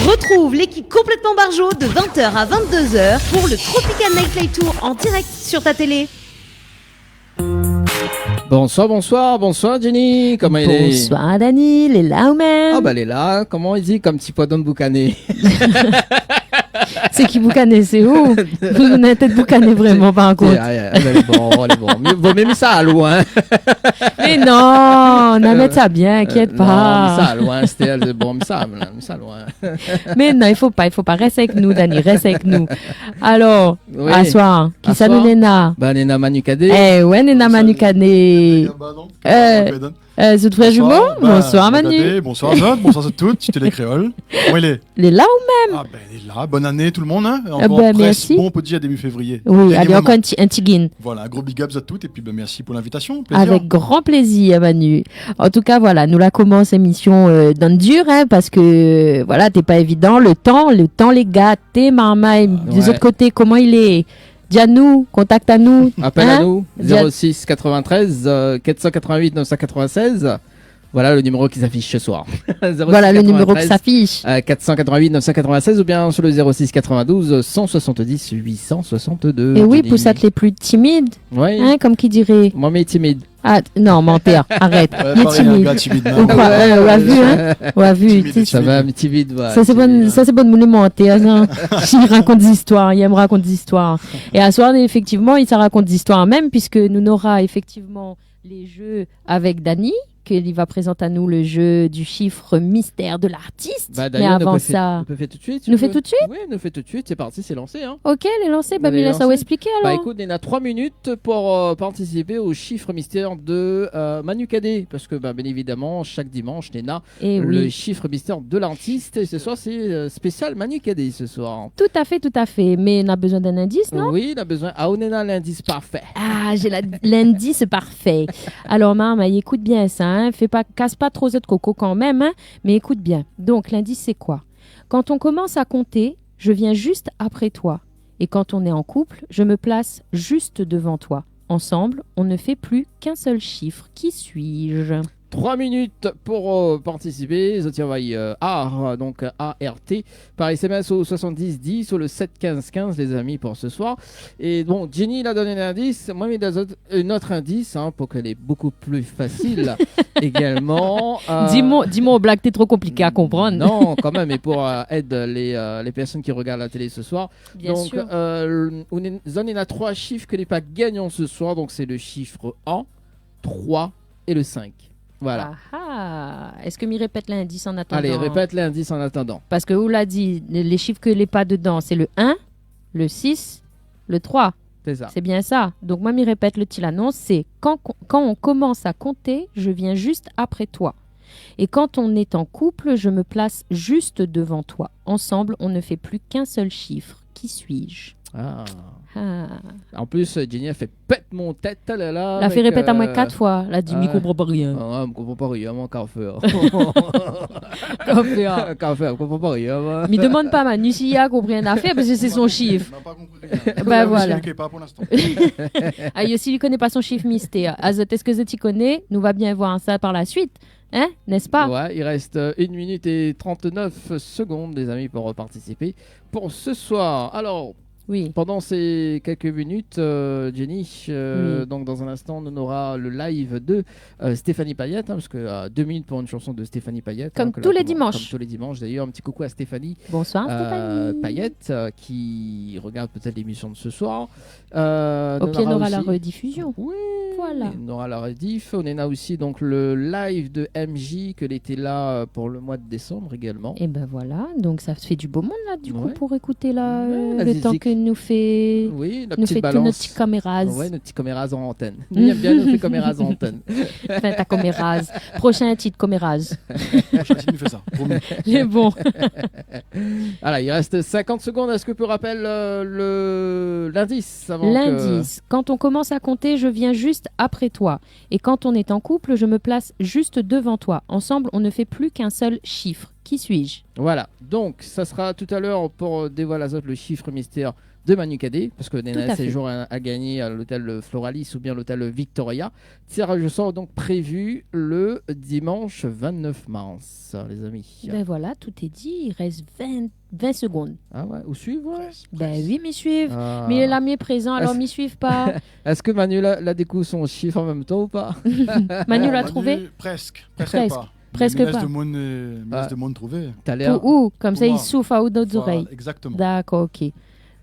Retrouve l'équipe complètement barjo de 20h à 22h pour le Tropical Nightlife Tour en direct sur ta télé. Bonsoir Jenny, comment il est? Bonsoir Dani, il est là ou même? Ah bah elle est là, comment il dit comme petit poisson de boucané. C'est qui boucané, c'est où? Vous n'avez peut-être boucané vraiment par contre. Elle est bon. Vaut même ça à loin. Mais non, on a mettre ça bien, inquiète pas. Non, mais ça à loin, c'était elle, bon, mais ça à loin. Mais non, il faut pas, reste avec nous Dani, reste avec nous. Alors, Oui. à soir, qui ça nous Néna? Bah Néna Manukade. Eh ouais, Néna Manukane. C'est frère jumeau? Bonsoir Manu. Bonsoir Zod, bonsoir à toutes, tu les créoles. Comment il est? Il est là ou même? Ah ben il est là, bonne année tout le monde, hein. Ben, Presque merci. bon petit à début février. Oui, Dernier allez, moment. encore un petit guin. Voilà, un gros big ups à toutes et puis ben, merci pour l'invitation, plaisir. Avec grand plaisir, Manu. En tout cas, voilà, nous la commençons émission dans le dur, hein, parce que voilà, t'es pas évident. Le temps, les gars, t'es marmaille. Des Ouais. autres côtés, comment il est? Dis à nous, contacte à nous. Appelle à Hein? nous, 06 93 488 996. Voilà le numéro qui s'affiche ce soir. 06 Voilà le numéro qui 93, s'affiche. 488 996 ou bien sur le 06 92 170 862. Et oui, Jenny. pour ça, les plus timides, Ouais. hein, comme qui dirait. Moi, mais timide. Ah, non, menteur, arrête. Ouais, Il est pareil, un timide. gars timide. Ou quoi, on a vu, hein? On a vu. Timide, tu sais, Ça va, mais timide. Ouais, Ça c'est timide, bon, ça c'est bon de me monter. Hein. Il raconte des histoires, il aime raconter des histoires. Et à soir, effectivement, il se raconte des histoires même, puisque nous aura effectivement les jeux avec Dani, qu'il va présenter à nous le jeu du chiffre mystère de l'artiste. Bah, Mais d'ailleurs, avant nous ça, peut faire tout de suite. Nous fait tout de suite. Oui, nous fait tout de suite. C'est parti, c'est lancé. Hein. ok, les lancés, bah, Vous mais allez laisse ça lancer vous expliquer Bah alors. écoute, il y en a 3 minutes pour participer au chiffre mystère de Manu Cadet. Parce que bah, bien évidemment, chaque dimanche, Néna, Et le oui, chiffre mystère de l'artiste. Et ce soir, c'est spécial Manu Cadet ce soir. tout à fait. Mais on a besoin d'un indice, non? Oui, il a besoin. Ah, on est dans l'indice parfait. Ah, j'ai l'indice parfait. Alors, maman, écoute bien ça, hein. Casse pas trop de coco quand même, hein, mais écoute bien. Donc, l'indice, c'est quoi? Quand on commence à compter, je viens juste après toi. Et quand on est en couple, je me place juste devant toi. Ensemble, on ne fait plus qu'un seul chiffre. Qui suis-je? 3 minutes pour participer. Je tiens ART, donc ART, par SMS au 70 10 ou le 7 15 15, les amis, pour ce soir. Et bon, Jenny, il a donné un indice. Moi, il m'a donné un autre indice hein, pour qu'elle est beaucoup plus facile également. Dis-moi, blague, t'es trop compliqué à comprendre. Non, quand même, et pour aider les personnes qui regardent la télé ce soir. Bien donc, sûr. on a 3 chiffres que n'est pas gagnant ce soir. Donc, c'est le chiffre 1, 3 et le 5. Voilà. Ah, est-ce que m'y répète l'indice en attendant? Allez, répète l'indice en attendant. Parce que, où l'a dit, les chiffres que les pas dedans, c'est le 1, le 6, le 3. C'est ça. C'est bien ça. Donc, moi, m'y répète le petit annonce, c'est quand on commence à compter, je viens juste après toi. Et quand on est en couple, je me place juste devant toi. Ensemble, on ne fait plus qu'un seul chiffre. Qui suis-je? Ah. Ah. En plus, Jenny a fait pète mon tête là. La fait répéter à moi 4 fois. Elle a dit, ah. m'y comprends pas rien. Ah, je comprends pas rien, mon café. Café. Café, je comprends pas rien. moi. Mais demande pas Manu s'il a compris une affaire parce que c'est son chiffre. On n'a pas compris rien. Bah, Là, voilà. monsieur, il est pas pour l'instant. Ah, Yossi, il connaît pas son chiffre mystère. Azot, est-ce que tu connais? Nous va bien voir ça par la suite. Hein? N'est-ce pas? Ouais, il reste 1 minute et 39 secondes, les amis, pour participer pour ce soir. Alors, Oui. pendant ces quelques minutes, Jenny, Oui. donc dans un instant, on aura le live de Stéphanie Payette, hein, parce que 2 minutes pour une chanson de Stéphanie Payette. Comme que tous là, les dimanches. Comme tous les dimanches, d'ailleurs, un petit coucou à Stéphanie. Bonsoir, Stéphanie. Payette, qui regarde peut-être l'émission de ce soir. Au pied, on aura la aussi- rediffusion. Oui, Voilà. on aura la rediff. On a aussi donc le live de MJ, que était là pour le mois de décembre également. Et ben voilà, donc ça fait du beau monde là, du coup, Ouais. pour écouter là, Ouais, la le temps zizik. que nous fait, Oui, la nous petite fait tous nos balance. petits caméras. Ouais, nos petits caméras en antenne. Nous, aime bien nos caméras en antenne. Enfin, ta caméras. Prochain titre, caméras. Chacun nous fait ça. Promis. Mais bon, Voilà, il reste 50 secondes. Est-ce que tu rappelles l'indice avant que- l'indice. Quand on commence à compter, je viens juste après toi. Et quand on est en couple, je me place juste devant toi. Ensemble, on ne fait plus qu'un seul chiffre. Qui suis-je? Voilà, donc ça sera tout à l'heure pour dévoiler le chiffre mystère de Manu Cadet, parce que à Nena fait. séjour à gagner à l'hôtel Floralis ou bien l'hôtel Victoria. Tirage au sort donc prévu le dimanche 29 mars, les amis. Ben voilà, tout est dit. Il reste 20 secondes. Ah ouais, ou suivre Ben oui, m'y suivent. Ah. Mais il est là, m'y est présent, alors Est-ce- m'y suivent pas. Est-ce que Manu la découvre son chiffre en même temps ou pas? Manu l'a trouvé Presque. Presque. Pas. Presque Mais pas. de monde trouvé. T'as l'air. Ou, comme ça, Pour il moi. souffle à haut d'autres Voilà, oreilles. Exactement. D'accord, ok.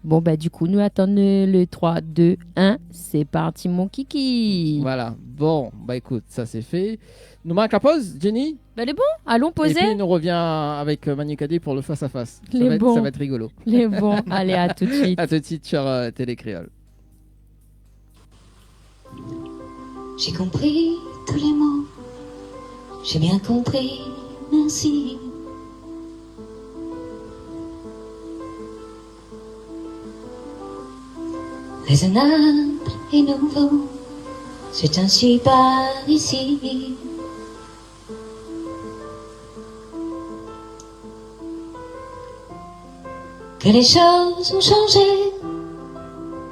Bon, ben du coup, nous attendons le 3, 2, 1. C'est parti, mon kiki. Voilà. Bon, bah écoute, ça c'est fait. Nous marque la pause, Jenny. Ben, les bons, allons Et puis poser. nous revient avec Manu Cadet pour le face à face. Les bons. Ça va être rigolo. Les bons, allez, à tout de suite. À tout de suite sur Télé Créole. J'ai compris tous les mots, j'ai bien compris, merci. Raisonnable et nouveau, c'est ainsi par ici. Que les choses ont changé,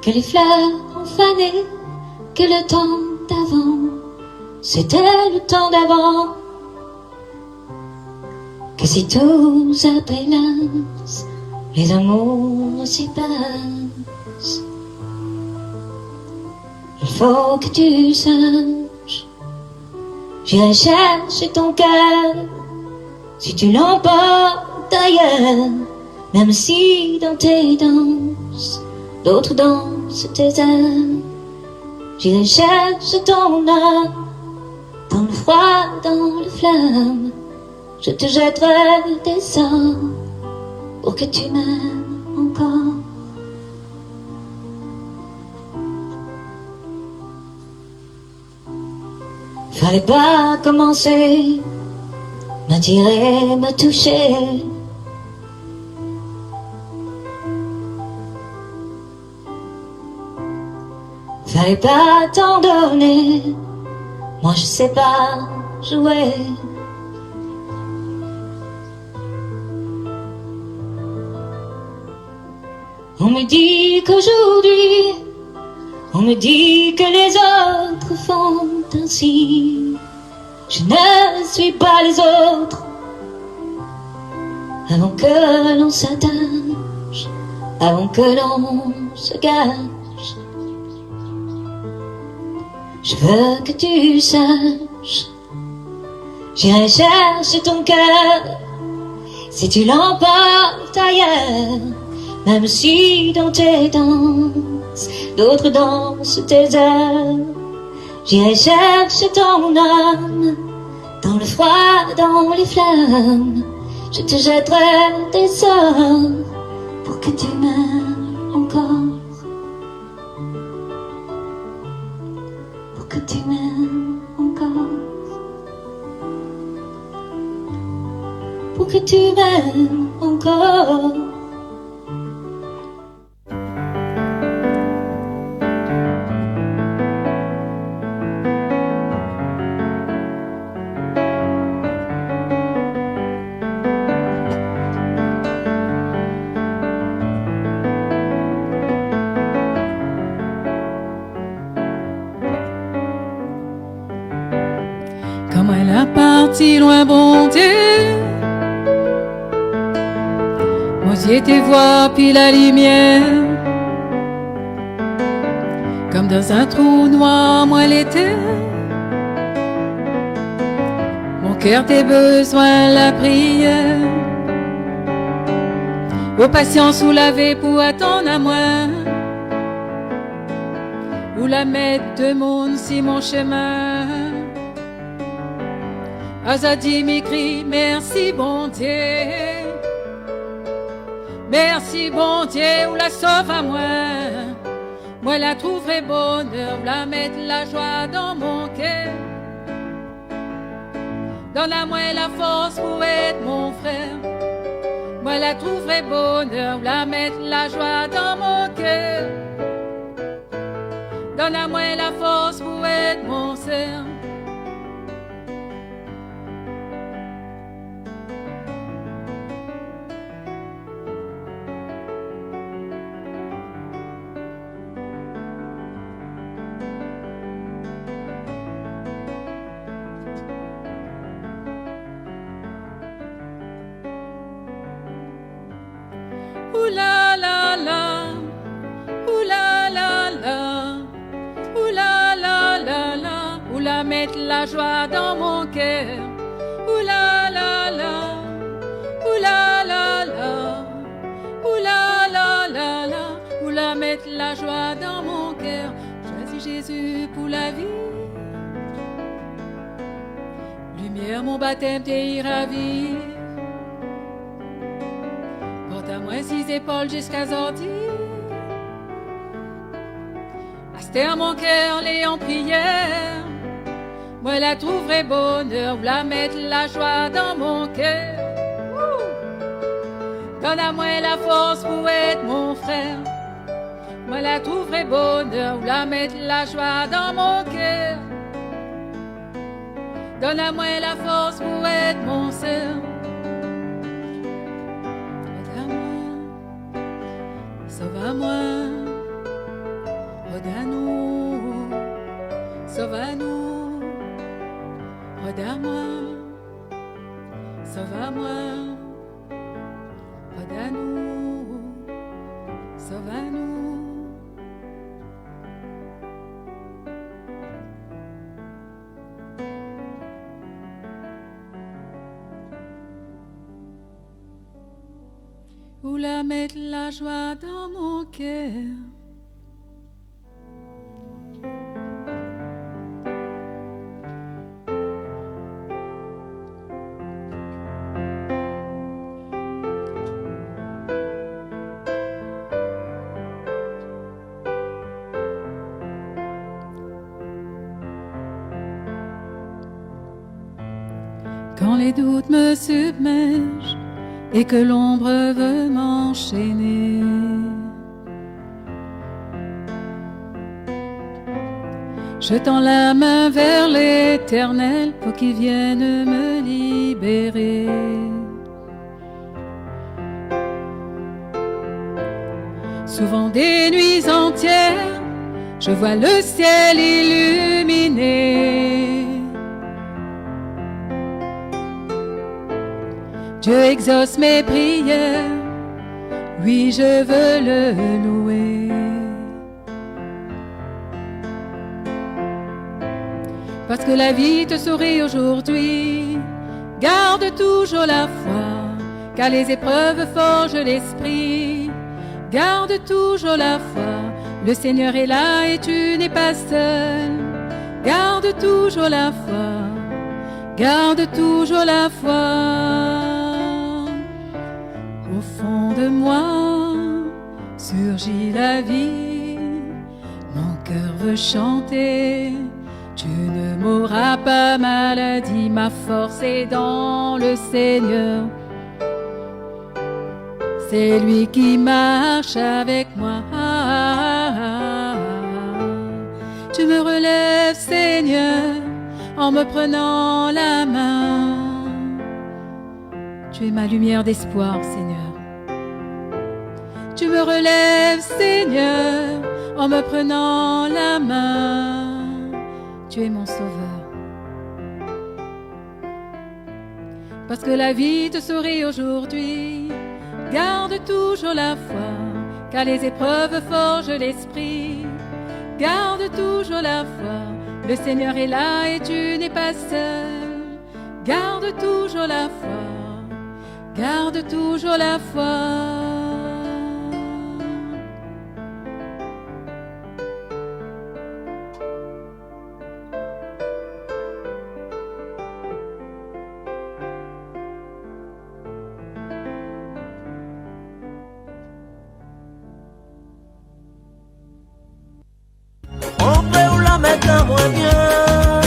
que les fleurs ont fané, que le temps d'avant, c'était le temps d'avant. Que si tout s'appelasse, les amours s'y passent. Il faut que tu saches, j'irai chercher ton cœur, si tu l'emportes ailleurs, même si dans tes danses, d'autres dansent tes airs. J'irai chercher ton âme, dans le froid, dans les flammes. Je te jetterai des sorts, pour que tu m'aimes encore. Fallait pas commencer, m'attirer, me toucher. Fallait pas t'en donner, moi je sais pas jouer. On me dit qu'aujourd'hui, on me dit que les autres font ainsi. Je ne suis pas les autres. Avant que l'on s'attache, avant que l'on se gâche, je veux que tu saches, j'irai chercher ton cœur, si tu l'emportes ailleurs, même si dans tes danses, d'autres dansent tes heures. J'irai chercher ton âme, dans le froid, dans les flammes. Je te jetterai des sorts, pour que tu m'aimes encore. Pour que tu m'aimes encore. Pour que tu m'aimes encore. Comme elle a parti loin, bon Dieu. Moi j'y tes voix puis la lumière. Comme dans un trou noir, moi l'été. Mon cœur tes besoins, la prière. Vos patients soulevés pour attendre à moi. Ou la mettre de monde si mon chemin. Azadi m'écrit merci bon Dieu. Merci bon Dieu, ou la sauve à moi. Moi la trouverai bonheur, la mettre la joie dans mon cœur. Donne à moi la force pour être mon frère. Moi la trouverai bonheur, la mettre la joie dans mon cœur. Donne à moi la force pour être mon sœur. Ouh la la la, ouh la la la, ouh la la la la, ouh la mettre la joie dans mon cœur. Ouh la la la, ouh la la la, ouh la la la la, ouh la mettre la joie dans mon cœur. Choisis Jésus pour la vie. Lumière, mon baptême t'est ravi. Porte à moi 6 épaules jusqu'à sortir. Astère mon cœur, les en prière. Moi la trouverai bonheur, la mettre la joie dans mon cœur. Donne à moi la force pour être mon frère. Moi la trouverai bonheur, la mettre la joie dans mon cœur. Donne à moi la force pour être mon sœur. Aide-moi, sauve-moi, redonne-nous, sauve-nous, redonne-moi, sauve-moi, redonne-nous, sauve-nous. Où la mettre la joie dans mon cœur. Quand les doutes me submergent et que l'ombre veut m'enchaîner, je tends la main vers l'Éternel pour qu'il vienne me libérer. Souvent des nuits entières, je vois le ciel illuminé. Dieu exauce mes prières, oui je veux le louer. Parce que la vie te sourit aujourd'hui, garde toujours la foi, car les épreuves forgent l'esprit. Garde toujours la foi, le Seigneur est là et tu n'es pas seul. Garde toujours la foi, garde toujours la foi. Au fond de moi surgit la vie, mon cœur veut chanter. Tu ne mourras pas, maladie, ma force est dans le Seigneur. C'est lui qui marche avec moi. Tu me relèves, Seigneur, en me prenant la main. Tu es ma lumière d'espoir, Seigneur. Tu me relèves, Seigneur, en me prenant la main. Tu es mon sauveur. Parce que la vie te sourit aujourd'hui, garde toujours la foi, car les épreuves forgent l'esprit. Garde toujours la foi, le Seigneur est là et tu n'es pas seul. Garde toujours la foi, garde toujours la foi. Maintenant moins bien.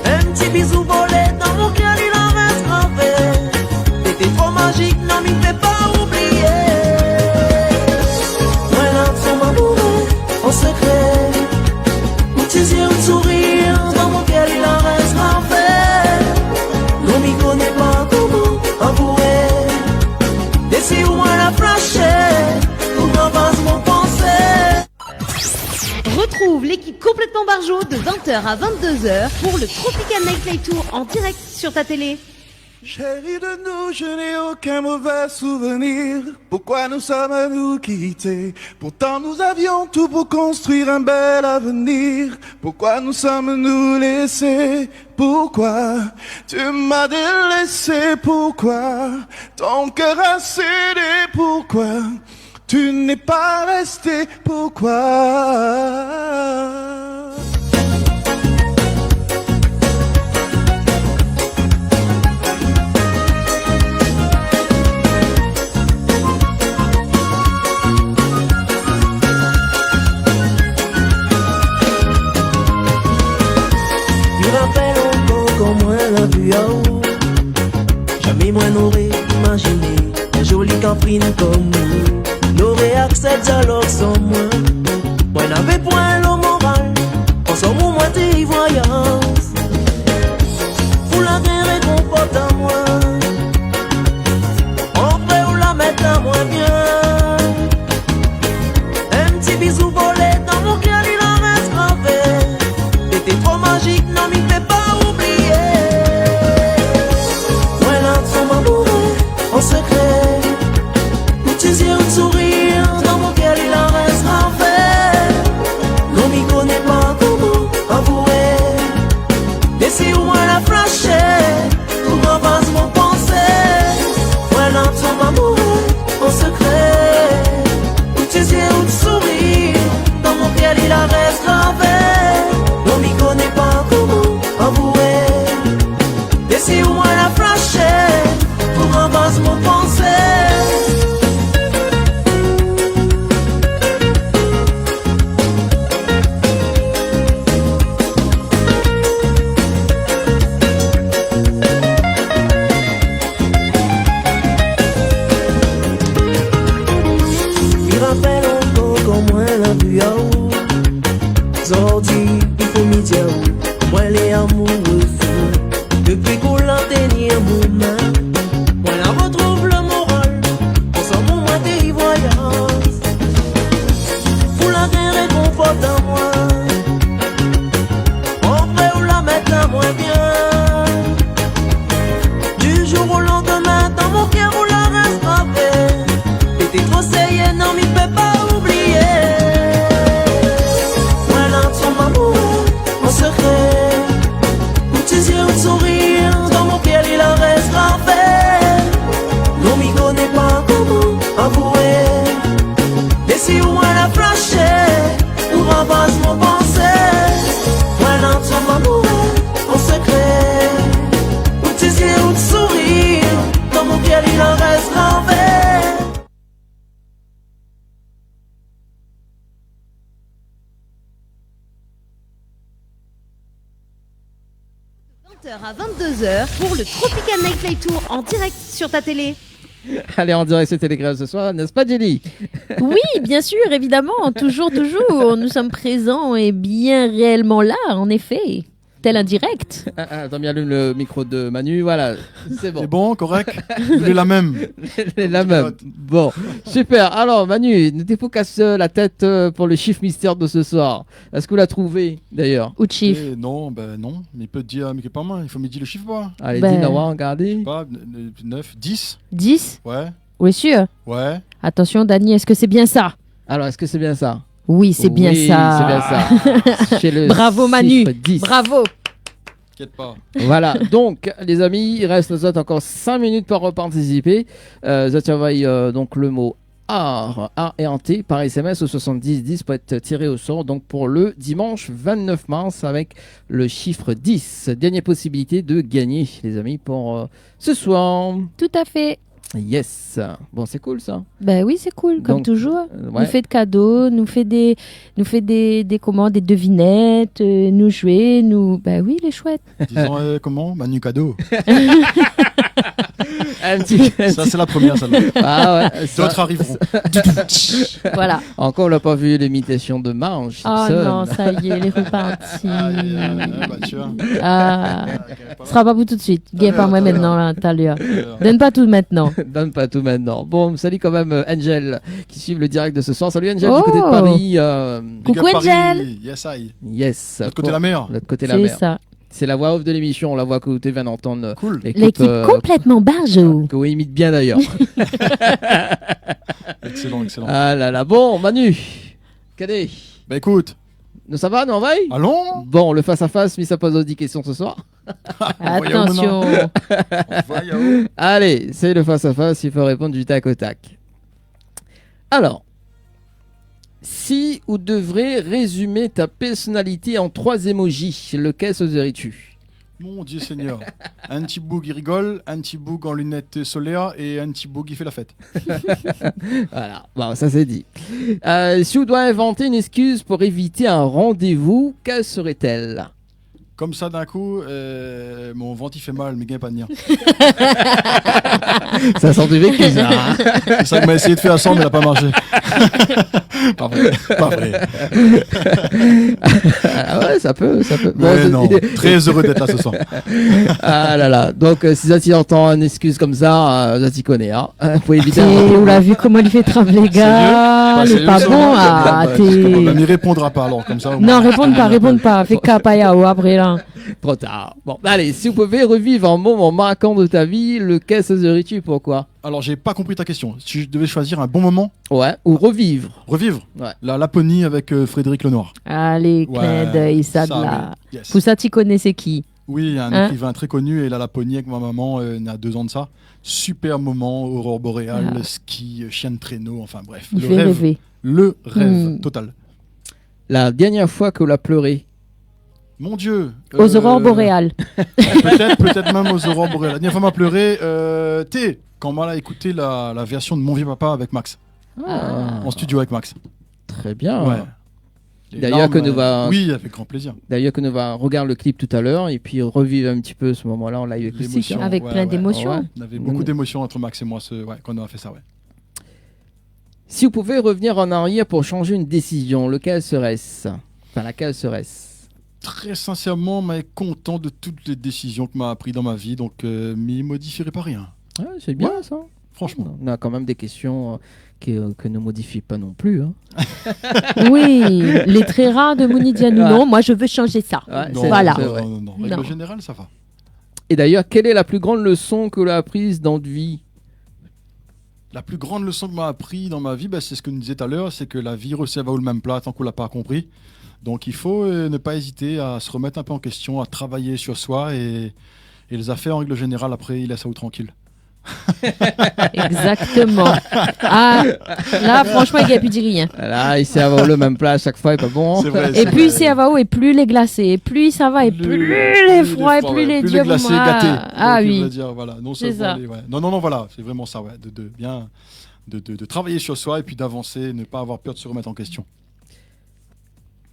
Un petit bisou volé dans mon cœur, il en reste gravé. T'étais trop magique, non, m'y fait pas oublier. Moi là, son amoureux, en secret. Un petit yeux, un sourire, dans mon cœur, il en reste gravé. Non, m'y connaît pas comment avouer. Et si au moins la flashée, pour n'en pas mon pensée. Retrouve l'équipe complètement barjo de 20h à 22h pour le Tropical Nightlife Tour en direct sur ta télé. Chérie de nous, je n'ai aucun mauvais souvenir. Pourquoi nous sommes-nous quittés? Pourtant nous avions tout pour construire un bel avenir. Pourquoi nous sommes-nous laissés? Pourquoi tu m'as délaissé? Pourquoi ton cœur a cédé? Pourquoi tu n'es pas resté? Pourquoi? Jamais moi n'aurais imaginé un joli caprine comme nous n'aurait accès dialogue sans moi. Moi n'avais point le moral, en somme ou moi tes voyances. Pour la guerre comporte à moi, en vrai ou la mettre à moi bien. Un petit bisou volé dans mon cœur, il en reste gravé. T'étais trop magique, non m'y fait pas. En secret, où tes yeux un sourire, dans mon cœur il en reste gravé. L'on m'y connaît pas comment avouer. Et si au moins la flashée, pour ma base mon pensée. Voilà ton amoureux, en secret, où tes yeux un sourire, dans mon cœur il en reste gravé. L'on m'y connaît pas comment avouer. Et si au moins la flashée, pour avance mon pensée. Il rappelle encore comment elle a vu à où Zordi, il faut m'y dire où moi les amoureux fous. Depuis qu'on l'a tenu mon main, retrouve le moral, on s'en moue moins des voyances. Pour la guerre réconforte à moi, en vrai ou la mettre à moins bien. Du jour au lendemain, dans mon cœur où la reste gravée. T'étais trop sérieux, non m'y fait pas oublier. Voilà ton amour, en secret, où tes yeux un sourire, dans mon cœur il en reste gravé. Non m'y connaît pas comment avouer. Et si ou moins la flashée, pour avance mon pensée. Voilà ton amoureux, en secret, où tes yeux ou te sourire, dans mon cœur il en reste gravé. 20h à 22h pour le Tropical Nightlife Tour en direct sur ta télé. Allez, en direct sur Télégraphe ce soir, n'est-ce pas Jenny? Oui, bien sûr, évidemment, toujours, nous sommes présents et bien réellement là, en effet. Tel un direct. Attends, bien allume le micro de Manu, voilà, c'est bon. C'est bon, correct. Il est la même. Elle est la même. Bon, super. Alors Manu, ne t'es pas casse la tête pour le chiffre mystère de ce soir. Est-ce que vous l'avez trouvé d'ailleurs? Ou de chiffre? Non, ben non. Mais il peut te dire, mais pas mal. Il faut me dire le chiffre pas. Allez, Ben... dis, Nawa, regardez. Pas 9, 10. 10? Ouais. Oui, sûr. Ouais. Attention, Dani, est-ce que c'est bien ça? Alors, est-ce que c'est bien ça? Oui, c'est bien ça. C'est bien ça. Chez le Bravo Manu. 10. Bravo. T'inquiète pas. Voilà, donc les amis, il reste nous autres encore 5 minutes pour participer. Je travaille donc le mot art, A-R-T, par SMS au 7010 pour être tiré au sort. Donc pour le dimanche 29 mars avec le chiffre 10. Dernière possibilité de gagner, les amis, pour ce soir. Tout à fait. Yes. Bon, c'est cool ça. Ben oui, c'est cool, comme Donc, toujours. ouais. Nous fait de cadeaux, nous fait des commandes, des devinettes, nous jouer, nous. Ben oui, les chouettes. Disons comment Manu cadeau. Un petit- Ça, c'est la première, celle-là. Ah ouais, ça- D'autres arriveront. Voilà. Encore, on l'a pas vu l'imitation de Marge. Oh Simpson. non, ça y est, les repartis. Bah, tu vois. Ah, ce sera pas pour tout de suite. Gagne pas moi maintenant, là, t'as l'heure. Donne pas tout maintenant. Donne pas tout maintenant. Bon, salut quand même Angel qui suit le direct de ce soir. Salut Angel Oh. du côté de Paris. Coucou, Big up Paris. Angel. Yes, I. Yes. L'autre côté de la mer. L'autre côté de la C'est mer. ça. C'est la voix off de l'émission, la voix que tu viens d'entendre. Cool. L'équipe complètement barjo. Que vous imite bien d'ailleurs. Excellent, excellent. Ah là là, bon, Manu, Cadet, Bah écoute, ça va, nous on veille allons. Bon, le face-à-face, mais ça pose 10 questions ce soir. Attention. Allez, c'est le face-à-face, il faut répondre du tac au tac. Alors, si vous devrez résumer ta personnalité en 3 emojis, lequel choisirais-tu? Mon Dieu Seigneur. Un petit boug il rigole, un petit boug en lunettes solaires et un petit boug il fait la fête. Voilà, bon, ça c'est dit. Si vous devez inventer une excuse pour éviter un rendez-vous, quelle serait-elle? Comme ça d'un coup, mon ventre il fait mal, mais gagne pas de tenir. Ça sent du vécu, ça. Hein. C'est ça que m'a essayé de faire ensemble, mais ça n'a pas marché. Pas vrai, pas vrai. Ah ouais, ça peut. Mais Bon, non, très heureux d'être là ce soir. Ah là là, donc si ça t'y entend une excuse comme ça, ça t'y connaît, hein. Faut éviter. On l'a vu comment il fait tremper les gars. Sérieux C'est pas ça, bon. non, Ah, bah, t'es- bah, mais il répondra pas alors, comme ça. au moins. Non, réponde pas. Fais capaya ou après là. Trop tard. Bon, allez, si vous pouvez revivre un moment marquant de ta vie, lequel choisirais-tu? Pourquoi? Alors, j'ai pas compris ta question. Si je devais choisir un bon moment, Ouais, ou revivre. revivre Ouais. la Laponie avec Frédéric Lenoir. Allez, clin d'œil, ça de là. oui, yes. Pour ça, tu connais c'est qui? Oui, il y a un Hein écrivain très connu et la Laponie avec ma maman il y a 2 ans de ça. Super moment, aurore boréale, Ah. ski, chien de traîneau, enfin bref. Il fait rêver. Le rêve Hmm. total. La dernière fois que vous l'avez pleuré. Mon Dieu. Aux aurores boréales. Peut-être même aux aurores boréales. La dernière fois m'a pleuré, quand on m'a écouté la version de Mon vieux papa avec Max. En studio avec Max. Très bien. Ouais. Les D'ailleurs larmes, que nous va- Oui, avec grand plaisir. D'ailleurs que nous va regarder le clip tout à l'heure et puis revivre un petit peu ce moment-là en live acoustique. L'émotion, hein. Avec plein d'émotions. Ouais. On avait beaucoup d'émotions entre Max et moi quand on a fait ça, ouais. Si vous pouvez revenir en arrière pour changer une décision, lequel serait-ce? Enfin, laquelle serait-ce? Très sincèrement, mais content de toutes les décisions que m'a pris dans ma vie, donc mais il modifierait pas rien. Ouais, c'est bien ça. Franchement. On a quand même des questions que ne modifient pas non plus. Hein. Oui, les très rares de Mounidianou. Ouais. Non, moi je veux changer ça. Ouais, Non, c'est- Voilà. c'est vrai. non. Règle Non. générale, ça va. Et d'ailleurs, quelle est la plus grande leçon que l'on a apprise dans votre vie? La plus grande leçon que m'a appris dans ma vie, c'est ce que nous disait tout à l'heure, c'est que la vie recève au même plat tant qu'on l'a pas compris. Donc il faut ne pas hésiter à se remettre un peu en question, à travailler sur soi et les affaires en règle générale après il laisse ça où tranquille. Exactement. Ah, là, franchement, il n'y a plus de rien. Là, il sait avoir le même plat à chaque fois, et pas bon. C'est vrai. Et plus c'est haut et plus les glacés, et plus ça va, et plus les froids, et plus les dieux. glacés moi. gâtés. Ah Donc, on oui. va dire, voilà, non C'est seulement ça. ouais. Non, voilà, c'est vraiment ça, ouais, de bien de travailler sur soi et puis d'avancer, ne pas avoir peur de se remettre en question.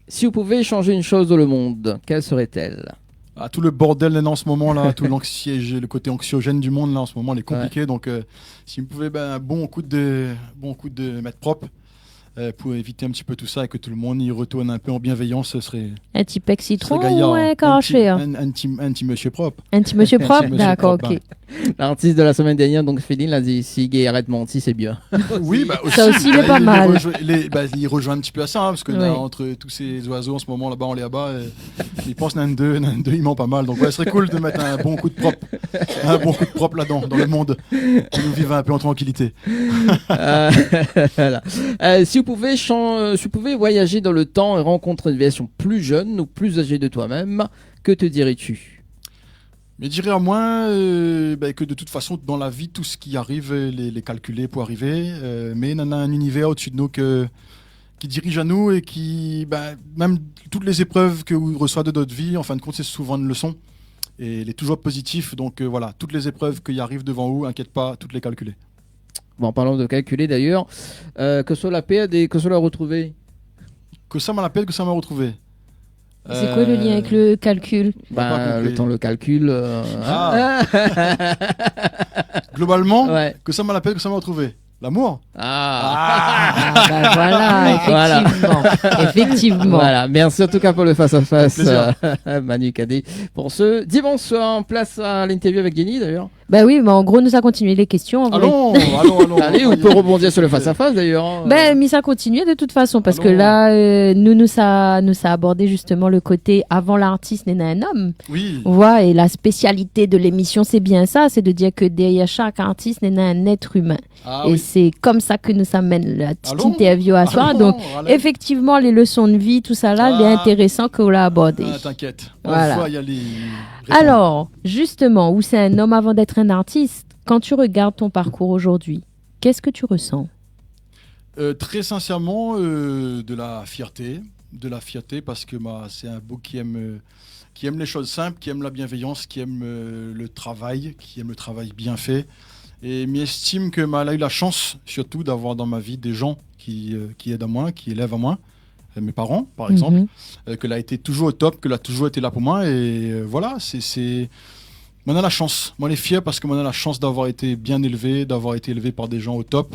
Si vous pouvez changer une chose dans le monde, quelle serait-elle? Ah, tout le bordel là, en ce moment là, tout le côté anxiogène du monde là en ce moment, il est compliqué. Donc si vous pouvez un bon coup de mettre propre pour éviter un petit peu tout ça et que tout le monde y retourne un peu en bienveillance, ce serait Un petit pec citron gaillard. ou un Un caraché hein. petit monsieur propre. Un petit monsieur Un propre petit monsieur D'accord, propre, ok. L'artiste de la semaine dernière, donc Féline, l'a dit si Gay arrête menti, c'est bien. Oui, Ça aussi, il est pas mal. Il rejoint un petit peu à ça, hein, parce que Ouais. là, entre tous ces oiseaux en ce moment là-bas, on les abat, ils pensent n'un deux, il ment pas mal. Donc ouais, ce serait cool de mettre un bon coup de propre là-dedans, dans le monde, pour nous vivre un peu en tranquillité. Voilà. Si vous pouvez voyager dans le temps et rencontrer une version plus jeune ou plus âgée de toi-même, que te dirais-tu? Mais je dirais à moi que de toute façon, dans la vie, tout ce qui arrive, les calculer pour arriver. Mais il y en a un univers au-dessus de nous qui dirige à nous et qui, même toutes les épreuves que vous reçoit de notre vie, en fin de compte, c'est souvent une leçon. Et il est toujours positif. Donc voilà, toutes les épreuves qui arrivent devant vous, inquiète pas, toutes les calculer. Bon, en parlant de calculer d'ailleurs, que ce soit la perdre et que ce soit la retrouver. Que ça m'en appelle, que ça m'a retrouvé. C'est quoi le lien avec le calcul? pas compris. Le temps, le calcul. Globalement, Ouais. que ça m'en appelle, que ça m'a retrouvé. L'amour. Ah bah voilà, effectivement. Voilà, merci en tout cas pour le face-à-face, Plaisir. Manu Cadet. Pour ce dimanche soir, place à l'interview avec Jenny d'ailleurs. Bah oui, mais en gros, nous a continué les questions. En vrai. Allons. Allez, on peut rebondir sur le face-à-face d'ailleurs. hein. Ben, mais ça continue de toute façon, parce que Allons. là, nous a abordé justement le côté avant l'artiste n'est un homme. Oui. Voilà, et la spécialité de l'émission, c'est bien ça, c'est de dire que derrière chaque artiste n'est un être humain. Ah Et oui. c'est comme ça que nous amène la petite Allons. interview à soir. Donc, Allez. effectivement, les leçons de vie, tout ça là, il est Ah. intéressant que vous l'avez abordé. Ah, t'inquiète. Voilà. On va y aller. Alors, justement, où c'est un homme avant d'être un artiste, quand tu regardes ton parcours aujourd'hui, qu'est-ce que tu ressens? Très sincèrement, de la fierté. De la fierté parce que c'est un beau qui aime les choses simples, qui aime la bienveillance, qui aime le travail, qui aime le travail bien fait. Et m'estime que elle a eu la chance, surtout, d'avoir dans ma vie des gens qui aident à moi, qui élèvent à moi. Mes parents, par exemple, qu'elle a été toujours au top, qu'elle a toujours été là pour moi. Et voilà, c'est... Moi, on a la chance. Moi, on est fier parce que moi, on a la chance d'avoir été bien élevé, d'avoir été élevé par des gens au top.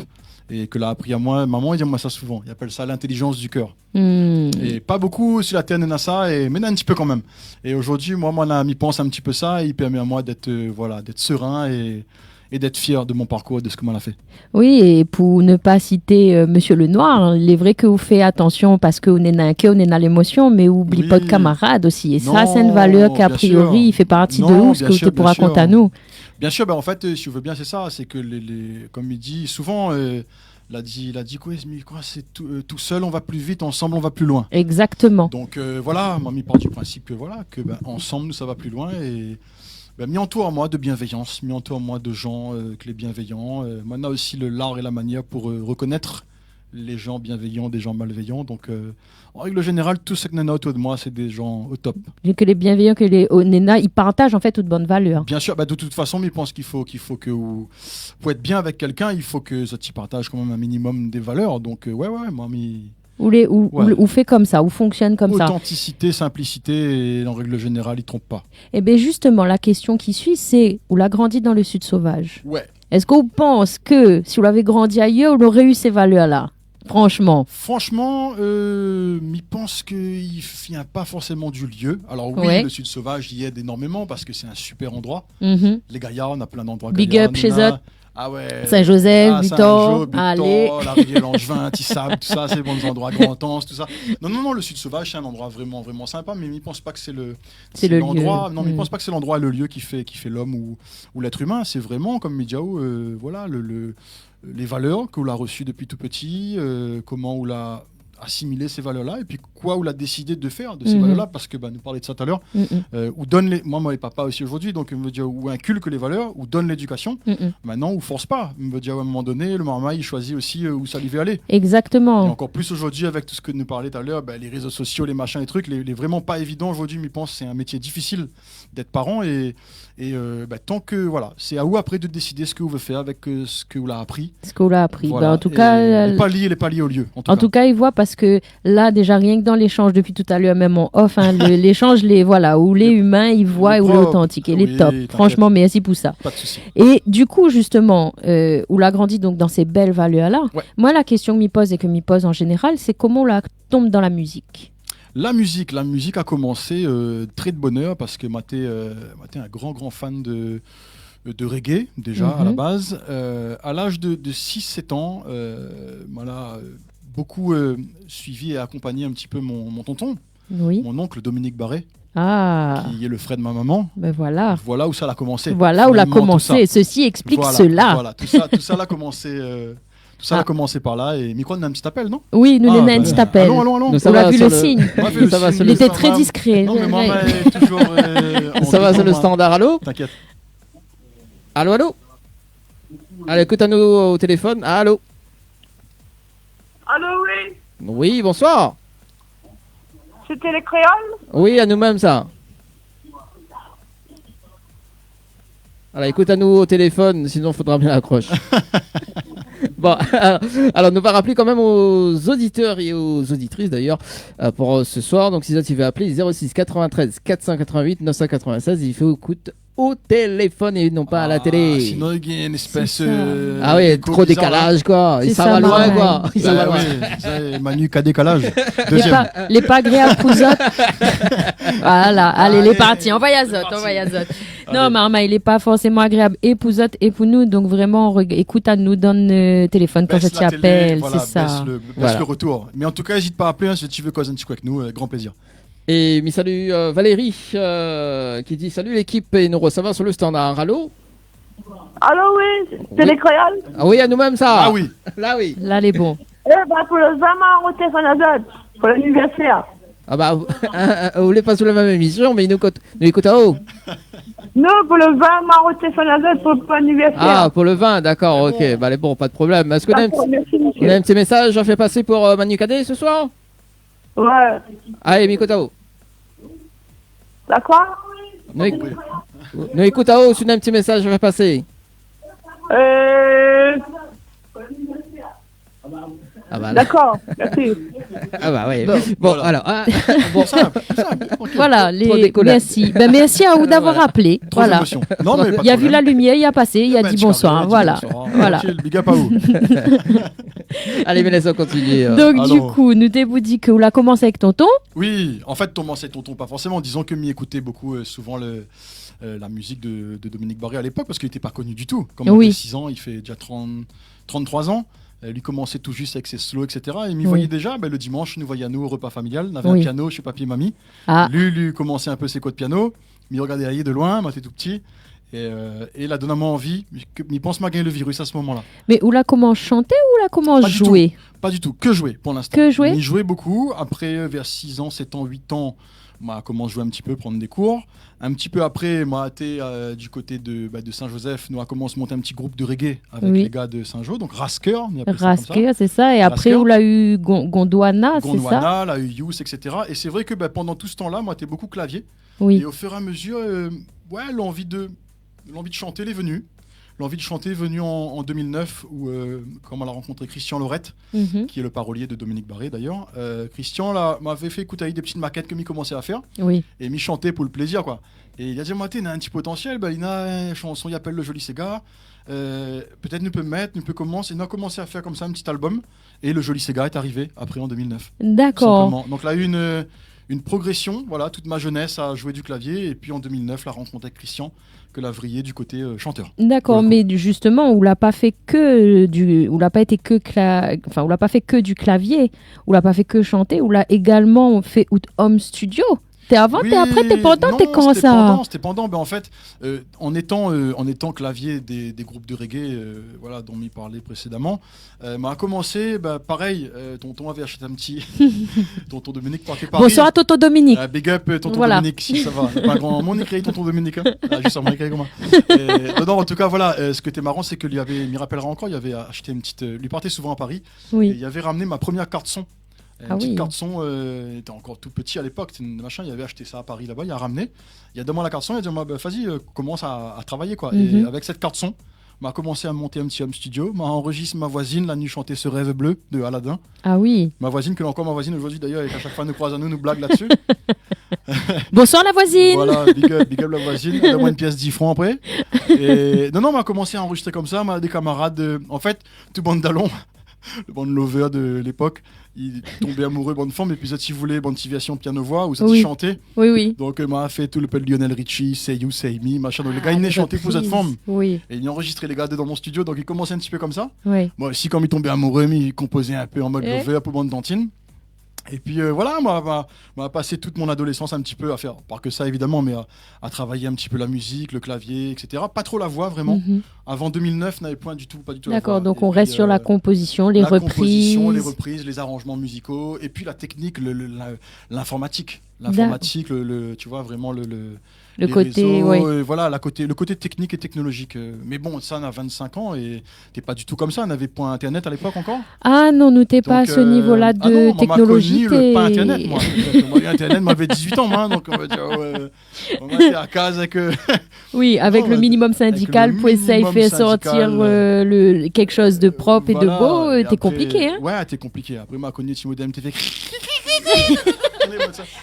Et que l'a appris à moi. Maman, il dit moi ça souvent. Il appelle ça l'intelligence du cœur. Et pas beaucoup sur la terre, n'a ça, mais un petit peu quand même. Et aujourd'hui, moi, mon ami pense un petit peu ça. Et il permet à moi d'être d'être serein et d'être fier de mon parcours, de ce que moi l'a fait. Oui, et pour ne pas citer Monsieur Lenoir, il est vrai que vous faites attention parce que vous n'êtes dans l'émotion, mais vous n'oubliez pas de camarades aussi. Et ça, c'est une valeur qu'a bien priori, sûr. il fait partie de Non, vous, ce bien que vous sûr, te pour bien sûr. raconter à nous. Bien sûr, en fait, si tu veux bien, c'est ça. C'est que, comme il dit souvent, il a dit quoi, c'est tout seul, on va plus vite, ensemble, on va plus loin. Exactement. Donc voilà, moi, il part du principe que ensemble, nous, ça va plus loin. Et mis entoure à moi de bienveillance, mis entoure à moi de gens que les bienveillants. Moi, on a aussi l'art et la manière pour reconnaître les gens bienveillants des gens malveillants. Donc, en règle générale, tout ce que nous avons autour de moi, c'est des gens au top. Que les bienveillants, que les Onena, ils partagent en fait toutes bonnes valeurs. Bien sûr, de toute façon, mais je pense qu'il faut que pour être bien avec quelqu'un, il faut que ça t'y partage quand même un minimum des valeurs. Donc, ouais, moi, Ou fait comme ça, ou fonctionne comme ça. Authenticité, simplicité, et en règle générale, il trompe pas. Et bien justement, la question qui suit, c'est où l'a grandi dans le Sud sauvage. Ouais. Est-ce qu'on pense que si on avait grandi ailleurs, on aurait eu ces valeurs-là? Franchement, je pense qu'il ne vient pas forcément du lieu. Alors oui, Ouais. le Sud sauvage y aide énormément parce que c'est un super endroit. Mhm. Les Gaillards, on a plein d'endroits. Big Gaillards, up chez on a- eux. Ah ouais. Saint-Joseph, Butor, Saint-Jo, allez. la rivière Langevin, Tissable, tout ça, c'est des bons endroits, Grand-Anse, tout ça. Non, le Sud sauvage, c'est un endroit vraiment, vraiment sympa, mais il ne pense pas que c'est l'endroit. lieu. Non, mais il ne pense pas que c'est l'endroit, le lieu qui fait l'homme ou l'être humain. C'est vraiment, comme Midjaou, voilà, les valeurs qu'on a reçues depuis tout petit, comment on l'a assimilé ces valeurs-là, et puis quoi on l'a décidé de faire de ces valeurs-là, parce que nous parlait de ça tout à l'heure, ou donne moi et papa aussi aujourd'hui, donc il me dit ou inculque les valeurs, ou donne l'éducation. Maintenant, ou force pas. Il me dit à un moment donné, le marmaille il choisit aussi où ça lui veut aller. Exactement. Et encore plus aujourd'hui avec tout ce que nous parlait tout à l'heure, les réseaux sociaux, les machins, les trucs, les vraiment pas évident aujourd'hui. Mais je pense que c'est un métier difficile d'être parent et tant que voilà, c'est à vous après de décider ce que vous voulez faire avec ce que vous l'avez appris. Ce qu'on l'a appris. Voilà. En tout cas, les pas liés au lieu. En tout cas, il voit parce que là, déjà, rien que dans l'échange depuis tout à l'heure, même en off, l'échange, où les humains, ils voient et où les authentiques. Et les top. t'inquiète. Franchement, merci pour ça. Pas de souci. Et du coup, justement, où l'a grandi donc dans ces belles valeurs-là, Ouais. moi, la question que m'y pose et que m'y pose en général, c'est comment on la tombe dans la musique. La musique a commencé très de bonheur parce que moi, j'étais un grand fan de reggae déjà à la base. À l'âge de 6-7 ans, beaucoup suivi et accompagné un petit peu mon tonton, Oui. mon oncle Dominique Barré, Ah, qui est le frère de ma maman. ben voilà. Voilà où ça a commencé. Voilà où l'a Finalement, tout commencé. ça. Ceci explique Voilà, cela. Voilà, tout ça l'a commencé. Tout ça a commencé par là. Et Micro, on a un petit appel, non? Oui, nous, les nains, bah, tu t'appelles. Allons. Nous, On ça l'a va vu sur le signe. On a vu le Ça va signe. sur Il le était Ça très va. discret. Non, mais maman est toujours. Ça va sur le standard, allô? T'inquiète. Allô? Allez, écoute à nous au téléphone. Allô? Allô, oui, Oui, bonsoir. c'était les créoles. Oui, à nous-mêmes, ça. Alors, écoute à nous au téléphone, sinon il faudra bien l'accroche. Bon, alors nous va rappeler quand même aux auditeurs et aux auditrices d'ailleurs pour ce soir. Donc, si tu veux appeler 06 93 488 996, il faut écoute au téléphone et non pas à la télé. Sinon, il y a une espèce. C'est ça. Ah oui, d'écho trop bizarre, là. décalage quoi. C'est Ça ça, va loin pareil. quoi. Ça va Bah loin. oui, ça, Manu qu'a décalage. Les Deuxième. pas agréables cousottes. Voilà, allez, les Allez, parties. On va y c'est azote, parti. on va y azote. Non, mais il est pas forcément agréable et pour eux et pour nous. Donc vraiment, écoute, à nous donne le téléphone quand ça t'y appelle, voilà, c'est ça. Baisse le retour. Mais en tout cas, n'hésite pas à appeler si tu veux causer un petit coup avec nous, grand plaisir. Et mi salut Valérie qui dit salut l'équipe et nous recevons sur le standard. Allô? Allô, oui, c'est les créoles. Ah oui, à nous-mêmes ça. Ah oui. Là oui. Là, les bons. Pour le 20 mars au téléphone à date, pour l'anniversaire. Ah bah, vous voulez pas sur la même émission, mais nous écoute à haut. Non, pour le 20 mars au téléphone à date, pour l'anniversaire. Ah, pour le 20, d'accord, ok. Bah, bon, pas de problème. Est-ce qu'on a, Merci, on a monsieur. un petit message à faire passer pour Manu Cadet ce soir? Ouais. Allez, Miko Tao. D'accord. Nous écoute à haut, si on a un petit message à faire passer. Ah bah, D'accord, merci. ah bah oui. Bon, voilà. alors, bon, Simple. Voilà, Trop décollage. merci. Ben, merci à vous d'avoir appelé. Trop Voilà. d'émotion. Non, mais pas Il a de vu la problème. lumière, il a passé, il a dit bonsoir. Voilà. Voilà. Tranquille, big up à vous. allez, mais laissons continuer. Donc, du alors. coup, nous t'avons dit que vous la commencé avec tonton. Oui, en fait, Thomas et Tonton, pas forcément. Disons que m'y écoutait beaucoup souvent la musique de Dominique Barré à l'époque, parce qu'il n'était pas connu du tout. Comme il Oui. avait 6 ans, il fait déjà 33 ans. Lui commençait tout juste avec ses slows, etc. Et il m'y Oui. voyait déjà le dimanche, nous voyons nous au repas familial. On avait Oui. un piano chez papy et mamie. Ah, Lui commençait un peu ses codes de piano. Il regardait aller de loin, moi j'étais tout petit. Et là, donne moi envie. Il pense m'a gagné le virus à ce moment-là. mais ou la comment chanter ou la comment Pas du jouer? Pas du tout, que jouer pour l'instant. Que jouer? Il jouait beaucoup. Après, vers 6 ans, 7 ans, 8 ans, moi, commence à jouer un petit peu, prendre des cours. Un petit peu après, moi, été du côté de Saint-Joseph, nous, a commencé à monter un petit groupe de reggae avec Oui. les gars de Saint-Jo, donc Rasker, on appelle ça comme ça. Rasker, c'est ça. Et après, Rasker. on l'a eu Gondwana, c'est ça? Gondwana, la Youth, etc. Et c'est vrai que pendant tout ce temps-là, moi, j'étais beaucoup clavier. Oui. Et au fur et à mesure, l'envie de chanter elle est venue. L'envie de chanter est venue en 2009, où, quand on a rencontré Christian Lorette, Mhm. qui est le parolier de Dominique Barré d'ailleurs. Christian là, m'avait fait écouter des petites maquettes que m'y commençait à faire Oui. et m'y chanter pour le plaisir quoi. Et il a dit moi il a un petit potentiel, il a une chanson, il appelle le Joli Sega. Peut-être nous peut mettre, nous peut commencer. Il a commencé à faire comme ça un petit album et le Joli Sega est arrivé après en 2009. D'accord. Simplement. Donc là une progression, voilà, toute ma jeunesse à jouer du clavier et puis en 2009 la rencontre avec Christian que l'a vrillé du côté chanteur. D'accord, Pour le mais justement, on l'a pas fait que on l'a pas été que on l'a pas fait que du clavier, on l'a pas fait que chanter, on l'a également fait home studio. T'es avant, t'es après, t'es pendant, non, t'es quand c'était ça? C'était pendant. En fait, en étant clavier des groupes de reggae, voilà, dont m'y parlait précédemment, m'a commencé, pareil, tonton avait acheté un petit, tonton Dominique partait Paris. Bonsoir à Toto Dominique. Big up, tonton Voilà. Dominique, si ça va. Pas grand monde écrit tonton Dominique. Hein. Juste un écrit comme moi. Non, en tout cas, voilà, ce qui était marrant, c'est que m'y rappellera encore, il avait acheté une petite, lui partait souvent à Paris, et Oui. il avait ramené ma première carte son. Ah Une petite oui. carte son, il était encore tout petit à l'époque, il avait acheté ça à Paris là-bas, il a ramené, il a demandé la carte son, il a dit vas-y, commence à travailler quoi. Mhm. Et avec cette carte son, m'a commencé à monter un petit home studio, m'a enregistré ma voisine, la nuit chanter Ce rêve bleu de Aladdin. Ah oui. Ma voisine, que encore ma voisine aujourd'hui d'ailleurs, et qu'à chaque fois nous croise à nous blague là-dessus. Bonsoir la voisine. Voilà, big up la voisine, donne-moi une pièce 10 francs après. Et non, m'a commencé à enregistrer comme ça, m'a des camarades, en fait, tout bande d'allons. Le band lover de l'époque, il tombait amoureux bande femme et puis ça si vous voulez bande tiviation piano voix ou ça Oui. chantait. Oui, oui. Donc m'a fait tout le peu de Lionel Richie, Say You Say Me, machin. Donc le gars il venait chanter pour cette femme Oui, et il enregistrait les gars dans mon studio donc il commençait un petit peu comme ça. oui. Moi aussi quand il tombait amoureux, il composait un peu en mode Eh. lover pour bande dentine. Et puis voilà, m'a passé toute mon adolescence un petit peu à faire, pas que ça évidemment, mais à travailler un petit peu la musique, le clavier, etc. Pas trop la voix vraiment. Mhm. Avant 2009, n'avait pas du tout la voix. D'accord, donc Et on puis, reste sur la composition, les la reprises. composition, les reprises, les arrangements musicaux, et puis la technique, l'informatique. L'informatique, tu vois, vraiment le les côté, réseaux, ouais. voilà, le côté technique et technologique. Mais bon, ça, on a 25 ans et t'es pas du tout comme ça. On n'avait pas Internet à l'époque encore. Ah non, nous t'es pas à Donc, ce niveau-là ah de non, technologie. Moi, m'a connu pas Internet, moi. Moi, Internet m'avait 18 ans, moi, donc on va dire, on va dire à case avec... Oui, avec Non, le minimum syndical le pour essayer de minimum faire sortir syndical, quelque chose de propre et de voilà, beau. et T'es après- compliqué, hein. Ouais, t'es compliqué. Après, m'a connu ce modem, t'es fait...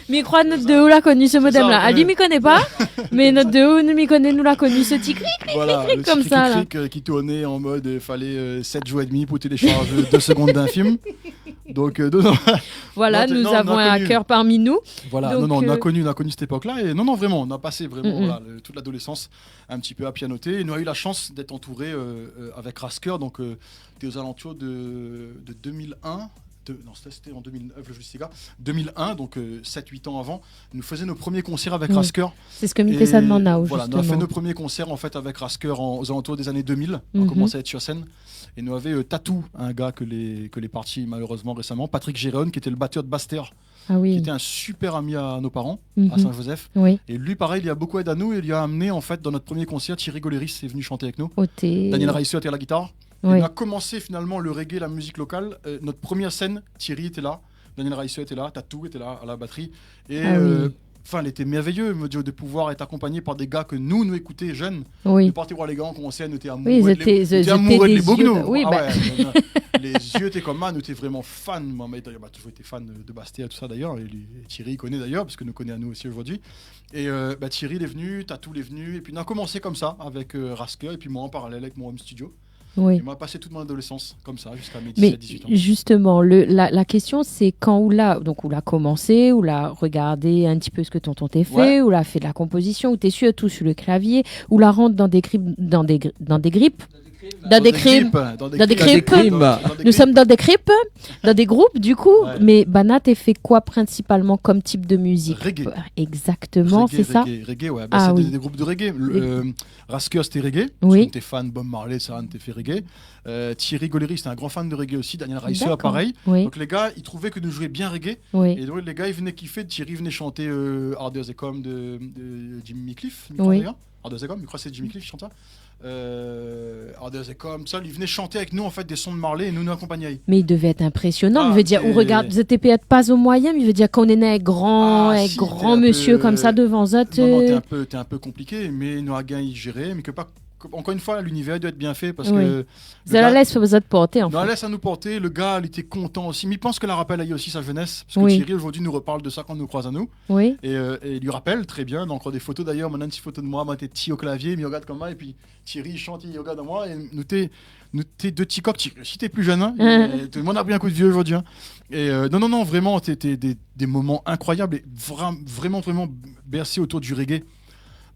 Mais crois notre de haut l'a connu ce modem-là. ça, Ali ouais. m'y connaît pas, mais notre de haut nous m'y connaît, nous l'a connu ce petit cric. Voilà, le comme petit ça, là. cric qui tournait en mode fallait 7 jours et demi pour télécharger 2 secondes d'un film. Donc, non. Voilà, Non, nous non, on a avons un connu. hacker parmi nous. Voilà, Donc, on a connu cette époque-là. Et non, vraiment, on a passé vraiment voilà, toute l'adolescence un petit peu à pianoter. Et nous avons eu la chance d'être entourés avec Rasker. Donc, c'était aux alentours de 2001. Non, c'était en 2009, le Justiga. 2001, donc 7-8 ans avant, nous faisions nos premiers concerts avec Rasker. C'est ce que me fait ça demande là, Voilà, justement. nous avons fait nos premiers concerts en fait avec Rasker aux alentours des années 2000. On a commencé à être sur scène. Et nous avions Tatou, un gars que les partis malheureusement récemment, Patrick Géron, qui était le batteur de Bastère, Ah qui oui. était un super ami à nos parents, à Mhm. Saint-Joseph. Oui. Et lui, pareil, il a beaucoup aidé à nous. Et il a amené en fait dans notre premier concert, Thierry Goléris est venu chanter avec nous. Daniel Reisser était à la guitare. Et Oui. on a commencé finalement le reggae, la musique locale. Notre première scène, Thierry était là, Daniel Reisser était là, Tatou était là à la batterie. Et Ah oui. enfin, il était merveilleux de pouvoir être accompagné par des gars que nous écoutions jeunes. Oui. De partir voir les gars en concert, nous étions amoureux. Oui, ils de étaient, nous étions amoureux de les des yeux. Bogno. Oui, Ah bah. ouais, les yeux étaient comme moi, nous étions vraiment fans. Moi, m'a toujours été fan de Bastia, tout ça d'ailleurs. Et Thierry, il connaît d'ailleurs, parce que nous connaît à nous aussi aujourd'hui. Et Thierry il est venu, Tatou il est venu. Et puis on a commencé comme ça, avec Rasker, et puis moi en parallèle avec mon home studio. Oui. Et moi, passé toute mon adolescence comme ça, jusqu'à mes Mais 17-18 ans. justement, la question c'est quand ou l'a commencé, ou l'a regardé un petit peu ce que tonton t'a fait, Ouais. ou l'a fait de la composition, ou t'es sûr tout sur le clavier, ou la rentre dans des grippes, dans des grippes, dans des crimes. Dans des crimes. crimes. Nous sommes dans des crips, dans des groupes, du coup. Ouais. Mais Banat, t'es fait quoi principalement comme type de musique? Reggae. Exactement, Reggae, c'est ça. Reggae, ouais. Ah C'est oui. des groupes de reggae. Rasker, c'était reggae. Oui. T'es fan Bob Marley, ça, t'es fait reggae. Thierry Goléry, c'était un grand fan de reggae aussi. Daniel Reisser, D'accord. pareil. Oui, Donc les gars, ils trouvaient que nous jouions bien reggae. oui, Et donc les gars, ils venaient kiffer. Thierry venait chanter Hard as a Come de Jimmy Cliff. Oui. Hard as a Come, je crois que c'est Jimmy Cliff qui chante ça. Hard as a Come, ça, ils venaient chanter avec nous en fait des sons de Marley et nous accompagnaient. mais il devait être impressionnant. Ah, il veut dire, c'est- on regarde, vous étiez peut-être pas au moyen, mais il veut dire qu'on est un grand, Ah, un si, grand t'es un monsieur peu- comme ça devant ça. Non, t'es un peu compliqué, mais nous avons y gérer. Mais que pas, encore une fois, l'univers doit être bien fait parce Oui. que. Vous la laisse vous êtes porter en On la fait. laisse à nous porter. Le gars, il était content aussi. Mais il pense que la rappelle a eu aussi sa jeunesse. Parce que Oui. Thierry, aujourd'hui, nous reparle de ça quand on nous croise à nous. Oui, Et il lui rappelle très bien. Donc, encore des photos d'ailleurs. Maintenant, une petite photo de moi. Moi, t'es petit au clavier. Il me regarde comme ça. Et puis, Thierry, il chante, il regarde à moi. Et nous, t'es deux petits coqs. Si t'es plus jeune, hein, tout le monde a pris un coup de vieux aujourd'hui. Hein. Et non, vraiment, t'es des moments incroyables. Et vraiment bercé autour du reggae.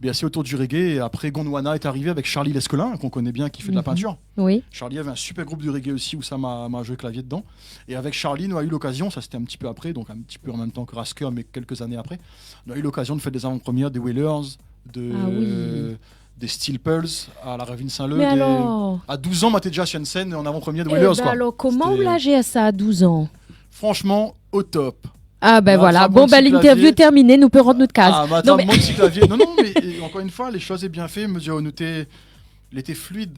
Bercé autour du reggae. Et après, Gondwana est arrivé avec Charlie Lescolin, qu'on connaît bien, qui fait de la Mhm. peinture. oui, Charlie avait un super groupe de reggae aussi où ça m'a joué clavier dedans. Et avec Charlie, nous avons eu l'occasion, ça c'était un petit peu après, donc un petit peu en même temps que Rasker, mais quelques années après, on a eu l'occasion de faire des avant-premières des Wailers, Ah oui. des Steel Pulse à la Ravine Saint-Leu. mais alors, À 12 ans, moi, t'es déjà sur une scène en avant-première de eh Wailers. ben quoi. alors comment C'était- vous l'agez à ça à 12 ans? Franchement, au top. Ah ben Là, voilà, ça, bon mon ben petit l'interview clavier. est terminée, nous pouvons rendre notre case. Ah, mais Non, attends, mais- mon petit clavier. Non, mais encore une fois, les choses est bien fait. Monsieur, il était fluide.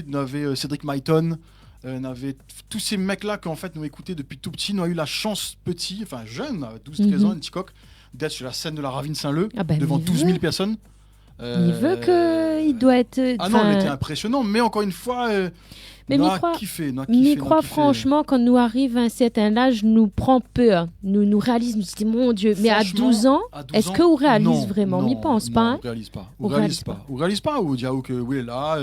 Nous avait Cédric Myton. On avait tous ces mecs-là qu'en fait nous écoutaient depuis tout petit. Nous avons eu la chance, petit, enfin jeune, à 12-13 ans, un petit coq, d'être sur la scène de la Ravine Saint-Leu Ah ben, devant mais 12 000 personnes. Il veut que il doit être. Ah non, il enfin, était impressionnant, mais encore une fois, Mais nous m'y a crois- kiffé. m'y crois franchement, quand nous arrive à un certain âge, nous prend peur. Nous réalisons, nous disons, mon Dieu, mais à Franchement, 12 ans, à 12 est-ce ans, que vous réalisez non, vraiment? non, M'y pense non, pas, hein? on réalise pas. On On réalise réalise pas. On réalise pas. Ou dire que oui, là,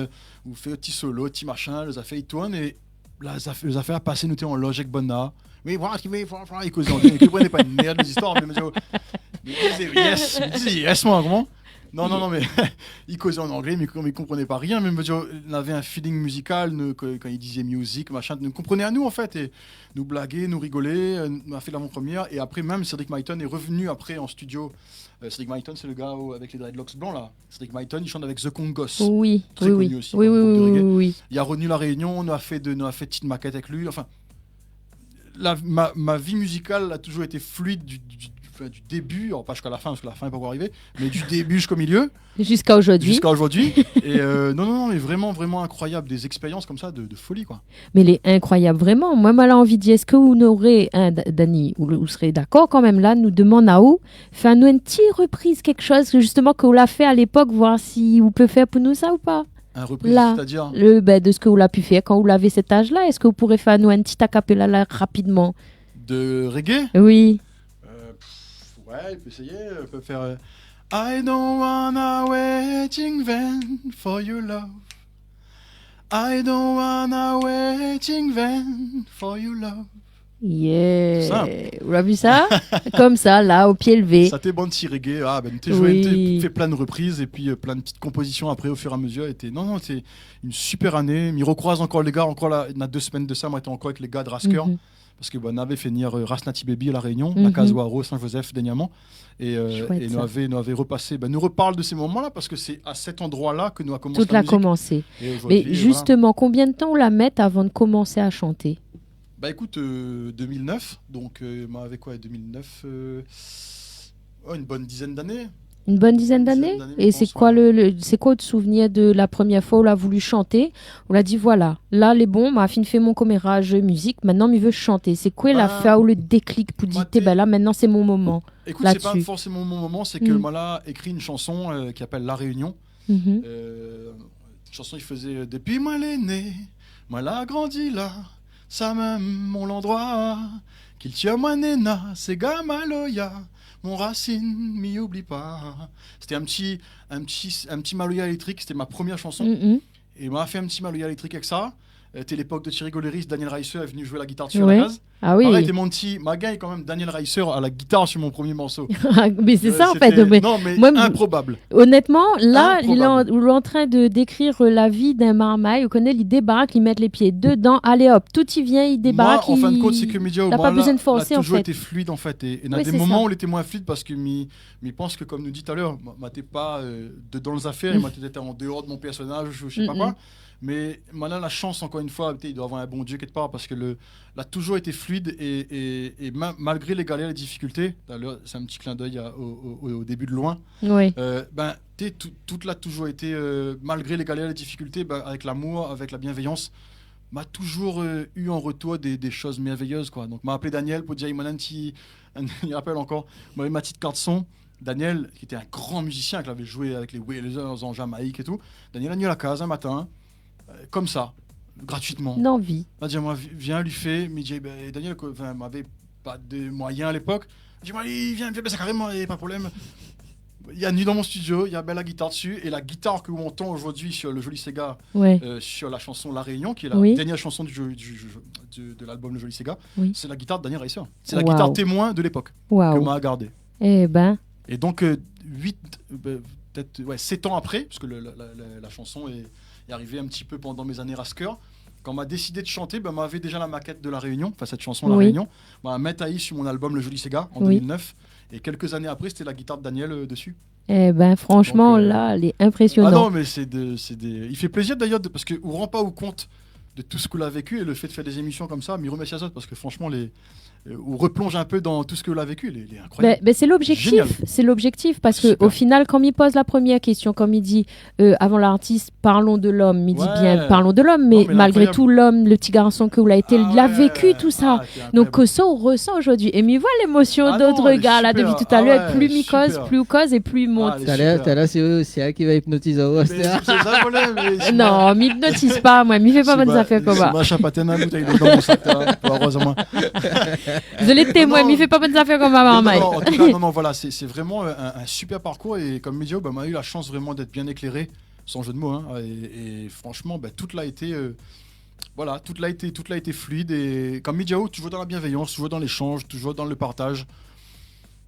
vous faites un petit solo, petit machin, les affaires ils tournent et là, les affaires passées, nous étions en loge avec Bonna. Mais voilà, ils causaient en anglais. Ils comprenaient pas une merde des histoires, mais ils disaient yes, moi, comment? Non, mais ils causaient en anglais, mais ils comprenaient pas rien. Mais on avait un feeling musical quand ils disaient music, machin, nous comprenaient à nous en fait. Et nous blaguer, nous rigoler. On a fait l'avant-première. Et après, même Cédric Myton est revenu après en studio. Cédric Myton, c'est le gars avec les dreadlocks blancs là. Cédric Myton, il chante avec The Congos. Oui, Très oui, connu oui. aussi Oui, comme oui, groupe de oui, reggae. oui, oui. Il a revenu la réunion, on a fait petite maquette avec lui. Enfin, ma vie musicale a toujours été fluide du début, alors pas jusqu'à la fin, parce que la fin n'est pas encore arrivée, mais du début jusqu'au milieu, Jusqu'à aujourd'hui. jusqu'à aujourd'hui. Et non, mais vraiment, vraiment incroyable. Des expériences comme ça de folie, quoi. Mais il est incroyable, vraiment. Moi, j'ai envie de dire, est-ce que vous n'aurez, Dani, vous serez d'accord quand même là, nous demande à vous, faites-nous une petite reprise, quelque chose que justement que vous l'a fait à l'époque, voir si vous pouvez faire pour nous ça ou pas. Un reprise, Là, c'est-à-dire de ce que vous l'avez pu faire quand vous l'avez cet âge-là. Est-ce que vous pourrez faire nous un petit acapella là rapidement? de reggae. Oui. Ouais, il peut essayer. Il peut faire I don't wanna waiting van for your love. I don't wanna waiting van for your love. Yeah. Simple. Vous avez vu ça? Comme ça, là, au pied levé. Ça t'est bon de reggae. Ah, ben, t'es Oui. joué, t'es fait plein de reprises et puis plein de petites compositions après au fur et à mesure. Non, c'est une super année. M'y recroise encore les gars. Encore là, il y a 2 semaines de ça, moi, j'étais encore avec les gars de Rasker. Mhm. Parce que on avait fait venir Rasnati Baby à La Réunion, Mhm. la Casuaro, Saint-Joseph, dernièrement. Et Chouette, ça. nous avait repassé. Nous reparle de ces moments-là parce que c'est à cet endroit-là que nous a commencé Toute la l'a musique. commencé. Et aujourd'hui, Mais justement, combien de temps on la met avant de commencer à chanter? Bah écoute, 2009, donc avec quoi 2009 une bonne dizaine d'années. Une bonne dizaine d'années? je Et pense, c'est quoi ouais. c'est quoi le souvenir de la première fois où on a voulu chanter? On l'a dit voilà, là les bons, ma fille fait mon commérage musique, maintenant il veut chanter. C'est quoi la Bah, fin ou le déclic pour dire moi, ben là maintenant c'est mon moment? Écoute, c'est pas Là-dessus. forcément mon moment, c'est que Mm. moi là écrit une chanson qui s'appelle La Réunion. Mhm. Cette chanson il faisait depuis moi l'aîné, moi là grandi là, ça même mon l'endroit, qu'il tient moi néna, c'est gamaloya. Mon racine, m'y oublie pas. C'était un petit Maloya électrique, c'était ma première chanson. Mhm. Et il m'a fait un petit Maloya électrique avec ça. C'était l'époque de Thierry Goléris, Daniel Reiser est venu jouer la guitare dessus Ouais. à la case. Ah oui. Pareil, t'es mon petit Maga et quand même Daniel Reiser à la guitare sur mon premier morceau. Mais c'est ça en fait. C'était- Mais non, mais moi, improbable. honnêtement, là, Improbable. il est en train de décrire la vie d'un marmaille. Vous connaissez, il débarque, il met les pieds dedans, allez hop, tout y vient, il débarque. Moi, en fin de il- compte, c'est que Média, il a pas besoin de forcer a en toujours fait. été fluide en fait. Et il y a Oui, des c'est moments ça. où il était moins fluide parce que je pense que, comme nous dit tout à l'heure, moi, t'es pas dans les affaires, moi, t'étais en dehors de mon personnage, je sais pas quoi. Mais maintenant, la chance, encore une fois, il doit avoir un bon Dieu quelque part parce que l'a toujours été fluide et malgré les galères, les difficultés, d'ailleurs, c'est un petit clin d'œil au début de Loin, Oui. tout l'a toujours été, malgré les galères, les difficultés, avec l'amour, avec la bienveillance, m'a toujours eu en retour des choses merveilleuses, quoi. Donc, m'a appelé Daniel pour dire, il m'a un petit, il rappelle encore, moi, ma petite carte son. Daniel, qui était un grand musicien, qui avait joué avec les Wailers en Jamaïque et tout. Daniel a venu à la case un matin, comme ça, gratuitement. D'envie. Il m'a dit, moi, viens, lui fait. Il m'a dit, Daniel m'avait pas de moyens à l'époque. Il dit, moi, viens, ça carrément, il n'y a pas de problème. Il y a nu dans mon studio, il y a la guitare dessus. Et la guitare que vous entend aujourd'hui sur le Joli Sega, Ouais. sur la chanson La Réunion, qui est la Oui. dernière chanson de l'album Le Joli Sega, Oui. c'est la guitare de Daniel Reiser. C'est la Waouh. guitare témoin de l'époque que Waouh. m'a gardé. Eh ben. Et donc, 7 ans après, parce que la chanson est arrivée un petit peu pendant mes années Rasker, quand on m'a décidé de chanter, m'avait déjà la maquette de La Réunion, enfin cette chanson La Oui. Réunion, m'a mettre sur mon album Le Joli Sega en Oui. 2009. Et quelques années après, c'était la guitare de Daniel dessus. Eh ben, franchement, Donc, là, elle est impressionnante. Ah non, mais il fait plaisir d'ailleurs, parce qu'on ne rend pas au compte de tout ce qu'on a vécu et le fait de faire des émissions comme ça, m'y remercie à ça, parce que franchement, on replonge un peu dans tout ce que l'on a vécu, il est incroyable. Ben, c'est l'objectif, Génial. c'est l'objectif parce que Super. au final, quand il pose la première question, comme il dit avant l'artiste, parlons de l'homme, il dit Ouais. bien parlons de l'homme, mais Non, mais malgré l'incroyable. tout, l'homme, le petit garçon que vous l'avez été, il a ouais. vécu tout ça. Ah, c'est Donc incroyable. ça, on ressent aujourd'hui. Et m'y voit l'émotion Ah d'autres non, elle est gars là super. depuis tout à Ah l'heure, ouais, plus mi cause, super. plus cause et plus il monte. Ah, elle est T'as là, c'est elle qui va hypnotiser. Mais c'est ça le problème. mais c'est Non, m'hypnotise pas, moi, m'y fais pas c'est bonnes affaires comme c'est ça. ma chapatena bouteille d'eau dans mon sac, là, heureusement. Désolé de témoin, Non, m'y fais pas bonnes affaires comme ma marmaille. Non, en tout cas, non, voilà, c'est vraiment un super parcours et comme Médio, m'a eu la chance vraiment d'être bien éclairé, sans jeu de mots, hein, et franchement, tout l'a été, voilà, tout l'a été fluide et comme Médio, toujours dans la bienveillance, toujours dans l'échange, toujours dans le partage.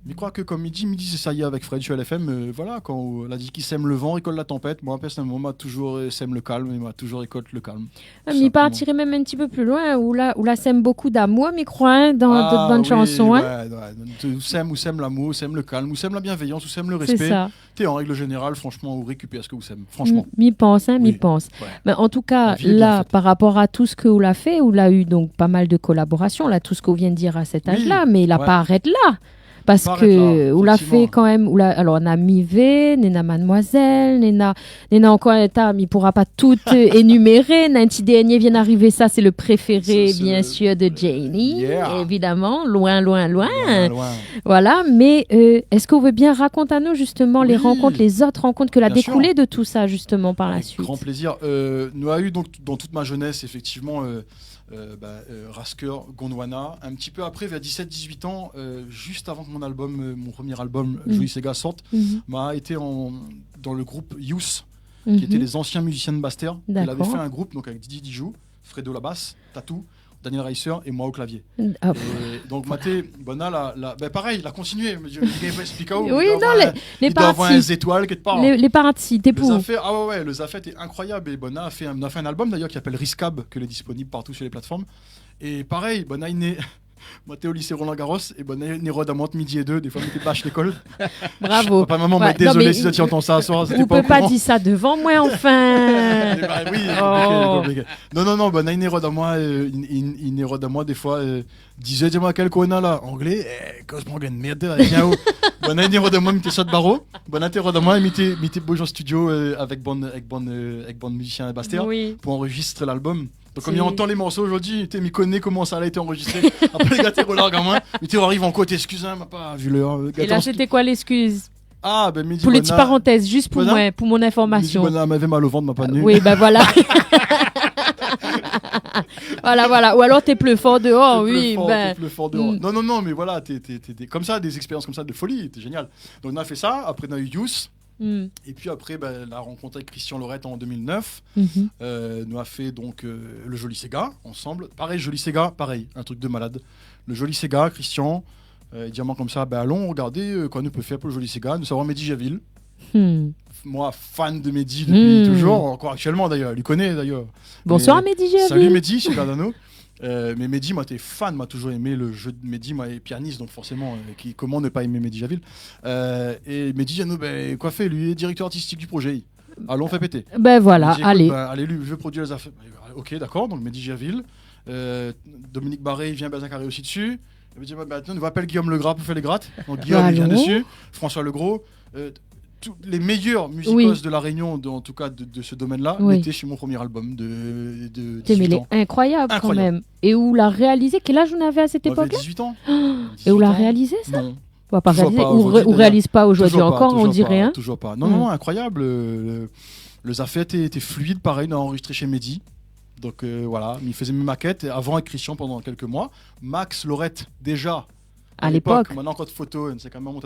Mais je crois que comme midi c'est ça y est avec Fred sur LFM, voilà, quand on a dit qu'il sème le vent, récolte la tempête, moi personnellement, m'a toujours sème le calme et m'a toujours récolte le calme. Ah, mais il partirait même un petit peu plus loin, où là sème beaucoup d'amour, mais crois, dans d'autres bonnes chansons. Hein. Ou sème l'amour, ou sème le calme, ou sème la bienveillance, ou sème le C'est respect. ça. T'es en règle générale, franchement, ou récupère ce que vous sème. Franchement. M'y pense, hein, m'y Oui. pense. Ouais. Mais en tout La cas, vie est bien là, faite. par rapport à tout ce que vous l'a fait, vous l'a eu donc pas mal de collaborations, là, tout ce qu'on vient de dire à cet Oui. âge-là, mais il n'a Ouais. pas arrêté là. Parce Pas que arrête là, on l'a effectivement. fait quand même. Alors, on a Mivé, Nena Mademoiselle, Nena encore un tas, mais il ne pourra pas tout énumérer. Un petit dernier vient d'arriver, ça, c'est le préféré, C'est bien sûr, de Janie. Yeah. Évidemment, loin, loin, loin. Loin. Voilà, mais est-ce qu'on veut bien raconter à nous justement les Oui. rencontres, les autres rencontres que l'a Bien sûr. découlé de tout ça justement par la Avec suite? grand plaisir. Nous a eu donc dans toute ma jeunesse, effectivement, Rasker, Gondwana. Un petit peu après, vers 17-18 ans, juste avant que mon premier album, Joli Sega, sorte, m'a été dans le groupe Youth, qui étaient les anciens musiciens de Bastère. Il avait D'accord. fait un groupe donc avec Didi Dijou, Fredo la basse, Tatou. Daniel Reiser et moi au clavier. Ah, Et donc Maté, Bona, pareil, il a continué. Je ne pas expliquer où. Oui, non, les il doit avoir parties. des étoiles quelque part. Les parties, t'es pour. Le Zafet est incroyable. Et Bona a fait un album d'ailleurs qui s'appelle Riscab, que est disponible partout sur les plateformes. Et pareil, Bona, il est. Moi, t'es au lycée Roland Garros, et bon, Nérode à monte midi et 2, des fois, m'était bâche l'école. Bravo. Papa, maman, mais désolé si tu entends ça à soir. Vous pouvez pas dire ça devant moi, enfin. Oui, compliqué. Non, bon, il Nérode à moi, il Nérode à moi, des fois, disait, dis-moi, quel qu'on a là, anglais, quand je prends une merde, viens où. Bon, il Nérode à moi, il était ça de barreau. Bon, il Nérode à moi, il était beau en studio avec bon musicien Bastien pour enregistrer l'album. Donc, comme il entend les morceaux aujourd'hui, il connaît comment ça a été enregistré. Après, les gars, t'es relargues en main. Mais tu arrives en côté, excuse-moi, m'a pas vu l'heure. Et là, c'était quoi l'excuse? Ah, ben, Mehdi pour les Bona... petites parenthèses, juste pour moi, pour mon information. Mehdi Bona m'avait mal au ventre, m'a pas tenu. Oui, ben voilà. Voilà. Ou alors t'es plus fort dehors, oui. T'es plus fort dehors. Non, mais voilà, t'es comme ça, des expériences comme ça de folie, t'es génial. Donc, on a fait ça. Après, on a eu Youth. Et puis après, la rencontre avec Christian Lorette en 2009 nous a fait donc le Joli Sega ensemble. Pareil, Joli Sega, pareil, un truc de malade. Le Joli Sega, Christian, diamant comme ça, allons regarder quoi nous peut faire pour le Joli Sega. Nous savons Mehdi Javille. Moi, fan de Mehdi depuis toujours, encore actuellement d'ailleurs, il lui connaît d'ailleurs. Bonsoir Mehdi Javille. Salut Mehdi, c'est Cardano. Mais Mehdi, moi, t'es fan, m'a toujours aimé le jeu de Mehdi, moi, est pianiste, donc forcément, comment ne pas aimer Mehdi Javille. Et Mehdi Janou, quoi fait, lui est directeur artistique du projet. Allons, fait péter. Ben voilà, dit, allez. Allez, lui, je veux produire les affaires. Ok, d'accord, donc Mehdi Javille. Dominique Barré, il vient Bazacaré aussi dessus. Il me dit, on va appeler Guillaume Legras pour faire les grattes. Donc Guillaume, il vient dessus. François Legros. Tous les meilleurs musicos de la Réunion, en tout cas de ce domaine-là, étaient sur mon premier album de 18 ans. Incroyable quand même. Et où l'a réalisé? Quel âge on avait à cette époque-là? 18 ans. Et où l'a réalisé ça? Non. On va pas réaliser. Ou réalise pas aujourd'hui encore, on dirait rien. Toujours pas. Non, incroyable. Le Zafet était fluide, pareil, on a enregistré chez Mehdi. Donc voilà, il faisait mes maquettes avant avec Christian pendant quelques mois. Max, Laurette, déjà. À l'époque. Maintenant, encore de photos, c'est quand même mon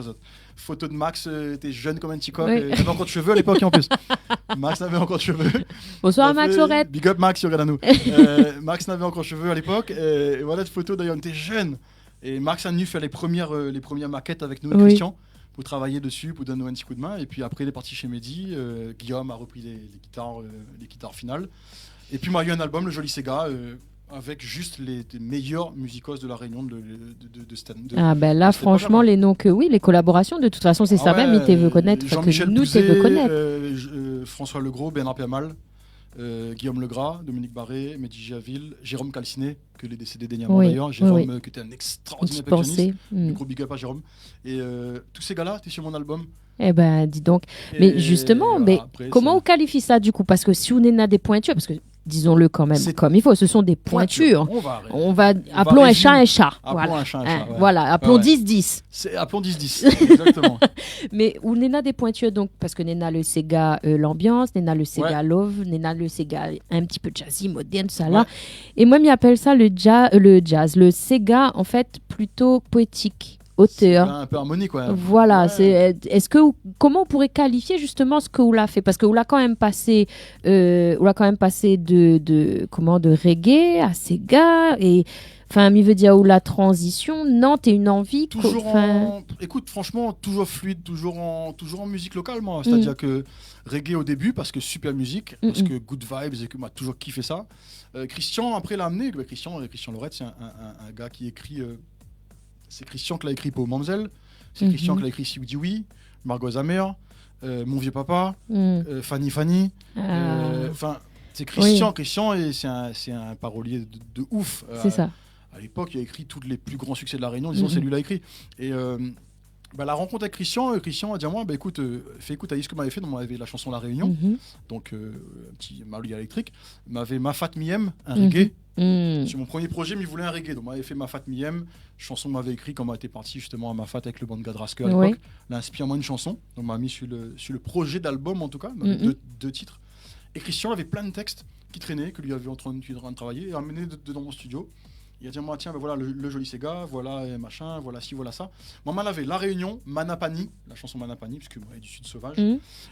photo de Max, t'es jeune comme un petit coq. Il avait encore de cheveux à l'époque en plus. Max n'avait encore de cheveux. Bonsoir Max Laurette. Big up Max, regarde à nous. Max n'avait encore de cheveux à l'époque. Et voilà de photos d'ailleurs, on était jeunes. Et Max a venu faire les premières maquettes avec nous, Christian, pour travailler dessus, pour donner un petit coup de main. Et puis après, il est parti chez Mehdi. Guillaume a repris les guitares finales. Et puis, moi, il y a eu un album, Le Joli Sega. Avec juste les meilleurs musicos de la Réunion de Ah ben là franchement les noms que les collaborations de toute façon c'est ça même, il te veut connaître, Jean-Michel nous te veut connaître. François Legros, Bernard Piamal, Guillaume Legras, Dominique Barré, Mehdi Javille, Jérôme Calciné, que les décédés dernièrement d'ailleurs, Jérôme qui était un extraordinaire percussionniste, gros big up à Jérôme. Et tous ces gars-là, t'es sur mon album. Eh ben dis donc, mais justement, après, comment on qualifie ça du coup? Parce que si on est à des pointures, parce que disons-le quand même comme il faut, ce sont des pointures. On va appelons un chat un chat. Voilà, appelons 10-10. Appelons 10-10, exactement. Mais on est des pointures, donc, parce que on a le Sega l'ambiance, on a le Sega love, on a le Sega un petit peu jazzy, moderne, ça là. Et moi, m'y appelle ça le jazz. Le Sega, en fait, plutôt poétique. Auteur. Un peu harmonique, Voilà. Comment on pourrait qualifier justement ce que vous l'a fait? Parce que vous l'a quand même passé, de reggae à Sega et enfin, il veut dire où la transition. Nantes et une envie. Écoute, franchement, toujours fluide, toujours en musique locale, moi. C'est-à-dire que reggae au début parce que super musique, parce que good vibes et que m'a toujours kiffé ça. Christian après l'a amené. Christian Lorette, c'est un gars qui écrit. C'est Christian qui l'a écrit pour Mamzelle, c'est Christian qui l'a écrit Si vous dit oui, Margot Zamer, Mon vieux papa, Fanny. Enfin, c'est Christian. Christian, et c'est un parolier de ouf. C'est ça. À l'époque, il a écrit tous les plus grands succès de la Réunion. Disons, c'est lui qui l'a écrit. Et la rencontre avec Christian a dit à moi, écoute, fais écoute à ce que m'avait fait. Donc, on avait la chanson La Réunion, donc un petit Marley électrique. Il m'avait Ma Fat Miem, un reggae. Sur mon premier projet, il voulait un reggae. Donc, on m'avait fait Ma Fat Miem, chanson qu'on m'avait écrit quand on était parti justement à Ma Fat avec le band Gadrasker à l'époque. Là, inspire-moi une chanson. Donc, on m'a mis sur le projet d'album en tout cas, deux titres. Et Christian avait plein de textes qui traînaient, que lui avait en train de travailler, et amené dans mon studio. Il a dit moi tiens ben voilà le joli Sega, voilà machin, voilà ci, voilà ça. Moi m'en avait La Réunion, Manapani, la chanson Manapani parce que moi est du Sud sauvage,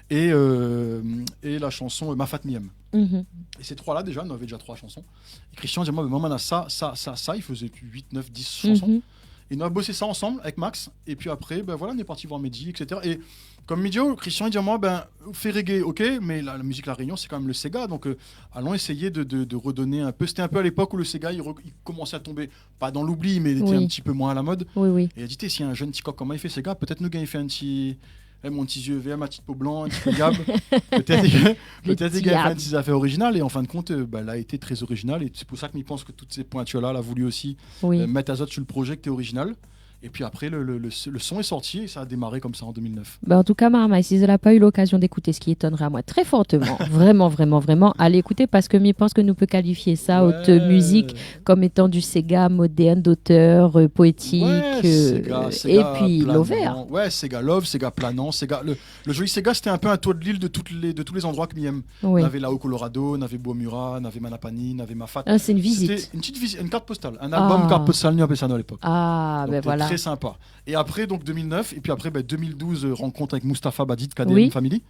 et la chanson Ma Fat Miem. Et ces trois là déjà, on avait déjà 3 chansons. Et Christian dit moi ben, on a ça, il faisait 8, 9, 10 chansons. Et on a bossé ça ensemble avec Max. Et puis après, ben voilà, on est parti voir Mehdi, etc. Et comme Midio, Christian, il dit à moi, ben, fait reggae, ok, mais la musique La Réunion, c'est quand même le Sega. Donc, allons essayer de redonner un peu. C'était un peu à l'époque où le Sega, il commençait à tomber, pas dans l'oubli, mais il était un petit peu moins à la mode. Et il a dit, si un jeune petit coq, comment il fait Sega, peut-être nous, il fait un petit. Mon petit yeux verts, ma petite peau blanche, un petit peu diable. Peut-être qu'il a fait un petit affaire original. Et en fin de compte, elle a été très originale. Et c'est pour ça que je pense que toutes ces pointures-là, elle a voulu aussi mettre Azote sur le projet qui est original. Et puis après, le son est sorti et ça a démarré comme ça en 2009. En tout cas, Marama, si elle n'a pas eu l'occasion d'écouter, ce qui étonnerait à moi très fortement, vraiment, allez écouter parce que je pense que nous peut qualifier ça, haute musique, comme étant du Sega moderne, d'auteur, poétique, Sega, et puis planant. Lover. Ouais, Sega Love, Sega planant, Sega... Le joli Sega, c'était un peu un toit de l'île de tous les endroits que m'aime. On avait là au Colorado, on avait Boamura, on avait Manapani, on avait Mafat. C'est une visite. C'était une petite visite, une carte postale, un album carte postale, nous appelait ça à l'époque. Ben voilà. Très sympa. Et après, donc 2009, et puis après, 2012, rencontre avec Mustapha Badid, KDM Family.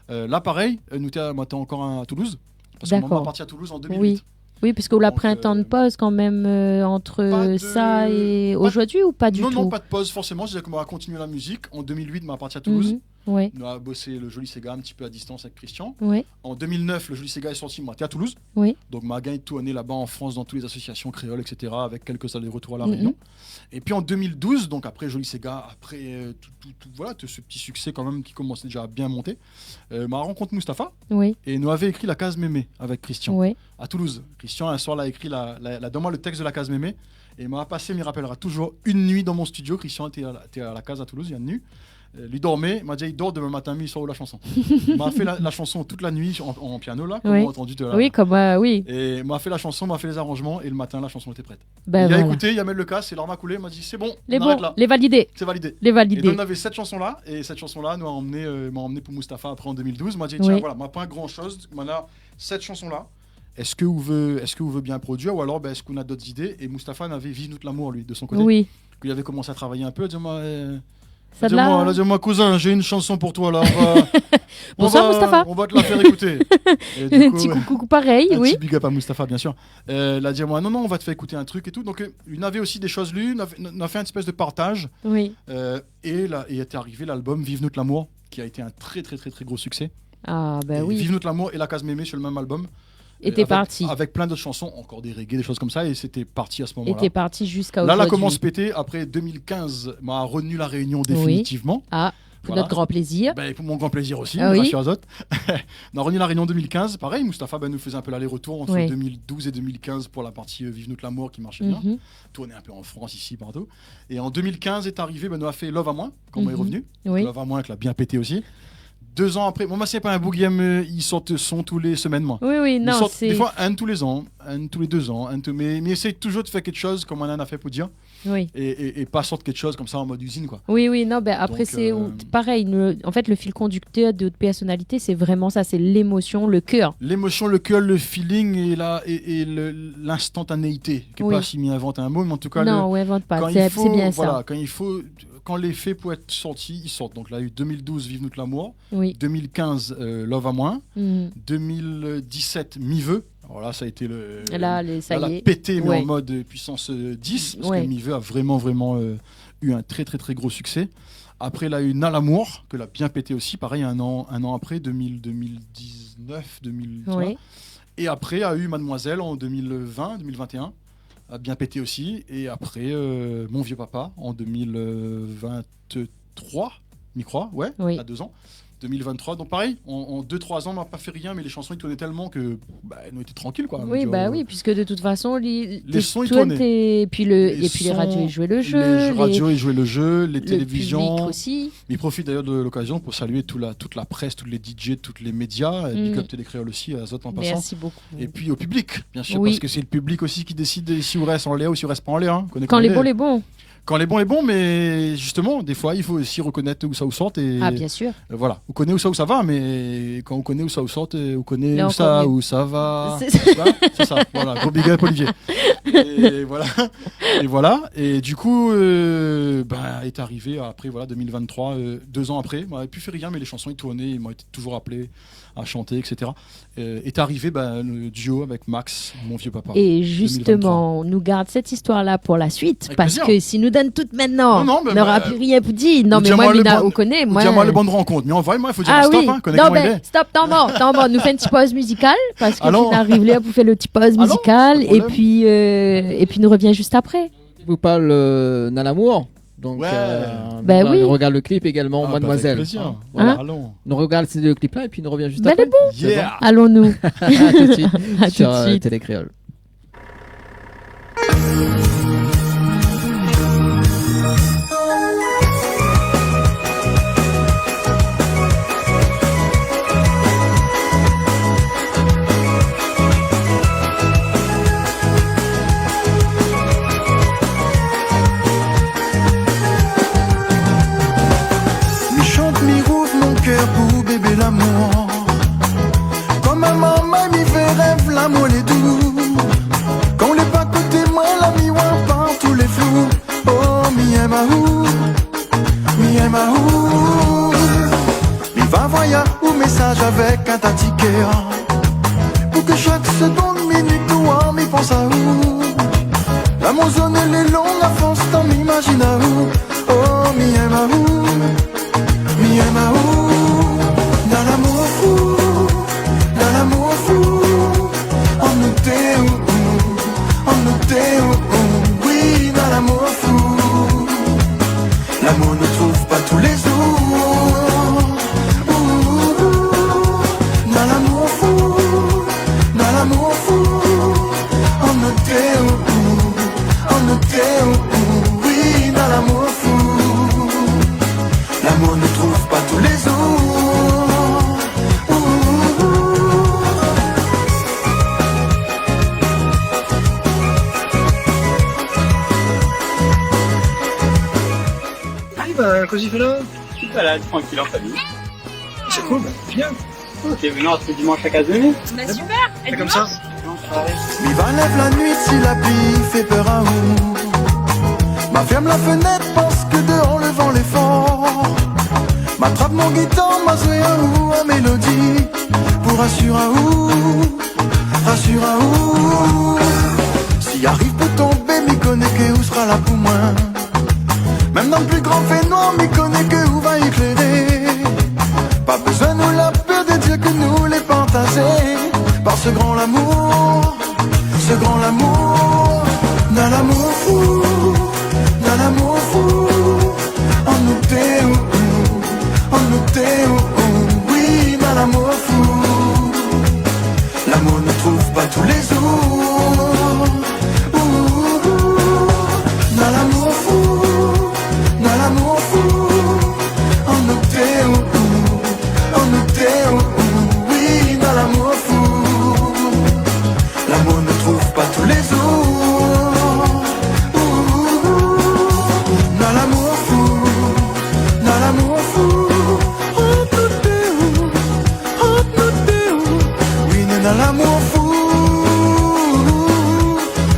Là, pareil, nous étions encore à Toulouse. Parce que maman est partie à Toulouse en 2008. Oui, parce qu'on a pris un temps de pause quand même entre ça et aujourd'hui ou pas du tout? Non, pas de pause forcément. Je disais qu'on va continuer la musique. En 2008, on est parti à Toulouse. On a bossé le joli Sega un petit peu à distance avec Christian. En 2009, le joli Sega est sorti, moi, j'étais à Toulouse. Donc, ma gagné tout année là-bas en France, dans toutes les associations créoles, etc., avec quelques allers-retours à La Réunion. Et puis en 2012, donc après joli Sega, après voilà, tout ce petit succès quand même qui commençait déjà à bien monter, m'a rencontré Mustapha et nous avait écrit La Case Mémé avec Christian à Toulouse. Christian, un soir, l'a écrit donne-moi le texte de La Case Mémé et m'a passé, m'y rappellera toujours, une nuit dans mon studio. Christian était à la case à Toulouse, il y a une nuit. Lui dormait, il m'a dit il dort demain matin, il sort où la chanson. Il m'a fait la chanson toute la nuit en piano là, comme on a entendu tout à l'heure. Et il m'a fait la chanson, m'a fait les arrangements et le matin la chanson était prête. Il a écouté, il a mis le casque, et l'arme a coulé, il m'a dit c'est bon, on arrête là. Les validés. C'est validé. Les validés. Et donc on avait cette chanson là et cette chanson là m'a emmené pour Mustapha après en 2012. M'a dit tiens voilà, m'a pas grand chose, on a cette chanson là. Est-ce que vous veut bien produire ou alors est-ce qu'on a d'autres idées? Et Mustapha n'avait Vive notre l'amour lui de son côté. Il avait commencé à travailler un peu, dis-moi dis-moi cousin, j'ai une chanson pour toi là. Bonsoir Mustapha. On va te la faire écouter. Un petit coucou pareil, un petit big up à Mustapha bien sûr. Là dit moi non on va te faire écouter un truc et tout. Donc il avait aussi des choses lues, on a fait une espèce de partage. Et là est arrivé l'album Vive notre l'amour qui a été un très très très très gros succès. Vive notre l'amour et La Case Mémé sur le même album. Et t'es parti. Avec plein d'autres chansons, encore des reggae, des choses comme ça, et c'était parti à ce moment-là. Et t'es parti jusqu'à aujourd'hui. Là, la commence péter. Après 2015, m'a revenu La Réunion définitivement. Pour notre grand plaisir. Pour mon grand plaisir aussi, sur Azote. On a revenu La Réunion 2015. Pareil, Mustapha nous faisait un peu l'aller-retour entre 2012 et 2015 pour la partie Vive notre l'amour qui marchait bien. Tourné un peu en France, ici, partout. Et en 2015 est arrivé, nous a fait Love à moi, quand on est revenu. Love à moi, qui l'a bien pété aussi. 2 ans après, moi c'est pas un boogie, ils sortent son tous les semaines moi. Non, c'est des fois un tous les ans, un tous les 2 ans, mais essaye toujours de faire quelque chose comme on en a fait pour dire. Et pas sortir quelque chose comme ça en mode usine quoi. Après donc, c'est pareil, en fait le fil conducteur de votre personnalité c'est vraiment ça, c'est l'émotion, le cœur. L'émotion, le cœur, le feeling et l'instantanéité. Qui est pas si m'y invente un mot, mais en tout cas invente pas. C'est bien ça. Quand les faits pour être sortis, ils sortent. Donc là, il y a eu 2012, Vive notre l'amour. 2015, Love à moi. 2017, Mi veut. Alors là, ça a été ça a pété, mais en mode puissance 10. Parce que Mi veut a vraiment eu un très, très, très gros succès. Après, il a eu Na l'amour, que l'a bien pété aussi. Pareil, un an après, 2019, 2020. Et après, il y a eu Mademoiselle en 2020, 2021. A bien pété aussi. Et après, Mon vieux papa en 2023, m'y crois, à 2 ans. 2023, donc pareil, en 2-3 ans, on n'a pas fait rien, mais les chansons ils tournaient tellement que nous étions tranquilles quoi. Oui, puisque de toute façon, les sons ils tournaient. Et puis les radios ils jouaient le jeu. Les radios ils jouaient le jeu, les télévisions. Le public aussi. Il profite d'ailleurs de l'occasion pour saluer toute la presse, tous les DJ, tous les médias, Big Up Télécréole aussi, à Azote en passant. Merci beaucoup. Et puis au public, bien sûr, parce que c'est le public aussi qui décide si on reste en l'air ou si on reste pas en l'air. Quand les bons, les bons. Quand les bons est bon, mais justement, des fois, il faut aussi reconnaître où ça vous sort. Bien sûr. Voilà, on connaît où ça va, mais quand on connaît où ça vous sort, on connaît où ça va. C'est ça, voilà, gros big up Olivier. Et voilà. Et voilà. Et du coup, est arrivé après 2023, 2 ans après. On n'avait plus fait rien, mais les chansons ils tournaient, ils m'ont toujours appelé à chanter, etc. Est arrivé le duo avec Max, mon vieux papa. Et justement, on nous garde cette histoire-là pour la suite, Avec parce plaisir. que s'il nous donne toute maintenant, Non, on n'aura plus rien pour dire. Non, mais moi, Mina, on connaît. Dis-moi le bon de rencontre. Mais envoie-moi, il faut dire Ah stop. oui, Hein, connais non, comment il mais est. stop, t'en bon. Nous fait une petite pause musicale, parce que Allons. tu arrives là pour faire le petit pause Allons, musicale, pas de et puis nous revient juste après. Je vous parle dans l'amour. Donc, Ouais. Oui. on regarde le clip également, Ah, Mademoiselle. avec plaisir. Voilà. Allons. On regarde le clip-là et puis on revient juste Ben, après. le bon. C'est Yeah. Allons-nous. À tout de suite À tout sur de suite. Télé Créole. Mi chante, mi rouvre mon cœur pour bébé l'amour. Comme un maman, mi fait rêve, l'amour est doux. Quand on n'est pas côté moi, la mi ouin par tous les flous. Oh, mi aime à où, mi aime à où. Mi va voyage ou message avec un tatiquet. Pour que chaque seconde, minute ou heure, mi pense à où. L'amour zone, elle est longue, à force, t'en m'imagine à où. Oh, mi aime à où. Mi aime à où, dans l'amour fou, dans l'amour fou. On nous tait où, oui, dans l'amour fou. L'amour ne trouve pas tous les jours. Dans l'amour fou, dans l'amour fou. On nous tait où, oui, dans l'amour fou. L'amour ne trouve pas tous les jours. Qu'est-ce qu'il fait là? Tu te balades tranquille en famille. C'est cool, bien. T'es venu ce dimanche à Casemir? Bah super. C'est comme ça. Mi va lève la nuit si la pluie fait peur à où. Ma ferme la fenêtre parce que dehors le vent est fort. M'attrape mon guitare, m'a joué à où, à mélodie. Pour rassurer à où, rassure à où. Si arrive pour tomber, mi connaît que où sera là pour moi. Même dans le plus grand fait noir, mi connaît que où va éclairer. Pas besoin nous la peur de dire que nous les partager. Par ce grand l'amour, ce grand l'amour. Dans l'amour fou, dans l'amour fou. On nous tait où, oui, dans l'amour fou. L'amour ne trouve pas tous les jours. Dans l'amour fou, dans l'amour fou. On nous tait où, oui, dans l'amour fou. L'amour ne trouve pas tous les jours. Dans l'amour fou, dans l'amour fou. Oui, dans l'amour fou.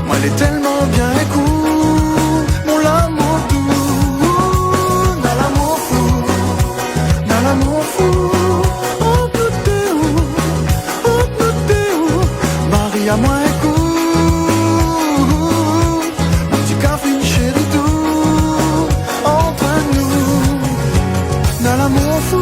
Moi, elle est tellement bien écoute. Mon l'amour doux. Dans l'amour fou, dans l'amour fou. Marie à moi écoute. Mon petit café chéri doux. Entre nous, dans l'amour fou.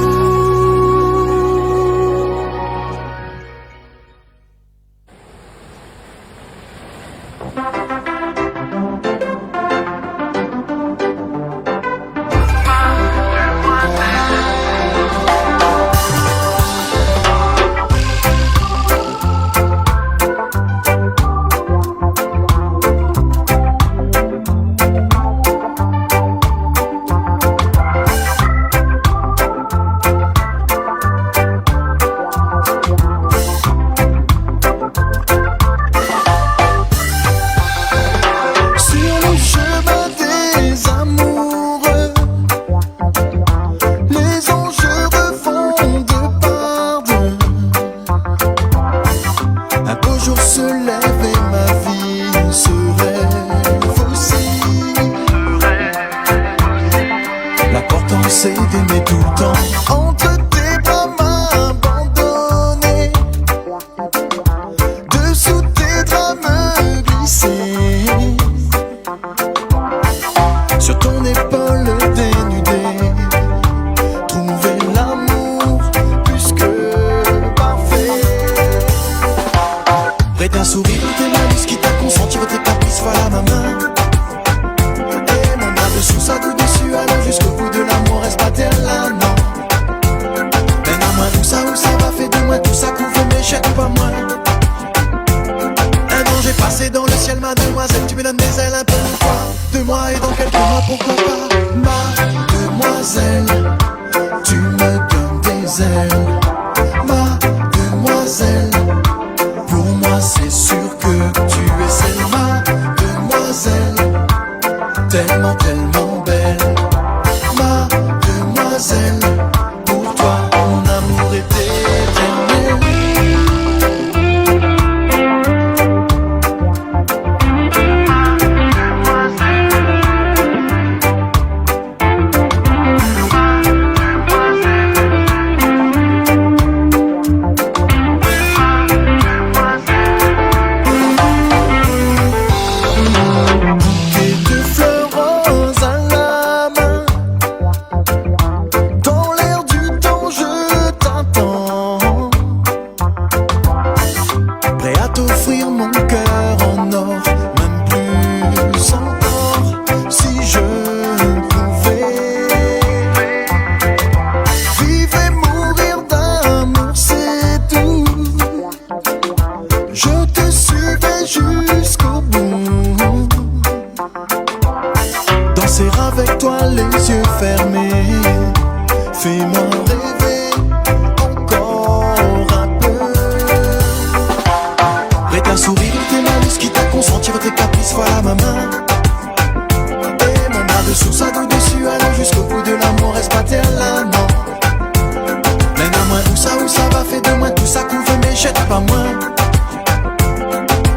Sur le chemin des amoureux, les enjeux refont de pardon. Un beau jour se lève et ma vie se sais d'aimer tout le temps. Entre tes bras m'a abandonné, dessous tes draps me glisser, sur ton épaule dénudée, trouver l'amour plus que parfait. Prête un sourire ou tes malus qui t'a consenti, tes caprices, voilà ma main. Et mon main dessous, ça tout dessus, allons jusqu'au bout de l'amour, reste pas terre là, non. Mais à moi tout ça, où ça va, fait de moi tout ça, couvre mes chèques ou pas moi. Un an j'ai passé dans le ciel, ma demoiselle, tu me donnes des ailes un peu de toi. De moi et dans quelques mois, pourquoi pas. Ma demoiselle, tu me donnes des ailes. Ma demoiselle, pour moi c'est sûr que tu es celle. Ma demoiselle, tellement, tellement belle. Ma demoiselle, pour toi mon amour est éternel. Bouquet de fleurs roses à la main, dans l'air du temps je t'attends, prêt à t'offrir mon cœur en or, même plus encore, si je pouvais vivre et mourir d'amour, c'est tout. Je te suivais jusqu'au bout, danser avec toi les yeux fermés, fais-moi rêver encore un peu. Prête un sourire ou tes malus qui t'a consenti, tes caprices, voilà ma main. Et mon main dessous, ça tout dessus, allons jusqu'au bout de l'amour, reste pas terre là, non. Mais à moi où ça va, fait de moi tout ça, couvre mes jette pas moins.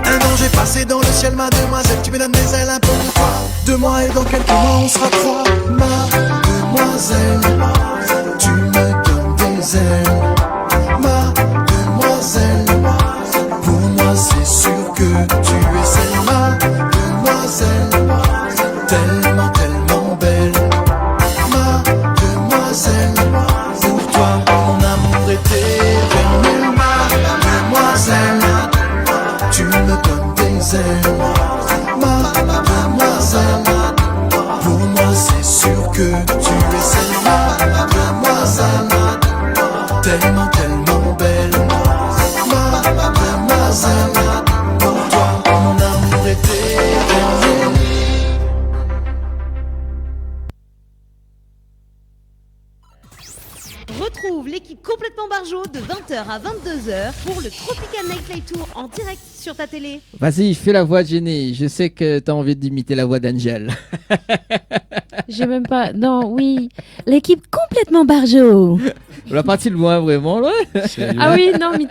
Un an j'ai passé dans le ciel, ma demoiselle, tu me donnes des ailes un peu de toi. De moi et dans quelques mois on sera trois. Ma demoiselle, tu me donnes des ailes. Ma demoiselle, pour moi c'est sûr que tu es celle. Ma demoiselle, tellement, tellement belle. Ma demoiselle, pour toi mon amour est éternel. Ma demoiselle, tu me donnes des ailes. Ma demoiselle, pour moi c'est sûr que tu es celle. Ma demoiselle, tellement, tellement belle. Ma demoiselle, pour toi mon amour est éternel. Retrouve l'équipe complètement barjo de 20h à 22h pour le Tropical Nightlife Tour en direct sur ta télé. Vas-y, fais la voix de Jenny. Je sais que t'as envie d'imiter la voix d'Angel. J'ai même pas. Non, oui. L'équipe complètement barjo. On l'a parti loin, vraiment, là. Ah oui, non, mais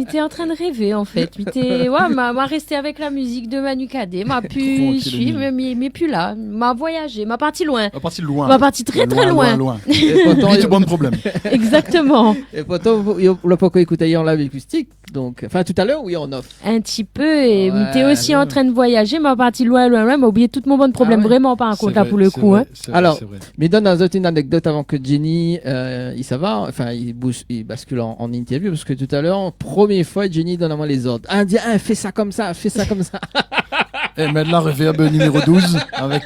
t'es en train de rêver, en fait. Ouais, m'a resté avec la musique de Manu Cadet. M'a pu suivre, mais plus là. M'a voyagé. M'a parti loin. M'a parti très, très loin. Et pourtant, il y a bon problème. Exactement. Et pourtant, on l'a pas encore écouté en live acoustique. Donc, enfin, tout à l'heure, oui, en off. Un petit peu. Et Ouais, t'es aussi en train de voyager. M'a parti loin, m'a oublié tout mon bon problème. Ah ouais. Vraiment pas un compte là pour le coup. Hein. Alors, mais donne une anecdote avant que Jenny, il ça va, enfin, il bascule en interview parce que tout à l'heure, première fois, Jenny donne à moi les ordres. Dit, fais ça comme ça, fais ça comme ça. Et maintenant, réveillable numéro 12 avec.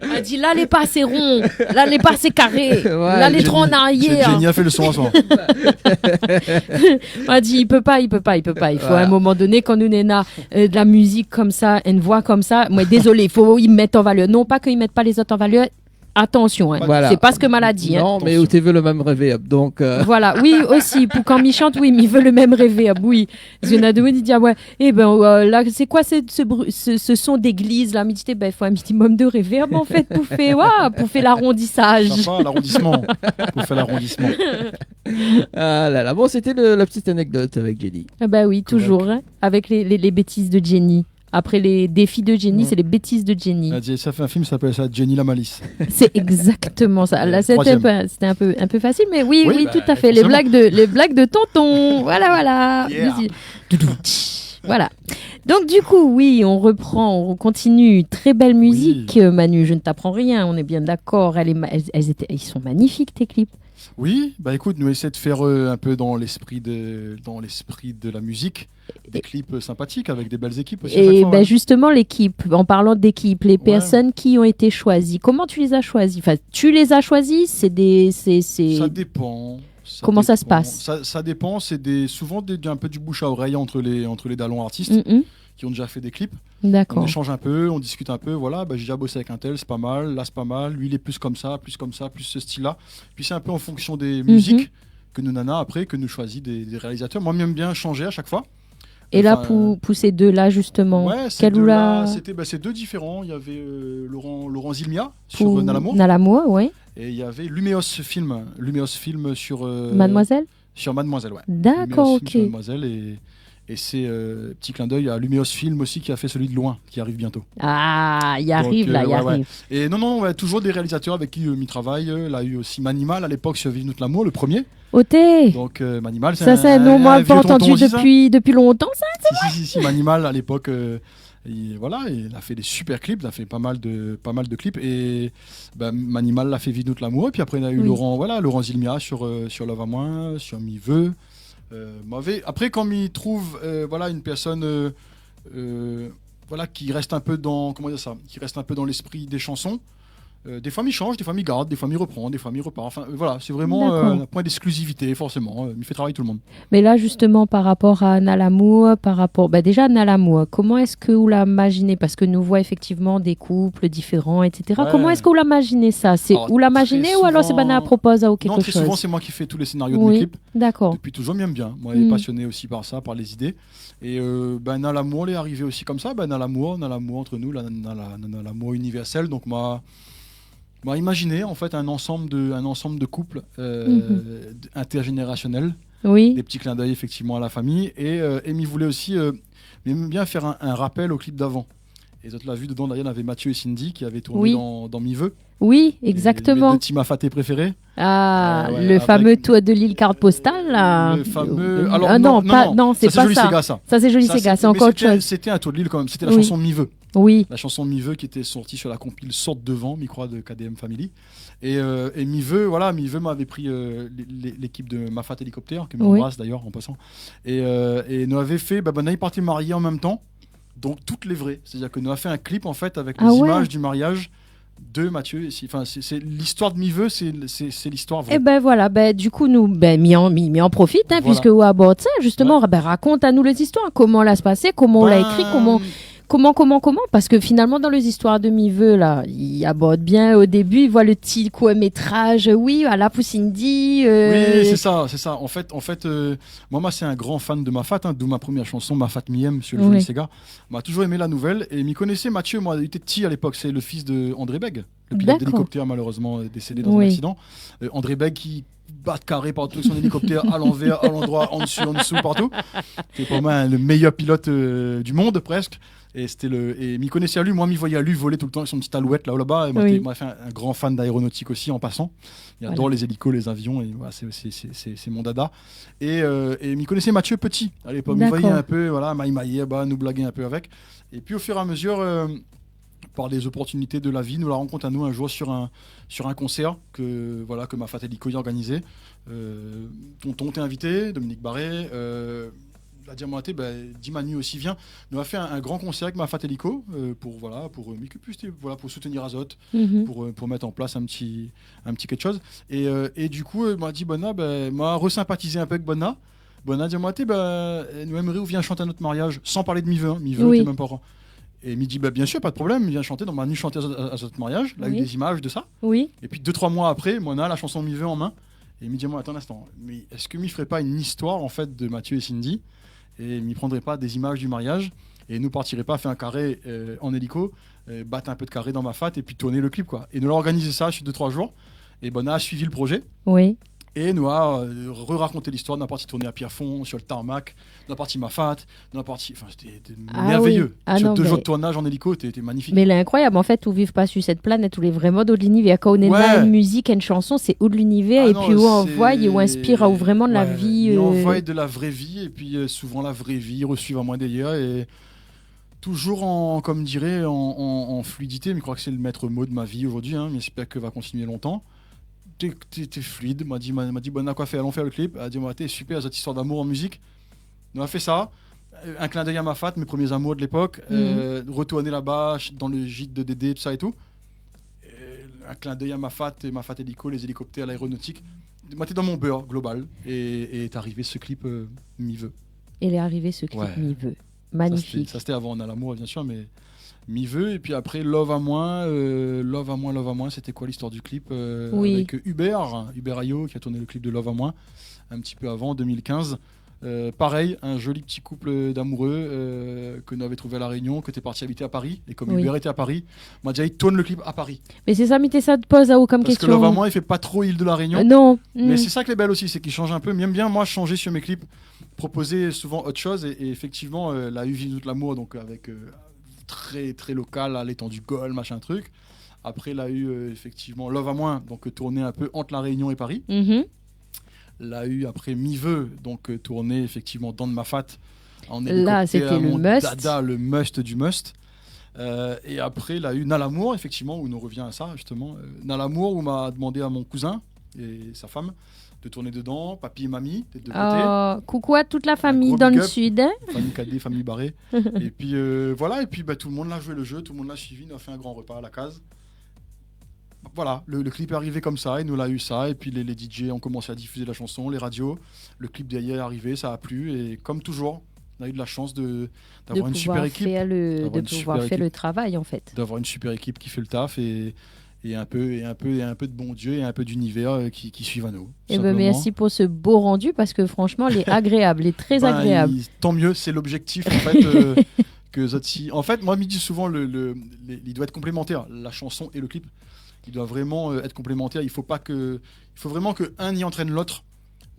Elle dit là, les pas c'est rond, là, les pas c'est carré, là, les trop en arrière. Jenny a fait le son à son. Elle dit, il peut pas. Il faut à un moment donné, quand nous n'avons de la musique comme ça, une voix comme ça, moi, désolé, il faut y mettre en valeur. Non pas qu'ils mettent pas les autres en valeur. Attention, hein. Voilà. C'est pas ce que maladie. Non, hein. mais où tu veux le même rêver. Donc. Voilà, oui, aussi. Pour quand il chante, oui, mais il veut le même rêver. Oui. Zionado, il dit, ah ouais, là, c'est quoi ce son d'église, là? Il dit, il faut un minimum de réverb, en fait, pour faire l'arrondissage. Sympa, l'arrondissement. Pour faire l'arrondissement. Ah là là. Bon, c'était la petite anecdote avec Jenny. Ah bah oui, toujours, hein, avec les bêtises de Jenny. Après les défis de Jenny, c'est les bêtises de Jenny. Ça fait un film, ça s'appelle ça Jenny la malice. C'est exactement ça. Là, c'était un peu facile, mais oui, Oui, tout à fait. Les blagues de tonton. Voilà. Yeah. Voilà. Donc du coup, oui, on continue. Très belle musique, Manu. Je ne t'apprends rien. On est bien d'accord. Ils sont magnifiques tes clips. Oui, bah écoute, nous essayons de faire un peu dans l'esprit de la musique, des clips sympathiques avec des belles équipes aussi. Et justement, l'équipe, en parlant d'équipe, les personnes qui ont été choisies, comment tu les as choisies? Enfin, tu les as choisies, Ça dépend. Comment ça se passe? Ça dépend, c'est souvent un peu du bouche à oreille entre les dallons artistes qui ont déjà fait des clips. D'accord. On échange un peu, on discute un peu, voilà, j'ai déjà bossé avec un tel, c'est pas mal, là c'est pas mal, lui il est plus comme ça, plus ce style-là. Puis c'est un peu en fonction des musiques que nous que nous choisit des réalisateurs. Moi j'aime bien changer à chaque fois. Et là, pour ces deux-là, justement, ces deux différents. Il y avait Laurent Zilmia sur Nalamour. Nalamour, oui. Et il y avait Luméos Film sur... Mademoiselle. Sur Mademoiselle, ouais. D'accord, ok. Sur Mademoiselle et c'est petit clin d'œil à Luméos Film aussi qui a fait celui de Loin, qui arrive bientôt. Ah, il arrive. Et non, toujours des réalisateurs avec qui il travaille. Là, il y a eu aussi Manimal à l'époque sur Vive notre l'amour, le premier. Oté. Donc Manimal, c'est non, moi, pas entendu depuis longtemps, ça. Si, Manimal à l'époque. Il a fait des super clips, il a fait pas mal de clips et Manimal l'a fait Vive notre l'amour. Et puis après, il y a eu Laurent Zilmia sur Love à moi, sur Mi veut. Après, quand il trouve une personne qui reste un peu dans l'esprit des chansons, des fois il change, des fois il garde, des fois il reprend, des fois il repart. Enfin voilà, c'est vraiment un point d'exclusivité forcément. Il fait travailler tout le monde. Mais là justement par rapport à Nalamour, déjà Nalamour, comment est-ce que vous l'imaginez? Parce que nous voit effectivement des couples différents, etc. Ouais. Comment est-ce que vous l'imaginez ça? C'est vous l'imaginez ou alors c'est Bana propose à quelque chose? Très souvent c'est moi qui fais tous les scénarios de mes clips. D'accord. Depuis toujours bien. Moi je suis passionné aussi par ça, par les idées. Et Nalamour est arrivé aussi comme ça. Nalamour entre nous, Nalamour universel. Donc moi imaginez en fait un ensemble de couples intergénérationnels, des petits clins d'œil effectivement à la famille et Amy voulait aussi bien faire un rappel au clip d'avant. Et tu l'as vu dedans, d'ailleurs, il y avait Mathieu et Cindy qui avaient tourné dans Mi veut. Oui, exactement. Le team Afaté préféré. Ah, le fameux tour de l'île carte postale là. Le fameux. Alors non, c'est pas ça. Ça c'est Joli Sega, c'est encore autre chose. C'était un tour de l'île quand même. C'était la chanson Mi veut. Oui. La chanson Mi veut qui était sortie sur la compile Sorte devant, mi crois de KDM Family. Et Mi veut m'avait pris l'équipe de Mafat Hélicoptère, que m'embrasse d'ailleurs en passant. Et nous avait fait, on est parti marier en même temps. Donc toutes les vraies. C'est-à-dire que nous avons fait un clip en fait avec les images du mariage de Mathieu. Enfin, c'est l'histoire de Mi veut, c'est l'histoire vraie. Et voilà, du coup nous mi en profite puisque vous abordez ça justement. Raconte à nous les histoires, comment là se passait, comment on l'a écrit, comment parce que finalement dans les histoires de Mi veut là, il aborde bien au début, il voit le petit court-métrage, à la Poussindi. Oui, c'est ça. En fait, moi c'est un grand fan de Mafat, d'où ma première chanson Mafat Miem sur le Joli Sega. M'a toujours aimé la nouvelle et m'y connaissait Mathieu. Moi, il était petit à l'époque. C'est le fils de André Beg, le pilote d'hélicoptère malheureusement décédé dans un accident. André Beg qui bat de carré partout avec son hélicoptère à l'envers, à l'endroit, en dessous, partout. C'est pour moi le meilleur pilote du monde presque. Et m'y connaissait à lui, moi m'y voyais à lui voler tout le temps avec son petit alouette là-bas. Et moi, fait un grand fan d'aéronautique aussi en passant. Il adore les hélicos, les avions, et c'est mon dada. Et m'y connaissait Mathieu petit à l'époque. M'y voyait un peu, maïmaillé, nous blaguer un peu avec. Et puis au fur et à mesure, par des opportunités de la vie, nous la rencontre à nous un jour sur un concert que Mafat Hélico y a organisé. Tonton t'es invité, Dominique Barré. La Diamanté, Di Manu aussi vient. Nous a fait un grand concert avec Mafat Hélico pour soutenir Azot, pour mettre en place un petit quelque chose. Et du coup, m'a dit Bonna, m'a resympathisé un peu avec Bonna. Bonna Diamanté, nous aimerions vient chanter à notre mariage, sans parler de Mi veut, Mi veut, t'es même pas. Et il me dit bien sûr, pas de problème, viens chanter. Donc Manu chanter à notre mariage. Là, il y a eu des images de ça. Oui. Et puis 2-3 mois après, on a la chanson Mi veut en main. Et il me dit attends un instant, mais est-ce que m'y ferait pas une histoire en fait de Mathieu et Cindy? Et m'y prendrait pas des images du mariage et nous partirait pas faire un carré en hélico, battre un peu de carré dans Mafat et puis tourner le clip quoi. Et nous l'organiser ça sur 2-3 jours. Et Bonna a suivi le projet. Oui. Et nous a re-raconté l'histoire d'un parti tourné à Pierrefonds, sur le tarmac, d'un parti Mafat, d'un parti. Enfin, c'était merveilleux. Oui. Ah sur non, 2 mais- jours de tournage en hélico, c'était magnifique. Mais là, incroyable, en fait, où vivent pas sur cette planète, où est vraiment de l'univers. Quand on est Ouais. dans une musique, une chanson, c'est où de l'univers, Ah et non, puis où on c'est- voit, et où inspire, où vraiment de la Ouais, vie. il envoie de la vraie vie, et puis souvent la vraie vie reçue à moins d'ailleurs, et toujours en, comme dirait, en fluidité, mais je crois que c'est le maître mot de ma vie aujourd'hui, hein, mais j'espère que va continuer longtemps. T'es fluide, m'a dit, bon, on a quoi faire, allons faire le clip. Elle a dit, moi, t'es super, cette histoire d'amour en musique. On a fait ça. Un clin d'œil à Mafat, mes premiers amours de l'époque. Retourner là-bas, dans le gîte de Dédé, tout ça et tout. Un clin d'œil à Mafat et Mafat Hélico, les hélicoptères, l'aéronautique. Moi, t'es dans mon beurre global. Et est arrivé ce clip mi-vœu. Il est arrivé ce clip Ouais. mi-vœu. Magnifique. Ça, c'était avant On a l'amour, bien sûr, mais mi-vœu. Et puis après, Love à moins, c'était quoi l'histoire du clip Oui. Avec Hubert Ayo, qui a tourné le clip de Love à moins, un petit peu avant, 2015. Pareil, un joli petit couple d'amoureux que nous avions trouvé à La Réunion, que tu es parti habiter à Paris. Et comme Oui. Hubert était à Paris, moi déjà, il tourne le clip à Paris. Mais c'est ça, mettez ça de pause à haut comme Parce question. que Love à moins, il fait pas trop île de La Réunion. Non. Mais c'est ça qui est belle aussi, c'est qu'il change un peu. J'aime bien, moi, changer sur mes clips, proposer souvent autre chose. Et effectivement, la U Vive toute l'amour, donc avec très très local, à l'étendue Gaulle, machin truc. Après, la U, effectivement, Love à moins, donc tourné un peu entre La Réunion et Paris. Mhm. L'a eu après mi-vœu, donc tourné effectivement dans de Mafat. En Là, hélicoptère, c'était le mon must. Dada, le must du must. Et après, l'a eu Nalamour, effectivement, où on revient à ça, justement. Nalamour, où m'a demandé à mon cousin et sa femme de tourner dedans, papy et mamie, des deux côtés. Oh, coucou à toute la famille gros dans big le up. sud. Hein. Famille Cadet, famille Barré. Et puis voilà, et puis tout le monde l'a joué le jeu, tout le monde l'a suivi, on a fait un grand repas à la case. Voilà, le clip est arrivé comme ça, et nous l'a eu ça, et puis les DJ ont commencé à diffuser la chanson, les radios, le clip derrière est arrivé, ça a plu, et comme toujours, on a eu de la chance d'avoir une super équipe, De pouvoir faire le travail, en fait. d'avoir une super équipe qui fait le taf, et un peu de bon Dieu, et un peu d'univers qui suivent à nous. Et ben simplement. merci pour ce beau rendu, parce que franchement, il est agréable, il est très agréable. Tant mieux, c'est l'objectif, en fait. Que Zotsi. En fait, moi, je me dis souvent, il doit être complémentaire, la chanson et le clip. Il doit vraiment être complémentaire. Il faut vraiment qu'un y entraîne l'autre.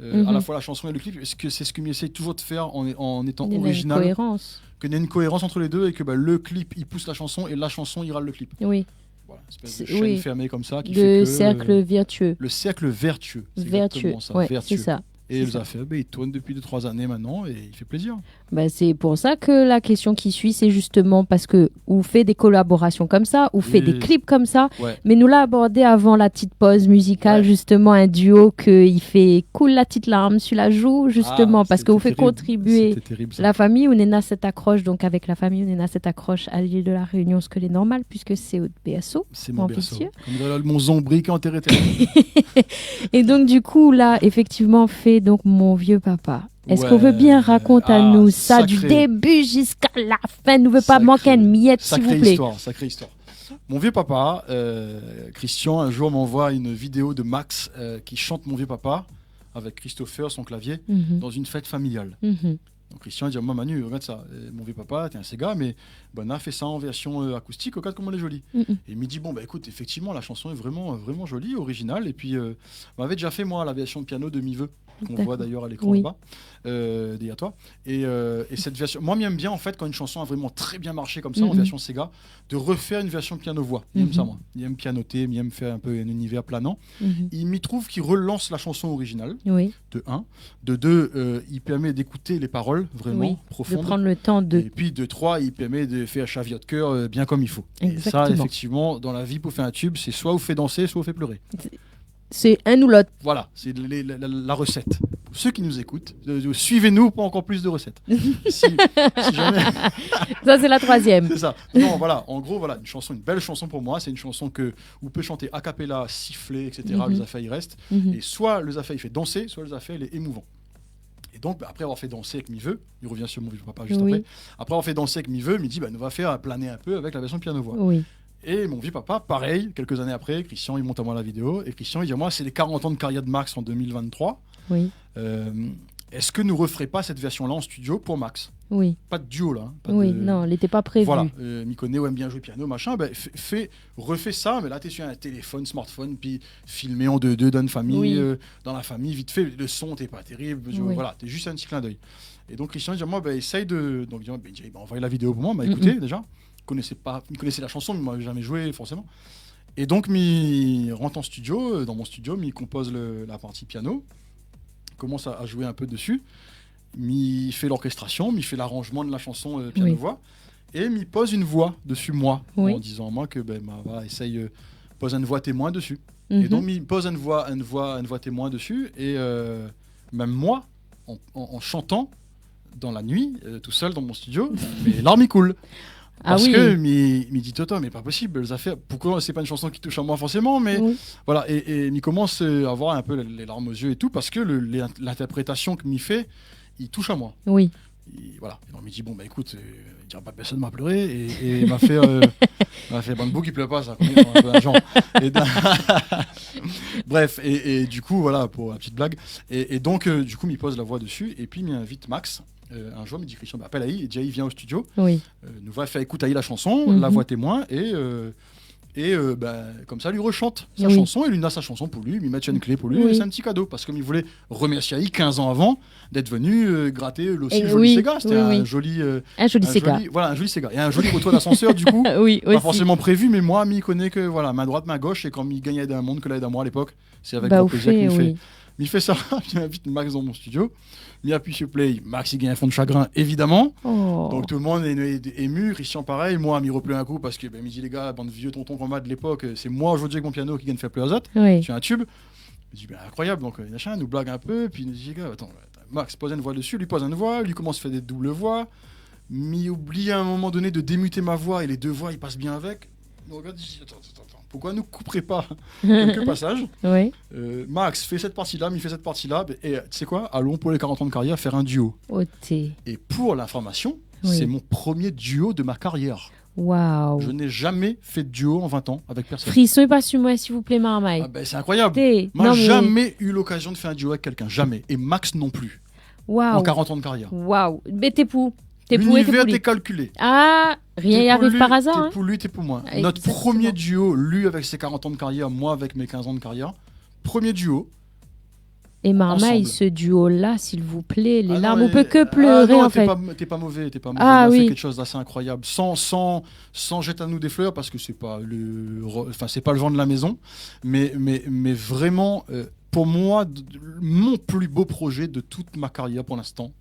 À la fois la chanson et le clip. C'est ce que j'essaye toujours de faire en étant Il y a une original. cohérence. Qu'il y ait une cohérence entre les deux et que le clip il pousse la chanson et la chanson ira le clip. Oui. Voilà, une espèce de chaîne fermée comme ça qui fait Le que, cercle vertueux. Le cercle vertueux. C'est Vertueux. exactement ça, Ouais, vertueux. c'est ça. Et il il tourne depuis 2-3 années maintenant et il fait plaisir. Bah, c'est pour ça que la question qui suit, c'est justement parce que ou fait des collaborations comme ça, ou fait Oui. des clips comme ça. Ouais. Mais nous l'a abordé avant la petite pause musicale, justement un duo il fait coule la petite larme sur la joue, justement, parce que vous fait terrible. contribuer C'était terrible, ça. la famille où Nena cette accroche. Donc avec la famille où Nena cette accroche à l'île de la Réunion, ce que est normal, puisque c'est au BSO. C'est mon berceau. Ambitieux. Comme mon zombrique enterré. Et donc du coup là, effectivement, fait donc mon vieux papa. Est-ce Ouais. qu'on veut bien raconter à nous ça sacré. du début jusqu'à la fin? Nous veut pas manquer une miette, s'il vous plaît. Sacrée histoire. Mon vieux papa, Christian, un jour m'envoie une vidéo de Max qui chante Mon vieux papa avec Christopher, son clavier, Mhm. dans une fête familiale. Mhm. Donc Christian il dit moi Manu, regarde ça, mon vieux papa, t'es un Sega, mais on a fait ça en version acoustique, regarde comment elle est jolie. Mhm. Et il me dit bon bah écoute, effectivement la chanson est vraiment vraiment jolie, originale, et puis on m'avait déjà fait moi la version de piano de Mi-Vœu qu'on D'accord. voit d'ailleurs à l'écran Oui. là-bas, derrière toi. Et cette version, moi j'aime bien en fait quand une chanson a vraiment très bien marché comme ça en Mhm. version Sega, de refaire une version piano-voix. Il aime Mhm. ça moi, il aime pianoter, il aime faire un peu un univers planant. Mhm. Il m'y trouve qu'il relance la chanson originale Oui. de 1. De 2, il permet d'écouter les paroles vraiment Oui, profondes. de prendre le temps de. Et puis de 3, il permet de faire chaviote cœur bien comme il faut. Et ça, Exactement. effectivement, dans la vie, pour faire un tube, c'est soit vous fait danser, soit vous fait pleurer. C'est un ou l'autre. Voilà, c'est la recette. Pour ceux qui nous écoutent, suivez-nous pour encore plus de recettes. si jamais... Ça, c'est la troisième. C'est ça. Non, voilà. En gros, voilà, une belle chanson pour moi. C'est une chanson que vous pouvez chanter a cappella, siffler, etc. Mhm. Les affaires, il reste. Mhm. Et soit les affaires, il fait danser, soit les affaires, il est émouvant. Et donc, après avoir fait danser avec Mi-Vœu, il revient sur mon vieux papa juste Oui. après avoir fait danser avec Mi-Vœu, il me dit, on va faire planer un peu avec la version piano-voix. Oui. Et mon vieux papa, pareil, quelques années après, Christian, il monte à moi la vidéo, et Christian, il dit, moi, c'est les 40 ans de carrière de Max en 2023. Oui. Est-ce que nous referons pas cette version-là en studio pour Max? Oui. Pas de duo là. Pas Oui, de... non, il n'était pas prévu. Voilà, Mikoné aime bien jouer piano, machin, refais ça, mais là t'es sur un téléphone, smartphone, puis filmé en 2-2 dans une famille, dans la famille, vite fait, le son t'es pas terrible, voilà, t'es juste un petit clin d'œil. Et donc Christian dit, moi, essaye de... Donc il m'a envoyé la vidéo pour moi, écoutez déjà, il connaissait la chanson, mais il m'avait jamais joué forcément. Et donc il rentre en studio, dans mon studio, il compose la partie piano, commence à jouer un peu dessus, il fait l'orchestration, il fait l'arrangement de la chanson piano-voix, et il pose une voix dessus, moi, en disant moi que essaye, pose une voix témoin dessus. Et donc il pose une voix témoin dessus, et même moi, en chantant dans la nuit, tout seul dans mon studio, mes larmes y coulent. Parce que il dit Toto, mais pas possible, les affaires. Pourquoi c'est pas une chanson qui touche à moi forcément, mais voilà. Et il commence à avoir un peu les larmes aux yeux et tout, parce que l'interprétation qu'il m'y fait, il touche à moi. Oui. Voilà. Et donc il dit bon écoute, il dira pas personne m'a pleuré, et il m'a fait Bambou qui pleure pas, ça. Un peu un genre. Bref, et du coup voilà pour la petite blague. Et donc du coup il pose la voix dessus, et puis il m'invite Max. Un jour, il me dit Christian, appelle Aïe, et Jay vient au studio, nous va faire écouter Aïe la chanson, la voix témoin, et comme ça, lui rechante sa chanson, et lui donne sa chanson pour lui, il met une clé pour lui, et c'est un petit cadeau, parce que il voulait remercier Aïe 15 ans avant d'être venu gratter le joli Sega, c'était un joli Sega. Voilà, un joli Sega. Et un joli retour d'ascenseur, du coup, pas forcément prévu, mais moi, il connaît que voilà, main droite, main gauche, et quand il gagnait d'un monde que l'aide à moi à l'époque, c'est avec plaisir qu'il fait. Il fait ça, il invite Max dans mon studio, il appuie sur play, Max il gagne un fond de chagrin évidemment, donc tout le monde est ému, Christian pareil, moi il replaît un coup parce que il me dit les gars, bande de vieux tontons comme moi de l'époque, c'est moi aujourd'hui avec mon piano qui gagne faire pleurer aux autres, sur un tube, il dit incroyable, donc machin, nous blague un peu, puis il dit les gars, attends, Max pose une voix dessus, lui pose une voix, lui commence à faire des doubles voix, mais il oublie à un moment donné de démuter ma voix et les deux voix ils passent bien avec, donc regarde, attends. Pourquoi ne couperez pas quelques passages Max fait cette partie-là, il fait cette partie-là, et tu sais quoi, allons pour les 40 ans de carrière faire un duo. Et pour l'information, c'est mon premier duo de ma carrière. Waouh. Je n'ai jamais fait de duo en 20 ans avec personne. Frisson et pas sur moi, s'il vous plaît, Marmaille. C'est incroyable. Moi, jamais eu l'occasion de faire un duo avec quelqu'un, jamais. Et Max non plus. En 40 ans de carrière. Waouh. Mais t'es pour. L'univers t'es calculé. Ah, rien n'y arrive par hasard. T'es pour lui, t'es pour moi. Notre premier duo, lui avec ses 40 ans de carrière, moi avec mes 15 ans de carrière. Premier duo. Et Marmaille, ce duo-là, s'il vous plaît, les larmes, on peut que pleurer en fait. T'es pas mauvais. On a fait quelque chose d'assez incroyable. Sans jeter à nous des fleurs, parce que c'est pas le genre de la maison. Mais vraiment, pour moi, mon plus beau projet de toute ma carrière pour l'instant,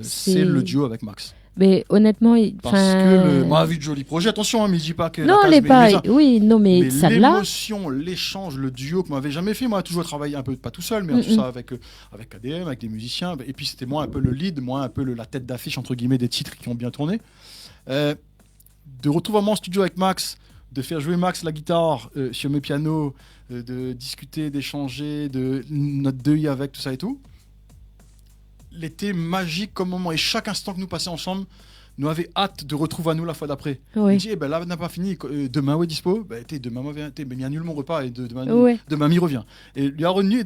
c'est le duo avec Max. Mais honnêtement, parce que moi, vu de jolis projets, attention, mais je dis pas que non, mais ça l'émotion, l'échange, le duo que m'avait jamais fait. Moi, j'ai toujours travaillé un peu, pas tout seul, mais tout ça avec ADM, avec des musiciens. Et puis c'était moi un peu le lead, moi un peu la tête d'affiche entre guillemets des titres qui ont bien tourné. De retrouver mon studio avec Max, de faire jouer Max la guitare sur mes pianos, de discuter, d'échanger, de notre deuil avec tout ça et tout. L'été magique comme moment, et chaque instant que nous passions ensemble nous avait hâte de retrouver à nous la fois d'après. Il dit là on n'a pas fini, demain est dispo, demain il annule mon repas et demain il revient, et lui a revenu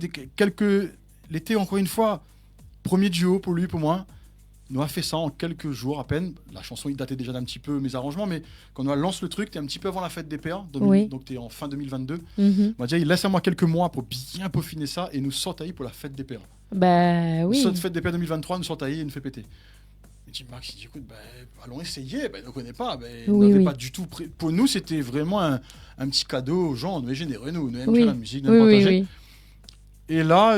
l'été encore une fois, premier duo pour lui, pour moi. Nous a fait ça en quelques jours à peine. La chanson il datait déjà d'un petit peu mes arrangements, mais quand on lance le truc, t'es un petit peu avant la fête des pères, donc t'es en fin 2022. On m'a dit laisse-moi quelques mois pour bien peaufiner ça, et nous sortons pour la fête des pères. Nous fête des pères 2023, nous sortons et nous fait péter. Et dit Max, il dit écoute, allons essayer, on ne connaît pas, on n'avait pas du tout pour nous c'était vraiment un petit cadeau aux gens, on est généreux, nous aimons bien la musique, nous aimons partager. Et là,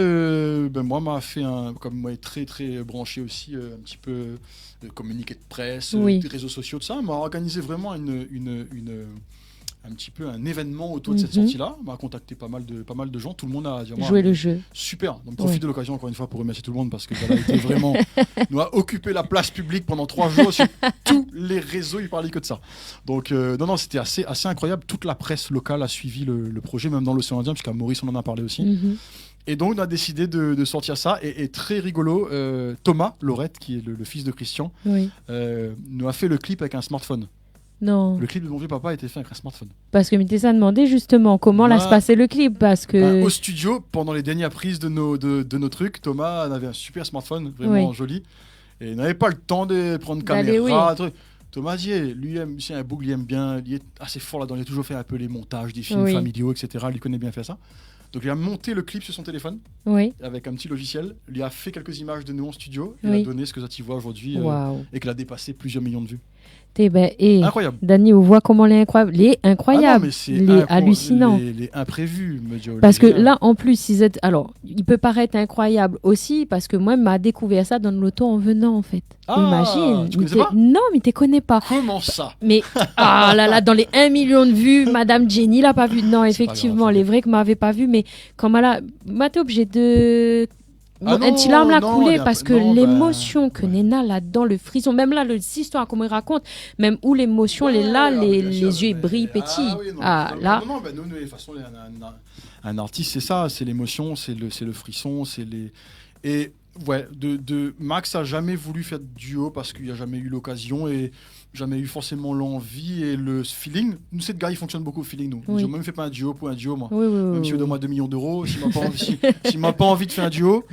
moi, m'a fait comme moi, très très branché aussi, un petit peu de communiqué de presse, des réseaux sociaux, de ça, m'a organisé vraiment un petit peu un événement autour de cette sortie-là. M'a contacté pas mal de gens, tout le monde a joué le jeu. Super. Donc profite de l'occasion encore une fois pour remercier tout le monde, parce que ça a été vraiment nous a occupé la place publique pendant 3 jours sur tous les réseaux, il parlait que de ça. Donc non, c'était assez incroyable. Toute la presse locale a suivi le projet, même dans l'océan Indien, puisqu'à Maurice on en a parlé aussi. Et donc, on a décidé de sortir ça. Et très rigolo, Thomas Laurette, qui est le fils de Christian, nous a fait le clip avec un smartphone. Non. Le clip de mon vieux papa a été fait avec un smartphone. Parce que Métésa a demandé justement comment là se passait le clip. Parce que... au studio, pendant les dernières prises de nos trucs, Thomas avait un super smartphone, vraiment joli. Et il n'avait pas le temps de prendre D'aller, caméra, truc. Thomas Dier, lui, c'est un bouc, il aime bien, il est assez fort là-dedans, il a toujours fait un peu les montages des films Oui. familiaux, etc. Il connaît bien faire ça. Donc il a monté le clip sur son téléphone Oui. avec un petit logiciel, il a fait quelques images de nous en studio, et Oui. il a donné ce que tu vois aujourd'hui Waouh. et qu'il a dépassé plusieurs millions de vues. Et Incroyable. Dani, on voit comment il est incroyable. Il est incroyable. Ah non, mais c'est il est hallucinant. Les imprévus, me dit Parce que Olivier. là, en plus, alors, il peut paraître incroyable aussi, parce que moi, m'a découvert ça dans l'auto en venant, en fait. Ah, Imagine. tu connaissais pas Non, mais tu connais pas. Comment ça? Mais, ah là là, dans les 1 million de vues, Madame Jenny l'a pas vu. Non, C'est effectivement, pas grave, les vrais que m'avait pas vu, mais quand t'es obligé de... Ah un non, petit larme l'a non, coulé y a parce pas- que non, l'émotion que Nena là-dedans, le frisson, même là, l'histoire, comment il raconte, même où l'émotion, elle est là, Ouais, les bien sûr, yeux ils mais- brillent, pétillent. Ah oui, non, Ah, non, là, non, bah, nous, de toute façon, un artiste, c'est ça, c'est l'émotion, c'est le frisson, c'est les. Et ouais, Max a jamais voulu faire de duo parce qu'il n'y a jamais eu l'occasion et jamais eu forcément l'envie et le feeling. Nous, cette gars, il fonctionne beaucoup au feeling, nous. Oui. J'ai même fait pas un duo pour un duo, moi. oui, oui, oui, Même si oui. on donne moi 2 millions d'euros, s'il m'a pas envie, s'il m'a pas envie de faire un duo,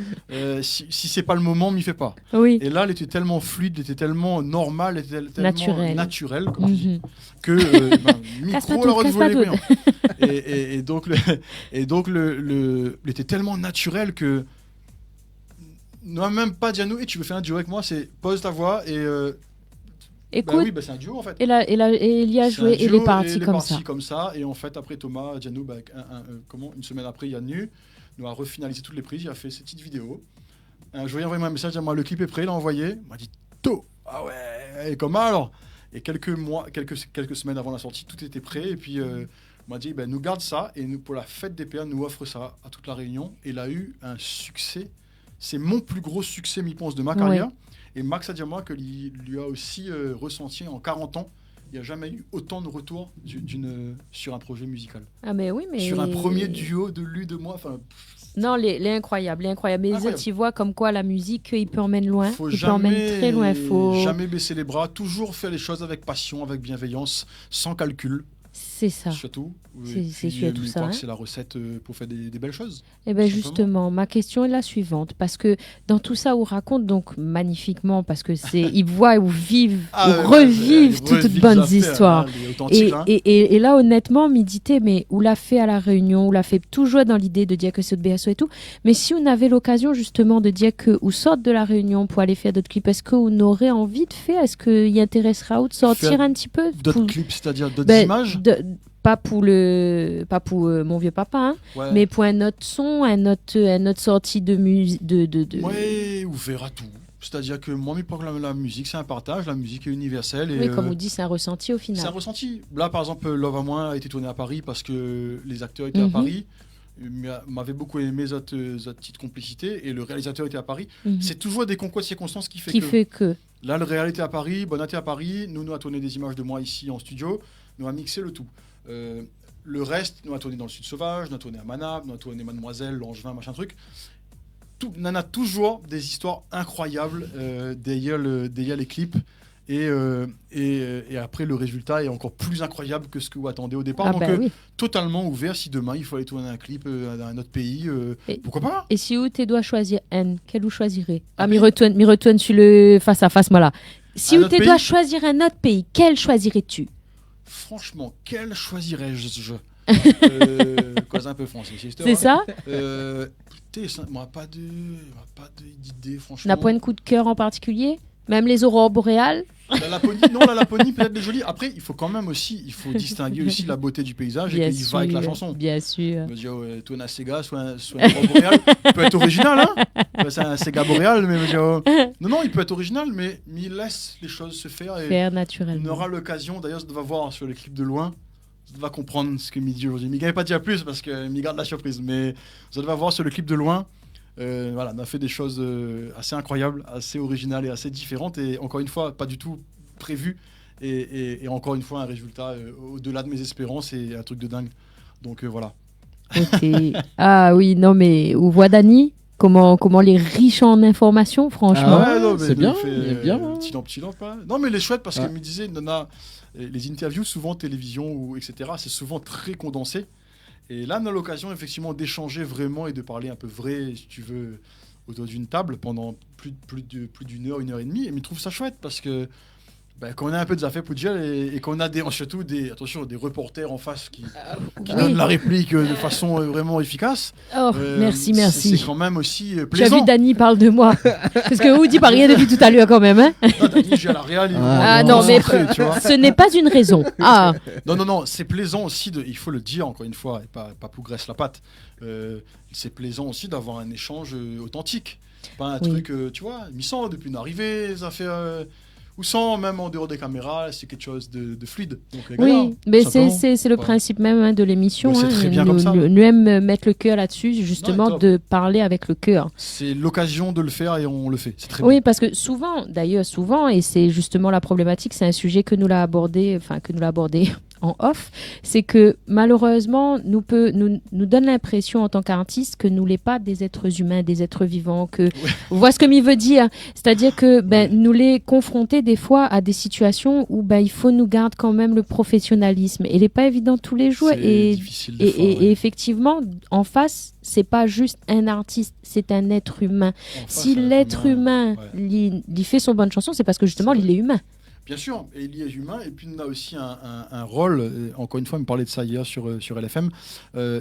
si c'est pas le moment, m'y fait pas. Oui. Et là, elle était tellement fluide, elle était tellement normale, elle était tellement naturelle, comme on dit, Mhm. que Casse pas micro, tout, elle aurait casse pas volé tout. bien. Et donc, il était tellement naturel que non, même pas dire nous, tu veux faire un duo avec moi, c'est pose ta voix et Écoute, bah oui, bah c'est un duo en fait. et il y a C'est joué un et duo, il est parti il est comme parti ça. comme ça. Et en fait, après Thomas, Dianou, bah, une semaine après, Yannu nous a refinalisé toutes les prises. Il a fait cette petite vidéo. Un jour, il a envoyé un message à moi, le clip est prêt, il l'a envoyé. Il m'a dit, tout. Ah ouais, et comment alors? Et quelques semaines avant la sortie, tout était prêt. Et puis, il m'a dit, ben, nous garde ça. Et nous, pour la fête des PA, nous offre ça à toute la Réunion. Et il a eu un succès. C'est mon plus gros succès, m'y pense, de ma carrière. Et Max a dit à moi qu'il lui a aussi ressenti en 40 ans. Il n'y a jamais eu autant de retours sur un projet musical. Ah mais oui, mais... Sur un premier duo de lui, de moi. Enfin, Non, les incroyables, les incroyables. Mais les Incroyable. autres, tu vois comme quoi la musique, il peut emmener loin. faut Il peut emmener très loin. jamais baisser les bras. Toujours faire les choses avec passion, avec bienveillance, sans calcul. C'est ça. Surtout. C'est surtout je ça, crois hein. que c'est la recette pour faire des belles choses. Eh bien Tout simplement. justement, ma question est la suivante, parce que dans tout ça, on raconte donc magnifiquement, parce que c'est, ils voient ou vivent, ou revivent toutes revivent bonnes les affaires, histoires. hein, les authentiques, hein. Et là, honnêtement, méditer, mais on l'a fait à la Réunion, on l'a fait toujours dans l'idée de dire que c'est de BSO et tout. Mais si on avait l'occasion justement de dire que on sorte de la Réunion pour aller faire d'autres clips, est-ce qu'on aurait envie de faire? Est-ce qu'il intéressera ou de sortir Faire un petit peu D'autres pour- clips, c'est-à-dire d'autres Ben, images. pas pour mon vieux papa, hein, Ouais. mais pour un autre son, un autre sortie de musique. Ouais, ouvert à tout. C'est-à-dire que moi, la musique, c'est un partage. La musique est universelle. Et, Oui, comme on dit, c'est un ressenti au final. c'est un ressenti. Là, par exemple, Love à moi a été tourné à Paris parce que les acteurs étaient à Mhm. Paris. M'avait beaucoup aimé cette petite complicité et le réalisateur était à Paris. Mhm. C'est toujours des concours de circonstances qui Qui fait que. Là, le réel était à Paris, Bonat était à Paris, nous a tourné des images de moi ici en studio, nous a mixé le tout. Le reste, nous a tourné dans le Sud Sauvage, nous a tourné à Manab, nous a tourné Mademoiselle, Langevin, machin truc. On a toujours des histoires incroyables derrière les clips. Et après, le résultat est encore plus incroyable que ce que vous attendez au départ. Ah Donc, bah oui. totalement ouvert. Si demain, il faut aller tourner un clip dans un autre pays, Et- pourquoi pas? Et si vous tu dois choisir un, quel vous choisirez? Ah, Ah, oui. m'y retourne sur le face à face, moi là. Si Un vous autre tu dois pays choisir un autre pays, quel choisirais-tu? Franchement, quel choisirais-je Quoi, un peu français, C'est ça? Moi, pas d'idée, franchement. N'a pas un coup de cœur en particulier? Même les aurores boréales? La Laponie, non, la Laponie peut-être des jolies. Après, il faut quand même aussi, il faut distinguer aussi la beauté du paysage et qu'il va avec la chanson. Bien sûr. Je veux dire, toi, un Sega, soit un aurore boréal, il peut être original, hein. C'est un Sega boréal, mais je veux dire, non, il peut être original, mais il laisse les choses se faire. Et Faire on naturellement. aura l'occasion, d'ailleurs, de voir sur les clips de loin. Vous va comprendre ce que Midi aujourd'hui. Midi n'avait pas dire plus parce que Midi garde la surprise. Mais vous allez voir sur le clip de loin. Voilà, on a fait des choses assez incroyables, assez originales et assez différentes. Et encore une fois, pas du tout prévues. Et encore une fois, un résultat au-delà de mes espérances et un truc de dingue. Donc voilà. Ok. Ah oui, non mais on voit Dani, comment les riches en informations, franchement. Ah ouais, non, mais c'est bien, il il est bien, hein. Petit lampe, pas. Non, mais les chouettes parce Ouais. que me disait, les interviews, souvent télévision ou etc., c'est souvent très condensé. Et là, on a l'occasion effectivement d'échanger vraiment et de parler un peu vrai, si tu veux, autour d'une table pendant plus d'une heure, 1h30, et ils trouvent ça chouette parce que quand on a un peu des affaires Poudjel et qu'on a surtout des reporters en face qui donnent la réplique de façon vraiment efficace. Oh, merci. C'est quand même aussi Tu as plaisant. vu Dany parle de moi. Parce que vous dit pas rien depuis tout à l'heure quand même. Hein. Non, Dany, j'ai à la réal. Non, mais ce n'est pas une raison. Ah. Non, c'est plaisant aussi, il faut le dire encore une fois, et pas pougresse la patte. C'est plaisant aussi d'avoir un échange authentique. Pas un truc, tu vois, mi-sang depuis une arrivée, ça fait... ou sans, même en dehors des caméras, c'est quelque chose de fluide. Donc, oui, mais c'est le principe même de l'émission. C'est très bien comme ça. Nous aimons mettre le cœur là-dessus, justement, de parler avec le cœur. C'est l'occasion de le faire et on le fait. C'est très bien. Oui, parce que souvent, et c'est justement la problématique, c'est un sujet que nous l'a abordé en off, c'est que malheureusement, nous donne l'impression en tant qu'artistes que nous n'est pas des êtres humains, des êtres vivants, que vous voyez ce que m'il veut dire, c'est-à-dire que nous les confronter des fois à des situations où il faut nous garder quand même le professionnalisme, et il n'est pas évident tous les jours, et effectivement en face c'est pas juste un artiste, c'est un être humain. Si l'être humain il fait son bonne chanson, c'est parce que justement il est humain. Bien sûr, et il y est humain, et puis on a aussi un rôle, encore une fois, on me parlait de ça hier sur LFM,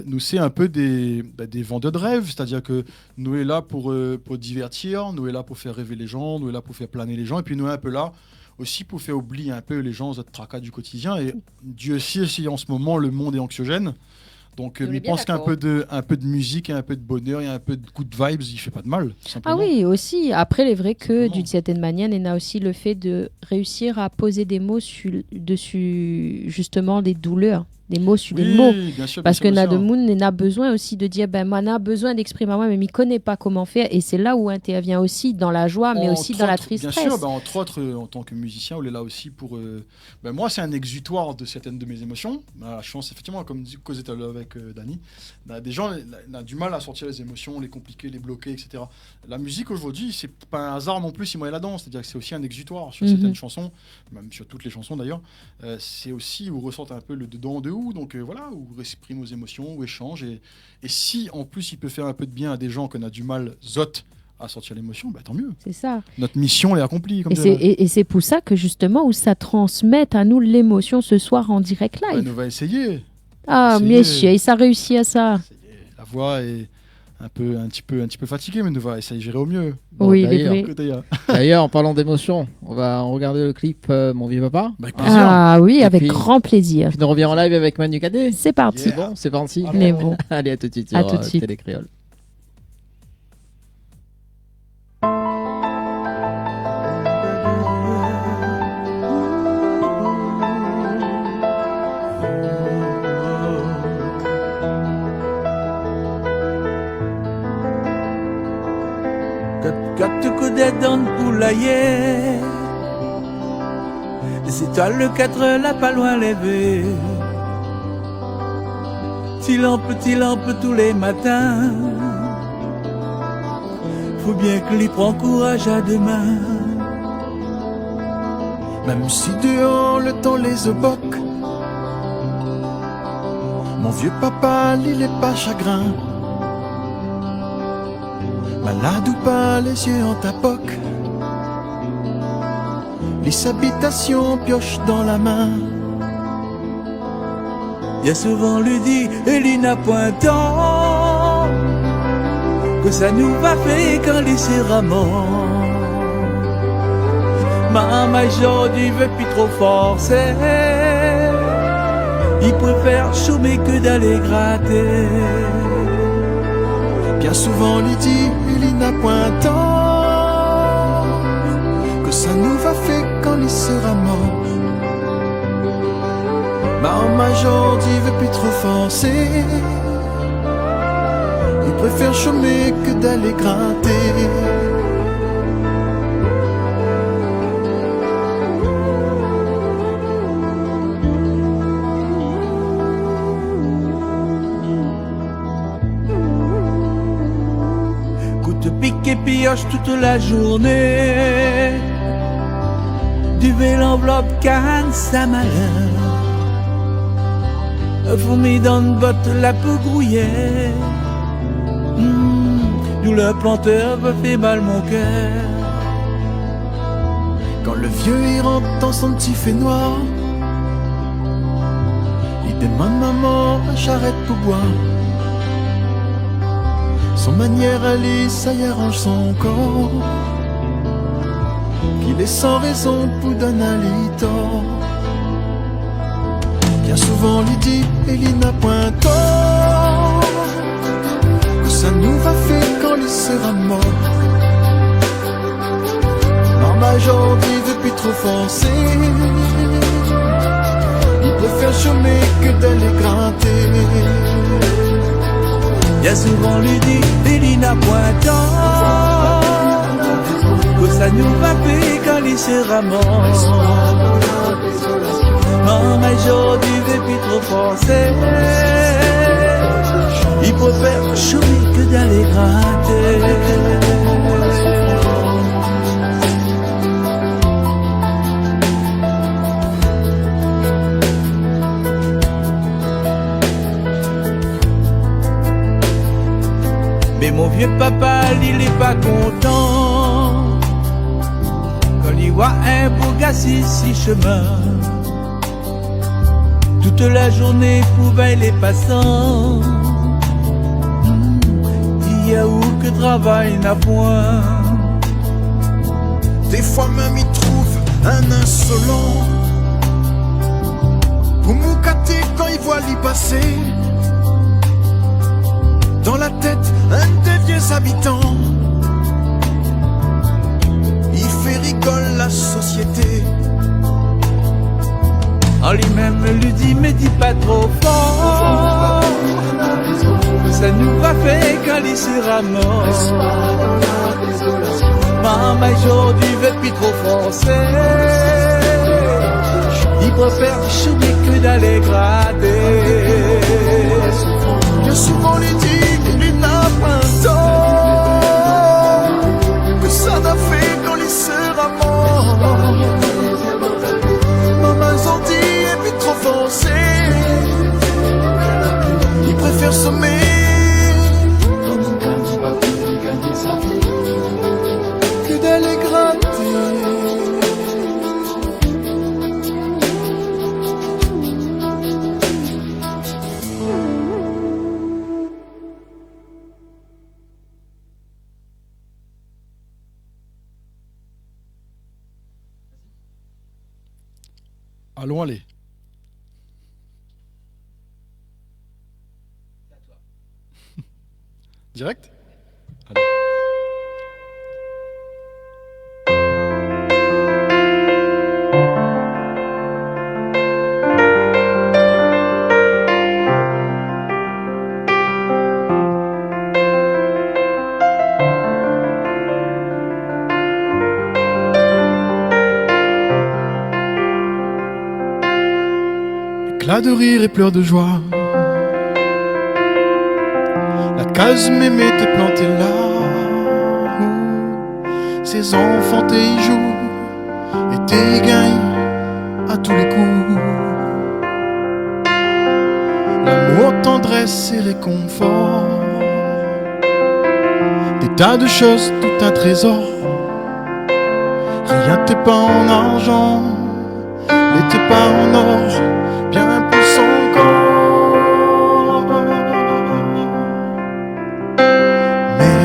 nous c'est un peu des vendeurs de rêves, c'est-à-dire que nous est là pour divertir, nous est là pour faire rêver les gens, nous est là pour faire planer les gens, et puis nous est un peu là aussi pour faire oublier un peu les gens aux autres tracas du quotidien, et Dieu sait si en ce moment le monde est anxiogène. Donc, je pense qu'un peu de musique et un peu de bonheur et un peu de good vibes, il fait pas de mal. Ah oui, aussi. Après, il est vrai que d'une certaine manière, il y a aussi le fait de réussir à poser des mots dessus justement les douleurs. Des mots sur les mots. Parce que Nademoun a besoin aussi de dire, moi, on a besoin d'exprimer moi, mais il ne connaît pas comment faire. Et c'est là où intervient aussi dans la joie, mais aussi dans la tristesse. Bien sûr, entre autres, en tant que musicien, on est là aussi pour... moi, c'est un exutoire de certaines de mes émotions. On a la chance, effectivement, comme causé tout à l'heure avec Dany, des gens ont du mal à sortir les émotions, les compliquer, les bloquer, etc. La musique, aujourd'hui, c'est pas un hasard non plus si moi et la danse. C'est-à-dire que c'est aussi un exutoire sur certaines chansons, même sur toutes les chansons d'ailleurs. C'est aussi où ressortent un peu le dedans de donc voilà, où on exprime nos émotions, où on échange, et si en plus il peut faire un peu de bien à des gens qu'on a du mal à sortir l'émotion, tant mieux. C'est ça. Notre mission est accomplie. Et c'est pour ça que justement où ça transmet à nous l'émotion ce soir en direct live. On va essayer. Mais et ça réussit à ça. La voix est un petit peu fatiguée, mais nous va essayer de gérer au mieux. Oui, d'ailleurs, en parlant d'émotion, on va regarder le clip Mon Vieux Papa. Oui, avec grand plaisir. Puis nous reviens en live avec Manu Cadet. C'est parti. C'est bon, c'est parti. Mais bon. Allez, à tout de suite sur Télé Créole. Quand tu connais dans le poulailler, les étoiles, le 4 là pas loin levé. Petit lampe tous les matins. Faut bien que l'y prend courage à demain. Même si dehors le temps les évoque, mon vieux papa, il est pas chagrin. Malade ou pas, les yeux en tapoc, les habitations piochent dans la main. Bien souvent lui dit, et il n'a point tant que ça nous va faire quand les sera mort. Maman aujourd'hui veut plus trop forcer, il préfère chômer que d'aller gratter. Bien souvent lui dit, il n'a point tant que ça nous va faire quand il sera mort. Maman aujourd'hui veut plus trop forcer, il préfère chômer que d'aller gratter. Pique et pioche toute la journée, duvet l'enveloppe canne sa malheur. Fourmi dans une botte la peau grouillée, Nous le planteur me fait mal mon cœur. Quand le vieux il rentre dans son petit fait noir, il demande maman un charrette pour boire. Son manière à lui, ça y arrange son corps, qu'il est sans raison pour donner un tort. Bien souvent lui dit, et il n'a point tort, que ça nous va faire quand il sera mort. Maman aujourd'hui depuis trop forcer, il préfère chômer que d'aller gratter. Bien souvent lui dit, il n'a point tort, que ça nous va faire quand il sera mort. Maman aujourd'hui depuis trop forcer, il préfère chômer que d'aller gratter. Mais mon vieux papa, il est pas content quand il voit un beau gars si chemin. Toute la journée pour les passants. Il y a où que travail n'a point. Des fois même il trouve un insolent pour moucater quand il voit l'y passer. Dans la tête, un des vieux habitants, il fait rigole la société. En lui-même lui dit, mais dis pas trop fort, ça nous va faire quand il sera mort. Maman aujourd'hui veut plus trop forcer, il préfère chômer que d'aller gratter. Bien souvent lui dit, il n'a pas tort, que ça n'a fait quand il sera mort. Maman aujourd'hui est plus trop forcée, il préfère sommer que d'aller gratter. Allons aller. Direct? Allez. Éclat de rire et pleurs de joie, la case mémé t'est plantée là où ses enfants t'y jouent et t'y gagnent à tous les coups. L'amour, tendresse et réconfort, des tas de choses, tout un trésor. Rien t'est pas en argent, n'était pas en or, bien plus encore. Mais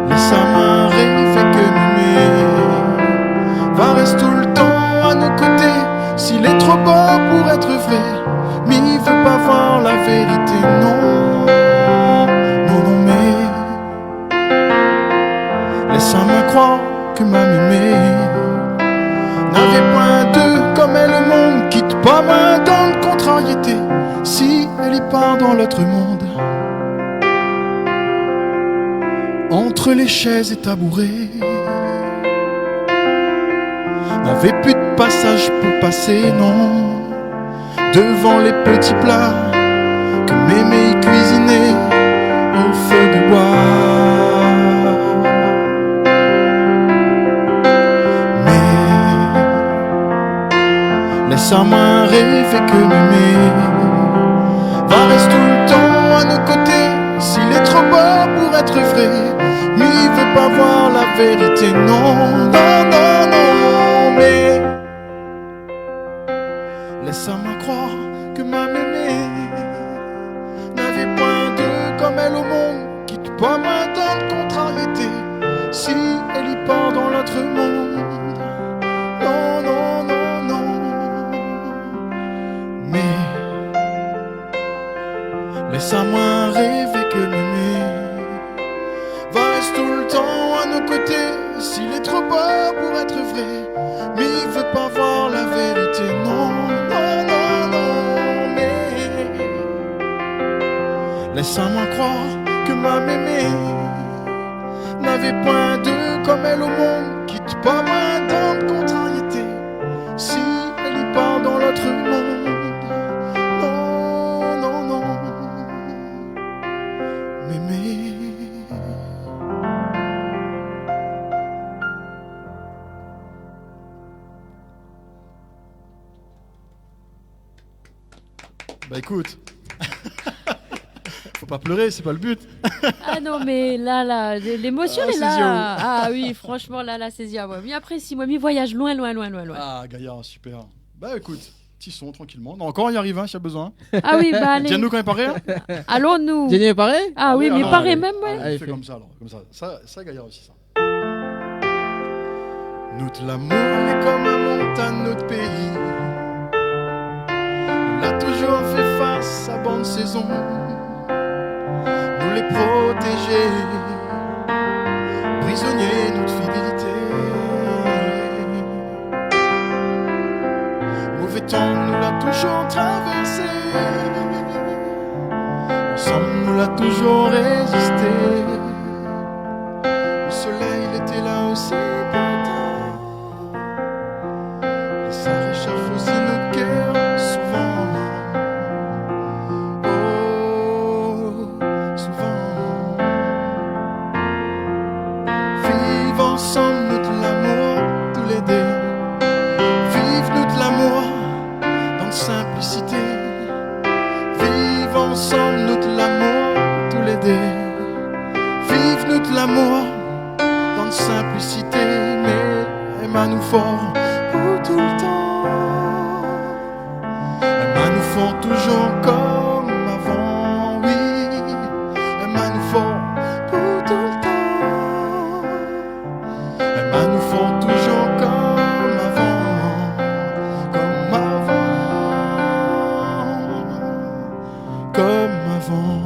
laisse à main rêver que mémé va rester tout le temps à nos côtés. S'il est trop beau pour être vrai, mais il veut pas voir la vérité, non. Non, non, mais laisse à main croire que ma mémé n'avait point d'eux comme elle, le monde quitte pas main dans le contrariété. Si elle y part dans l'autre monde, entre les chaises et tabourets, n'avait plus de passage pour passer, non. Devant les petits plats que mémé y cuisinait au feu de bois. Laisse à main rêver que mémé va rester tout le temps à nos côtés. s'il est trop beau pour être vrai, mais il veut pas voir la vérité. Non, non, non, non, mais laisse-moi croire que ma mémé n'avait point de comme elle au monde, quitte pas moins tant de contrariété, si elle y part dans l'autre monde. Non, non, non, non, mais laisse-moi rêver que mémé va rester tout le temps à nos côtés, s'il est trop beau pour être vrai, mais il veut pas voir la vérité. Non, non, non, non, mais laisse-moi croire que ma mémé n'avait point de comme elle au monde, quitte pas moins tant de contrariété, si elle y part dans l'autre monde. Non, non, non, mémé. Bah écoute, faut pas pleurer, c'est pas le but. Ah non, mais là, l'émotion Ah, est c'est là. Zio. Ah oui, franchement, là, c'est Zia. Moi, apprécie, moi, mi voyage loin. Ah Gaillard, super. Bah écoute, petit son tranquillement. Non, encore on y arrive, hein, s'il y a besoin. Ah oui, bah allez. Tiens-nous quand même paré. Hein. Allons-nous. Jenny est pareil? Ah oui, mais alors, pareil allez. même, ouais. Allez, Allez, fais fais. comme ça alors, comme ça. Ça Gaillard aussi ça. Notre l'amour est comme un montagne, notre pays. On l'a toujours fait face à bonne saison. Nous les protéger, prisonniers notre fidélité. Mauvais temps nous l'a toujours traversé. Ensemble nous l'a toujours résisté. Le soleil il était là aussi pourtant. Et ça réchauffe aussi nos cœurs souvent. Oh, souvent. Vive ensemble notre l'amour tous les deux. Vive notre l'amour dans la simplicité. Vive ensemble notre l'amour tous les deux. Vive notre l'amour dans la simplicité. Mais aime-nous fort pour tout le temps. Aime-nous fort toujours comme avant. Oui, aime-nous fort pour tout le temps. Aime-nous fort toujours comme avant. Comme avant. Comme avant.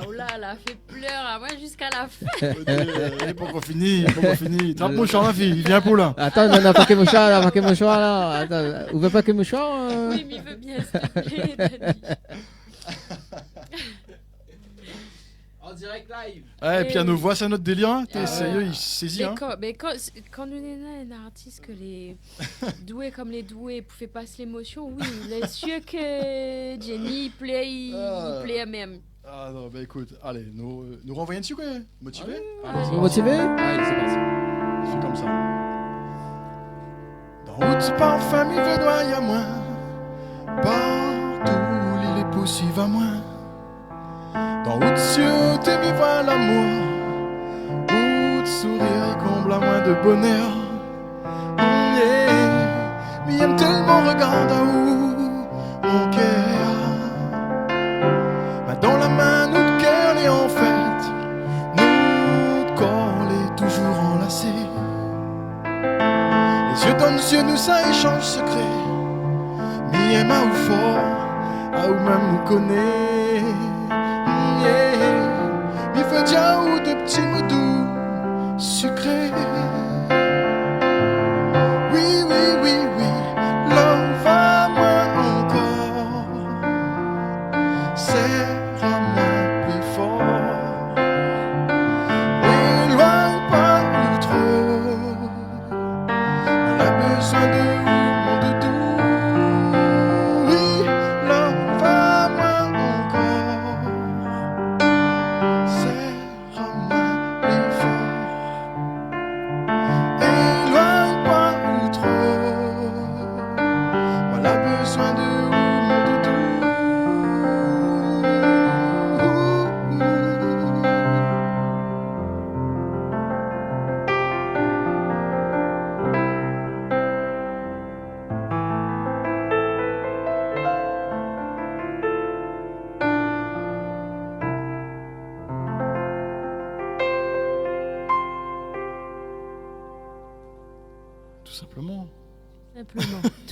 Oh là, là, fait pleurer à moi jusqu'à la fin. Allez, pour qu'on finisse. Trappe mouchoir, ma fille, viens pour là. Attends, on a pas que mouchoir là, pas que mouchoir là. Attends, vous voulez pas que mouchoir Oui, mais il veut bien, s'il te plaît, Dani. En direct live. Ouais, piano voix, c'est notre délire. Hein. T'es Ah, sérieux, ouais. il saisit. Mais, Hein. quand nous avons un artiste que les doués comme les doués pouvaient passer l'émotion, oui, les sûr que Jenny il plaît même. Ah non, bah écoute, allez, nous renvoyons dessus quoi. Motivé. Vous motivé? Allez, c'est parti. C'est comme ça. Dans route par famille Venois, y'a moins. Partout l'île est poussive à moins. Dans route sur tes vivre l'amour. Route sourire et comble à moins de bonheur. Yeah. Mais aime tellement regarde à où mon cœur. Dans la main, notre cœur est en fête. Notre corps est toujours enlacé. Les yeux dans les yeux, nous ça échange secret. Mi aime à ou fort, à ou même nous connaît. Yeah. Mi veut dire ou de petits mots doux, sucrés. Oui, oui, oui, oui, love à moi encore. C'est tout simplement.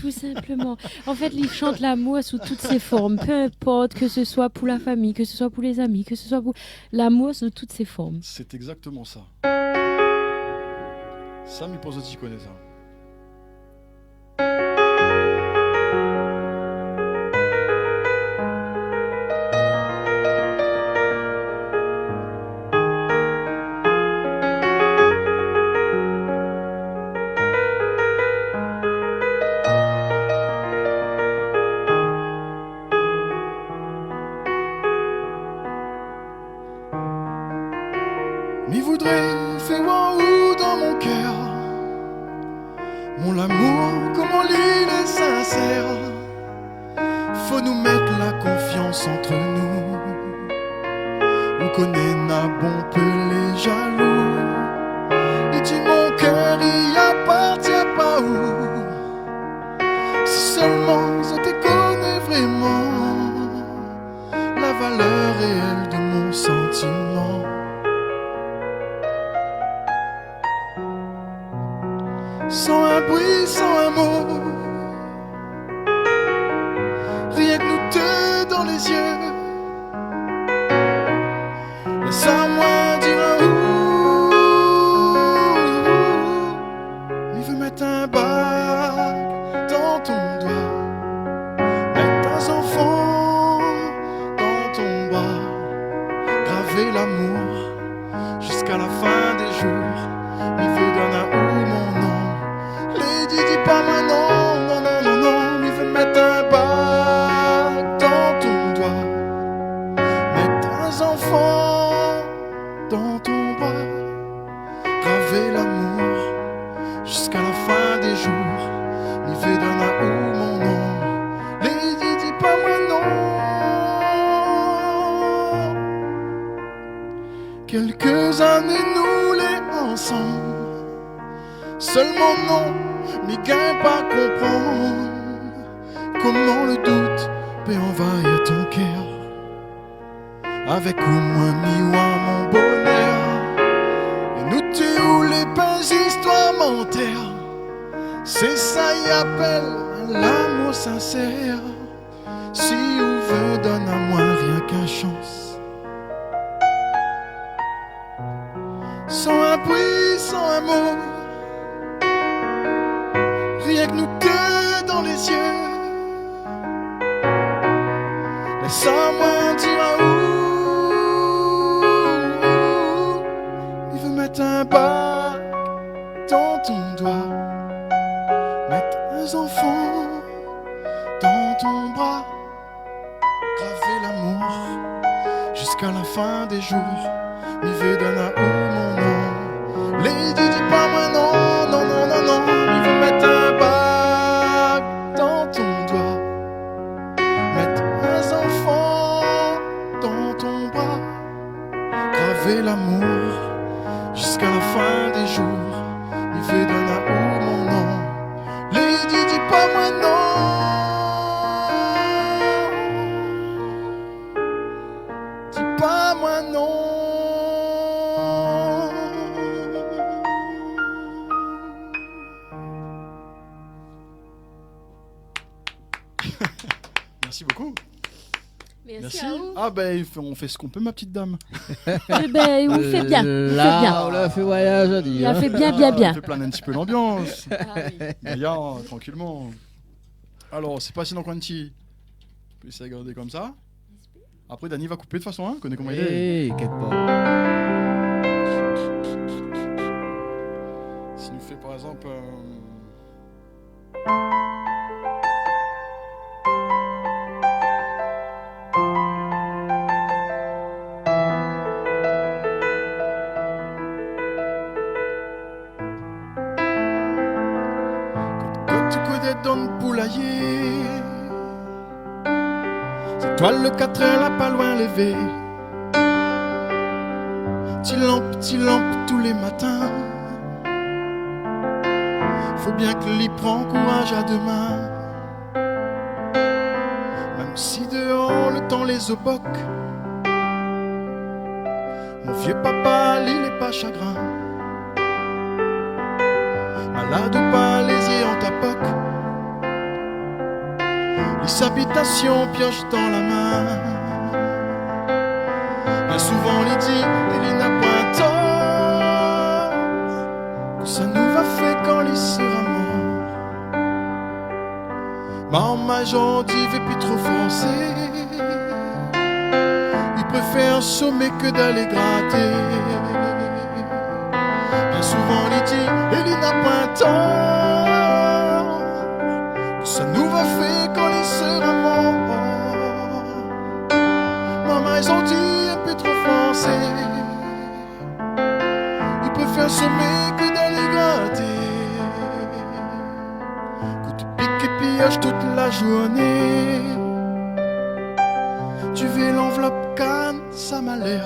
Tout simplement. En fait, il chante l'amour sous toutes ses formes, peu importe que ce soit pour la famille, que ce soit pour les amis, que ce soit pour l'amour sous toutes ses formes. C'est exactement ça. Ça, mi pose tu connais ça. Mi voudrais faire waouh dans mon cœur. Mon amour, comment l'île est sincère. Faut nous mettre la confiance entre nous. On connaît n'a bon peu les jaloux. Et dit mon cœur y appartient pas où. Si seulement je te connais vraiment la valeur réelle de mon sentiment. Sans un bruit, sans un mot, rien que nous deux dans les yeux. Laisse-moi dire un ouh. Il veut mettre un bague dans ton doigt, mettre tes enfants dans ton bras, graver l'amour jusqu'à la fin des jours. Il veut donner un ouh mon nom. Dis pas moi non, non, non, non, non. Il veut mettre un bague dans ton doigt, mettre tes enfants dans ton bras, graver l'amour jusqu'à la fin des jours. Il veut donner un ou mon nom. Lady, dis pas moi non. Quelques années nous les ensemble, seulement non. Mais gain pas comprendre comment le doute peut envahir ton cœur. Avec ou moins mi-ouah mon bonheur. Et nous tuons les pinces histoires mentères. C'est ça y appelle l'amour sincère. Si on veut donne à moi rien qu'un chance. Sans un bruit, sans un mot. Rien que nous deux dans les yeux. Laisse-moi dire un ouh. Il veut mettre un bague dans ton doigt, mettre tes enfants dans ton bras, graver l'amour jusqu'à la fin des jours. Il veut donner un ouh mon nom. Lady, dis pas moi non, non, non, non, non. Il veut mettre un bague dans ton doigt, mettre tes enfants dans ton bras, graver l'amour jusqu'à la fin des jours. Il veut donner un ou mon nom. Lady, dis pas moi non. Dis pas moi non. Merci beaucoup. Merci. À vous. Ah ben on fait ce qu'on peut ma petite dame. Ben, vous faites bien. Là, on l'a fait voyage à dire. Il a fait bien, bien, bien. On fait planer un petit peu l'ambiance. Ah oui. D'ailleurs, tranquillement. Alors, c'est passé dans Quanti. On peut essayer de garder comme ça. Après, Dani va couper de toute façon, hein. Connais comment il est. Hey, quête pas. Si nous fait par exemple. Dans le poulailler, c'est toi le 4 heures là pas loin levé. Petit lampe tous les matins. Faut bien que l'y prend courage à demain. Même si dehors le temps les oboque, mon vieux papa il est pas chagrin. malade ou paralysé en tapoc. Les habitations piochent dans la main. Bien souvent les dit, il n'a pas tort. Que ça nous va fait quand il sera mort. Maman gendive et puis trop foncé. Il préfère sommer que d'aller gratter. Bien souvent il dit, il n'a pas tort. Que ça nous va fait quand il sera mort. Maman gendive et puis trop foncé. Il préfère sommer que d'aller gratter. Toute la journée, tu veux l'enveloppe canne, ça m'a l'air.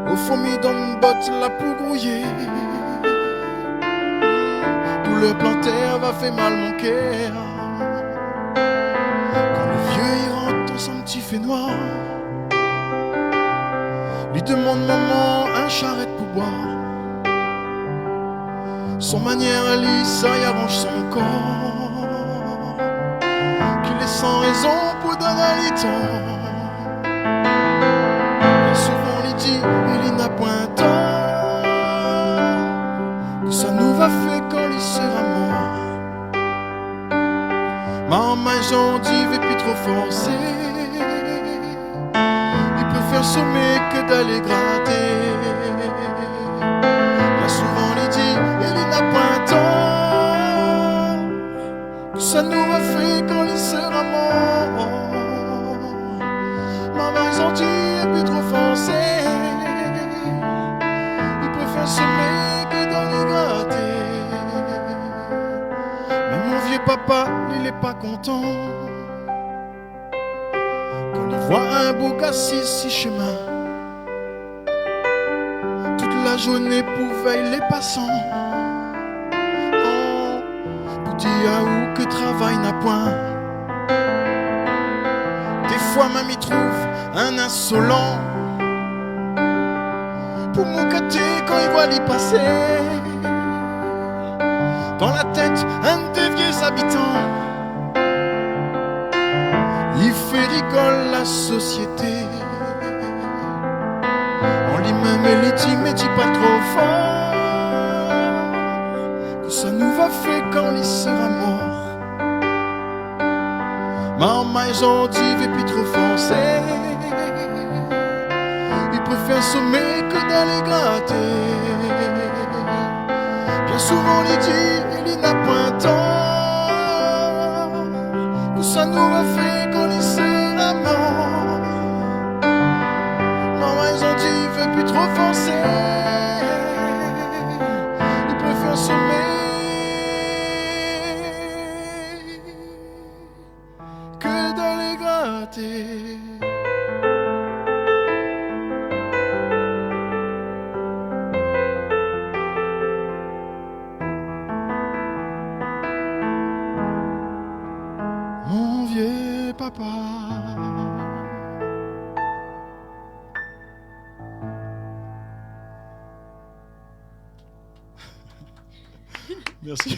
Au fond, m'y donne botte là pour grouiller. Tout le plantaire va faire mal mon cœur. Quand le vieux il rentre dans son petit fait noir, lui demande maman un charrette pour boire. Son manière lisse, ça y arrange son corps. Qu'il est sans raison pour donner les temps. Bien souvent il dit, il n'a point tort. Que ça nous va faire quand il sera mort. Maman est gendive et puis trop forcé. Il préfère sommer que d'aller gratter. Bien souvent il dit, il n'a pas tort. Que ça nous va faire quand il sera mort. Maman est gentille et puis trop forcé. Il préfère semer que d'aller gratter. Mais mon vieux papa, il est pas content quand il voit un beau gars si chemin. La journée pour veiller les passants. Oh, pour dire où que travail n'a point. Des fois même il trouve un insolent pour mon côté quand il voit l'y passer. Dans la tête un des vieux habitants. Il fait rigole la société. Mais les dit, mais dis pas trop fort. Que ça nous va faire quand il sera mort. Maman est gendive et puis trop foncé. Il préfère sommer que d'aller gratter. Bien souvent il dit, il n'a point tort. Que ça nous va faire quand il sera mort. Maman est gendive et puis trop foncé. Il préfère sommer que d'aller gratter. Mon vieux papa. Merci.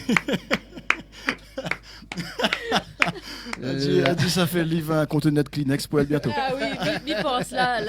Elle a dit ça fait livre un conteneur de Kleenex pour elle bientôt. Ah oui, il pense là,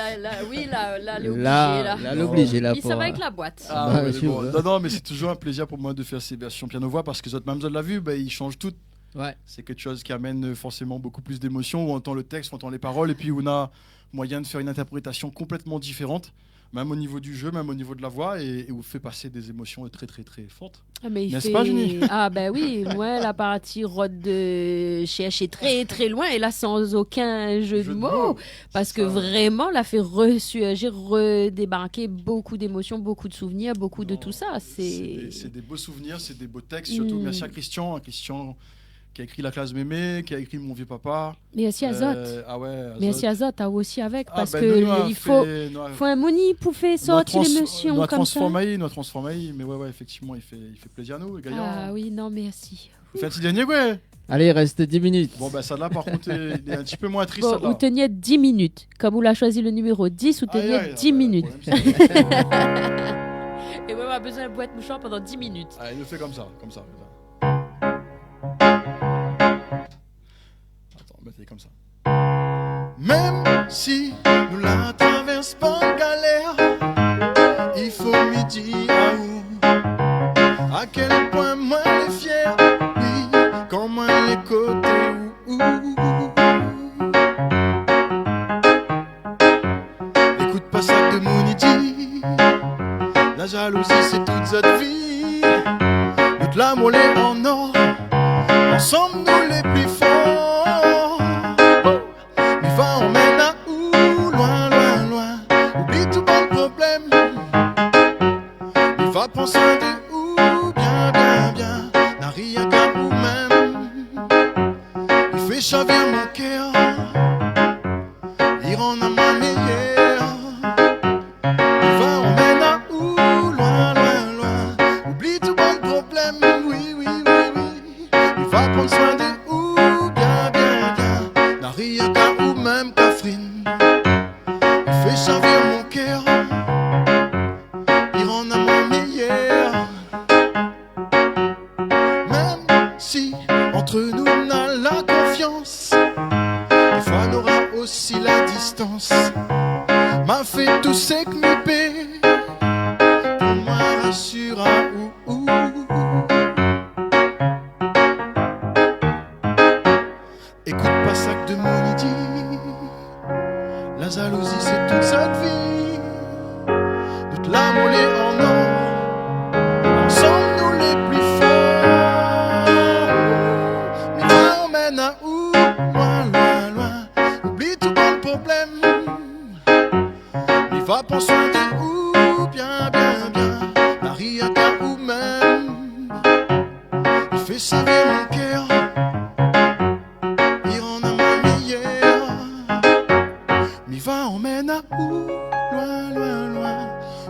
oui, là, l'obligé. Là, l'obligé, là. Ça va avec la boîte. Ah, ouais, bon. Non, mais c'est toujours un plaisir pour moi de faire ces versions piano-voix parce que même l'a vu, ils changent tout. Ouais. C'est quelque chose qui amène forcément beaucoup plus d'émotion. On entend le texte, on entend les paroles et puis on a moyen de faire une interprétation complètement différente. Même au niveau du jeu, même au niveau de la voix, et vous fait passer des émotions très très très fortes. Ah, mais n'est-ce pas, Jenny? Ah ben oui, moi la partie rod de chercher très très loin, et là sans aucun jeu de mots, parce que vraiment, la fait redébarquer beaucoup d'émotions, beaucoup de souvenirs, beaucoup de tout ça. C'est des beaux souvenirs, c'est des beaux textes, surtout merci à Christian qui a écrit La classe mémé, qui a écrit Mon vieux papa. Merci Azot. Ah ouais, Azot. Merci Azot, t'as aussi avec, parce ben que il faut un moni pour faire sortir l'émotion comme ça. Nous transformer, mais ouais, effectivement, il fait plaisir à nous, Gaillard. Ah oui, non, merci. Vous faites le dernier, ouais. Allez, il reste 10 minutes. Bon, ça là, par contre, il est un petit peu moins triste. Bon, vous teniez 10 minutes. Comme vous l'avez choisi le numéro 10, vous teniez 10 minutes. Et moi, on a besoin de boîte mouchoir pendant 10 minutes. Ah, il le fait comme ça. Attends, mettez comme ça. Même si nous la traversons pas en galère, il faut me dire à quel point moi elle est fière, oui, quand moi elle est côté Écoute pas ça de Mounidi, la jalousie c'est toute notre vie, notre l'amour est en or, ensemble nous les plus forts. Mais va on mène à où, loin, loin, loin, oublie tout bon problème. Mais va prendre soin de où, bien, bien, bien, n'a rien qu'à où même. Il fait chaver mon cœur, il rend à ma meilleure. Mais va on mène à où, loin, loin, loin, oublie tout bon problème. Oui, oui, oui, oui. Il va prendre soin de où, bien, bien, bien, n'a rien qu'à où même Catherine. Il fait chaver mon cœur, il rend à ma meilleure. Même si entre nous n'a la confiance, des fois on aura aussi la distance. M'a fait tout sec me paix, pour moi rassure à où. Écoute pas ça que de mon idée, la jalousie c'est toute cette vie, notre l'amour est en or, ensemble nous les plus forts. Mais là on mène à où, loin, loin, loin, oublie tout bon problème. Mais va prendre soin de où, bien, bien, bien, n'a rien qu'à où même. Il fait servir mon cœur, il rend à ma meilleure. Mais va emmène à où, loin, loin, loin,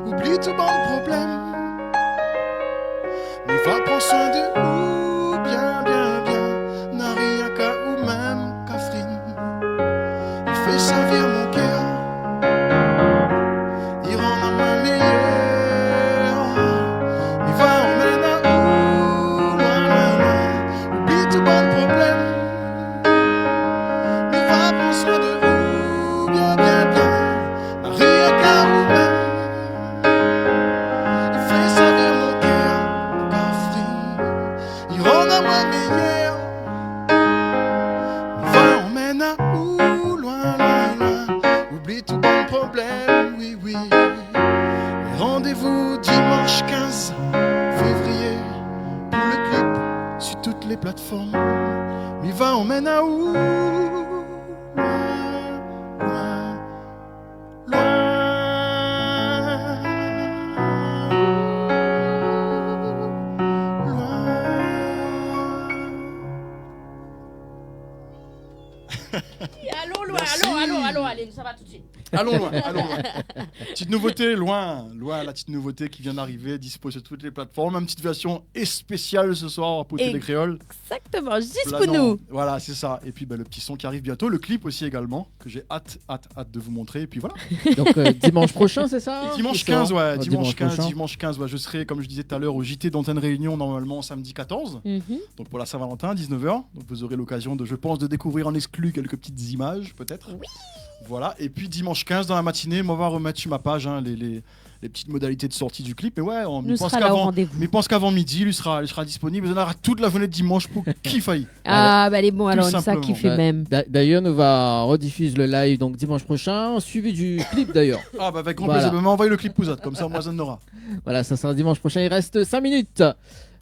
oublie tout bon problème. Mais va prendre soin de où, bien, bien, bien, n'a rien qu'à où même Catherine. Il fait servir mon cœur, il rend à ma meilleure. Mais va emmène à où, loin, loin, loin, oublie tout bon problème. Mais va prendre soin de où, bien, bien, bien, n'a rien qu'à où même. Il fait servir mon cœur, Catherine, il rend à ma meilleure. Mais va emmène à où, loin, loin, loin, oublie tout bon problème, oui, oui. Et rendez-vous dimanche 15 février pour le clip sur toutes les plateformes. Mais va emmène à où, loin, Allons, allez, ça va tout de suite. Allons loin, allons loin. Petite nouveauté, loin, la petite nouveauté qui vient d'arriver, dispo sur toutes les plateformes. Une petite version spéciale ce soir pour Télé Créole. Exactement, juste pour Planant. nous. Voilà, c'est ça. Et puis le petit son qui arrive bientôt, le clip aussi également, que j'ai hâte de vous montrer. Et puis voilà. Donc dimanche prochain, c'est ça? Dimanche 15, ouais. Oh, Dimanche 15, ouais. Je serai, comme je disais tout à l'heure, au JT d'Antenne Réunion, normalement samedi 14. Donc pour la Saint-Valentin, 19h. Donc vous aurez l'occasion je pense, de découvrir en exclu quelques petites images, peut-être. Oui. Voilà. Et puis dimanche 15, dans la matinée, on va remettre sur ma page les petites modalités de sortie du clip. Et ouais, on pense qu'avant midi, il sera disponible. On aura toute la journée de dimanche pour qui faille. Ah, bah, elle est bon, alors, c'est ça qui fait même. D'ailleurs, on va rediffuser le live donc dimanche prochain, suivi du clip d'ailleurs. Ah, bah, avec grand plaisir. Mais envoyez le clip Pouzat, comme ça, moi, ça en aura. Voilà, ça sera dimanche prochain. Il reste 5 minutes.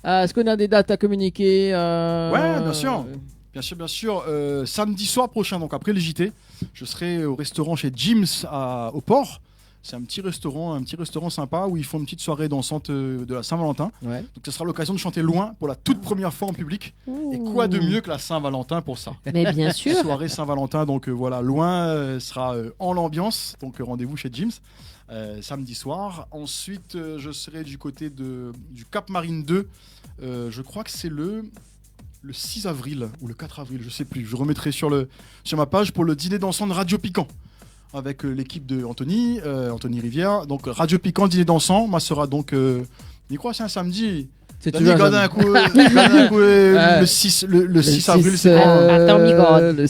Est-ce qu'on a des dates à communiquer Ouais, bien sûr. Bien sûr. Samedi soir prochain, donc après les JT, je serai au restaurant chez Jim's au Port. C'est un petit restaurant sympa où ils font une petite soirée dansante de la Saint-Valentin. Ouais. Donc ça sera l'occasion de chanter Loin pour la toute première fois en public. Ouh. Et quoi de mieux que la Saint-Valentin pour ça? Mais bien sûr. Soirée Saint-Valentin, donc voilà, Loin sera en l'ambiance. Donc rendez-vous chez Jim's samedi soir. Ensuite, je serai du côté du Cap Marine 2. Je crois que c'est le 6 avril ou le 4 avril, je sais plus. Je remettrai sur ma page pour le dîner dansant de Radio Piquant. avec l'équipe de Anthony Rivière. Donc Radio Piquant, dîner dansant. Moi sera donc, je crois c'est un samedi. C'est Dani, garde un coup, le 6 avril, c'est Attends, Migode. Le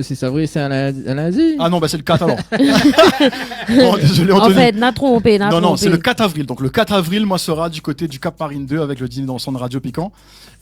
6 avril, c'est un lundi. Ah non, bah c'est le 4 alors. Bon, désolé, En Anthony. fait, n'a trompé. Non, c'est le 4 avril. Donc le 4 avril, moi, sera du côté du Cap Marine 2 avec le dîner dansant de Radio Piquant.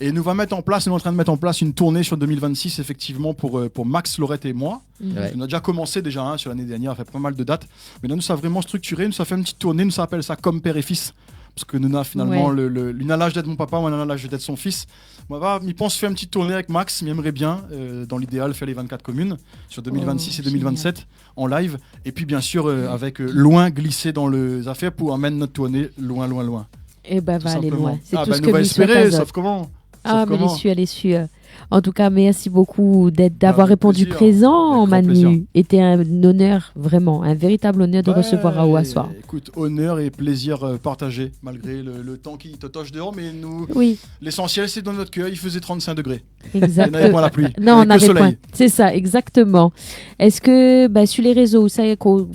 Et nous va mettre en place, nous sommes en train de mettre en place une tournée sur 2026, effectivement, pour Max, Laurette et moi. Ouais. On a déjà commencé sur l'année dernière, on a fait pas mal de dates. Mais là, nous sommes vraiment structuré, nous sommes fait une petite tournée, nous ça appelle ça comme père et fils. Parce que nous avons finalement, l'une a l'âge d'être mon papa, moi, l'une a l'âge d'être son fils. Moi, il pense faire une petite tournée avec Max, mais il aimerait bien, dans l'idéal, faire les 24 communes sur 2026 et 2027 en live. Et puis, bien sûr, avec loin glisser dans les affaires pour amener notre tournée loin, loin, loin. Eh ben, va aller loin. C'est tout ce nous que va lui souhaite espérer, Azot. sauf comment. Ah, Sauf mais comment. elle est sûre. En tout cas, merci beaucoup d'avoir avec répondu plaisir. présent, Avec grand plaisir. Manu. C'était un honneur, vraiment, un véritable honneur de recevoir Raoult à soir. Écoute, honneur et plaisir partagé, malgré le temps qui totoche dehors, mais nous, Oui, l'essentiel c'est dans notre cœur, il faisait 35 degrés. exactement. Il n'y avait pas la pluie. Non, on il y avait que avait soleil. point. C'est ça, exactement. Est-ce que sur les réseaux, où ça y trouve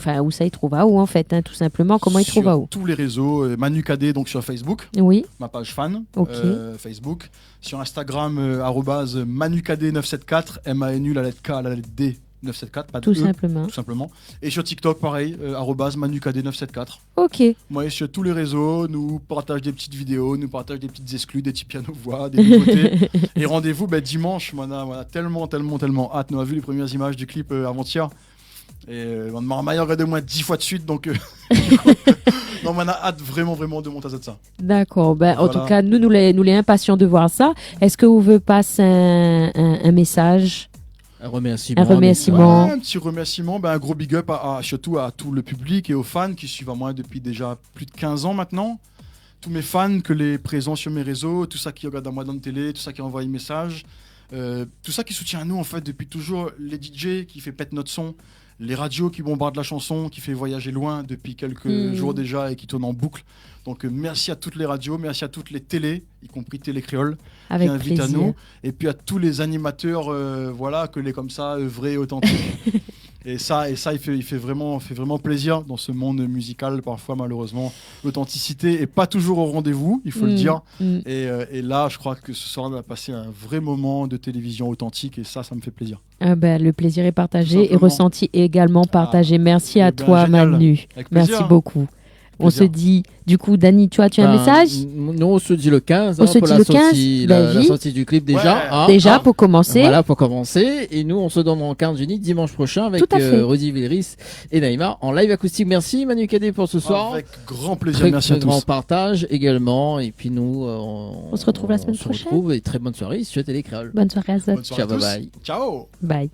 Raoult en fait, hein, tout simplement, comment il trouve Sur Raoult? tous les réseaux, Manu Cadet, donc sur Facebook, Oui, ma page fan, Ok. Facebook. Sur Instagram, @ManuCadet974, MANU, la lettre K, la lettre D, 974, pas de tout E, simplement. tout simplement. Et sur TikTok, pareil, @ManuCadet974. Ok. Moi, sur tous les réseaux, nous partage des petites vidéos, nous partage des petites exclus, des petits pianos-voix, des nouveautés. Et rendez-vous dimanche, on a tellement hâte. Nous avons vu les premières images du clip avant-hier. Et on m'a regardé au moins 10 fois de suite, donc non, on a hâte vraiment de monter à ça. D'accord. En Voilà. tout cas, nous les impatients de voir ça. Est-ce que vous voulez passer un message? Un remerciement. Un remerciement. Ouais, un petit remerciement, un gros big up surtout à tout le public et aux fans qui suivent à moi depuis déjà plus de 15 ans maintenant. Tous mes fans, que les présents sur mes réseaux, tout ça qui regarde à moi dans la télé, tout ça qui envoie des messages, tout ça qui soutient à nous en fait depuis toujours, les DJ qui fait pète notre son, les radios qui bombardent la chanson, qui fait voyager loin depuis quelques jours déjà et qui tournent en boucle. Donc merci à toutes les radios, merci à toutes les télés, y compris Télé Créole, Avec qui invitent à plaisir. nous. Et puis à tous les animateurs, que les comme ça, vrais, authentiques. Et ça, il fait vraiment plaisir dans ce monde musical. Parfois, malheureusement, l'authenticité est pas toujours au rendez-vous, il faut le dire. Et là, je crois que ce soir, on a passé un vrai moment de télévision authentique et ça me fait plaisir. Le plaisir est Tout partagé et simplement. ressenti également partagé. Merci à eh bien, toi, génial. Manu. Avec Merci plaisir. beaucoup. On se dit, du coup, Dani, tu as un message? Nous, on se dit le 15. On se pour dit la le 15, sortie, la sortie du clip déjà. Ouais. hein, Déjà, hein. pour commencer. Voilà, pour commencer. Et nous, on se donne en 15 unis dimanche prochain avec Tout à fait. Rudy Villeris et Naïma en live acoustique. Merci Manu Cadet pour ce soir. Avec grand plaisir, Très, merci à très grand tous. partage également. Et puis nous, on se retrouve la semaine se prochaine. retrouve et très bonne soirée sur Télé Créole. Bonne soirée à Zot. Bonne soirée Ciao, à tous. bye bye. Ciao. Bye.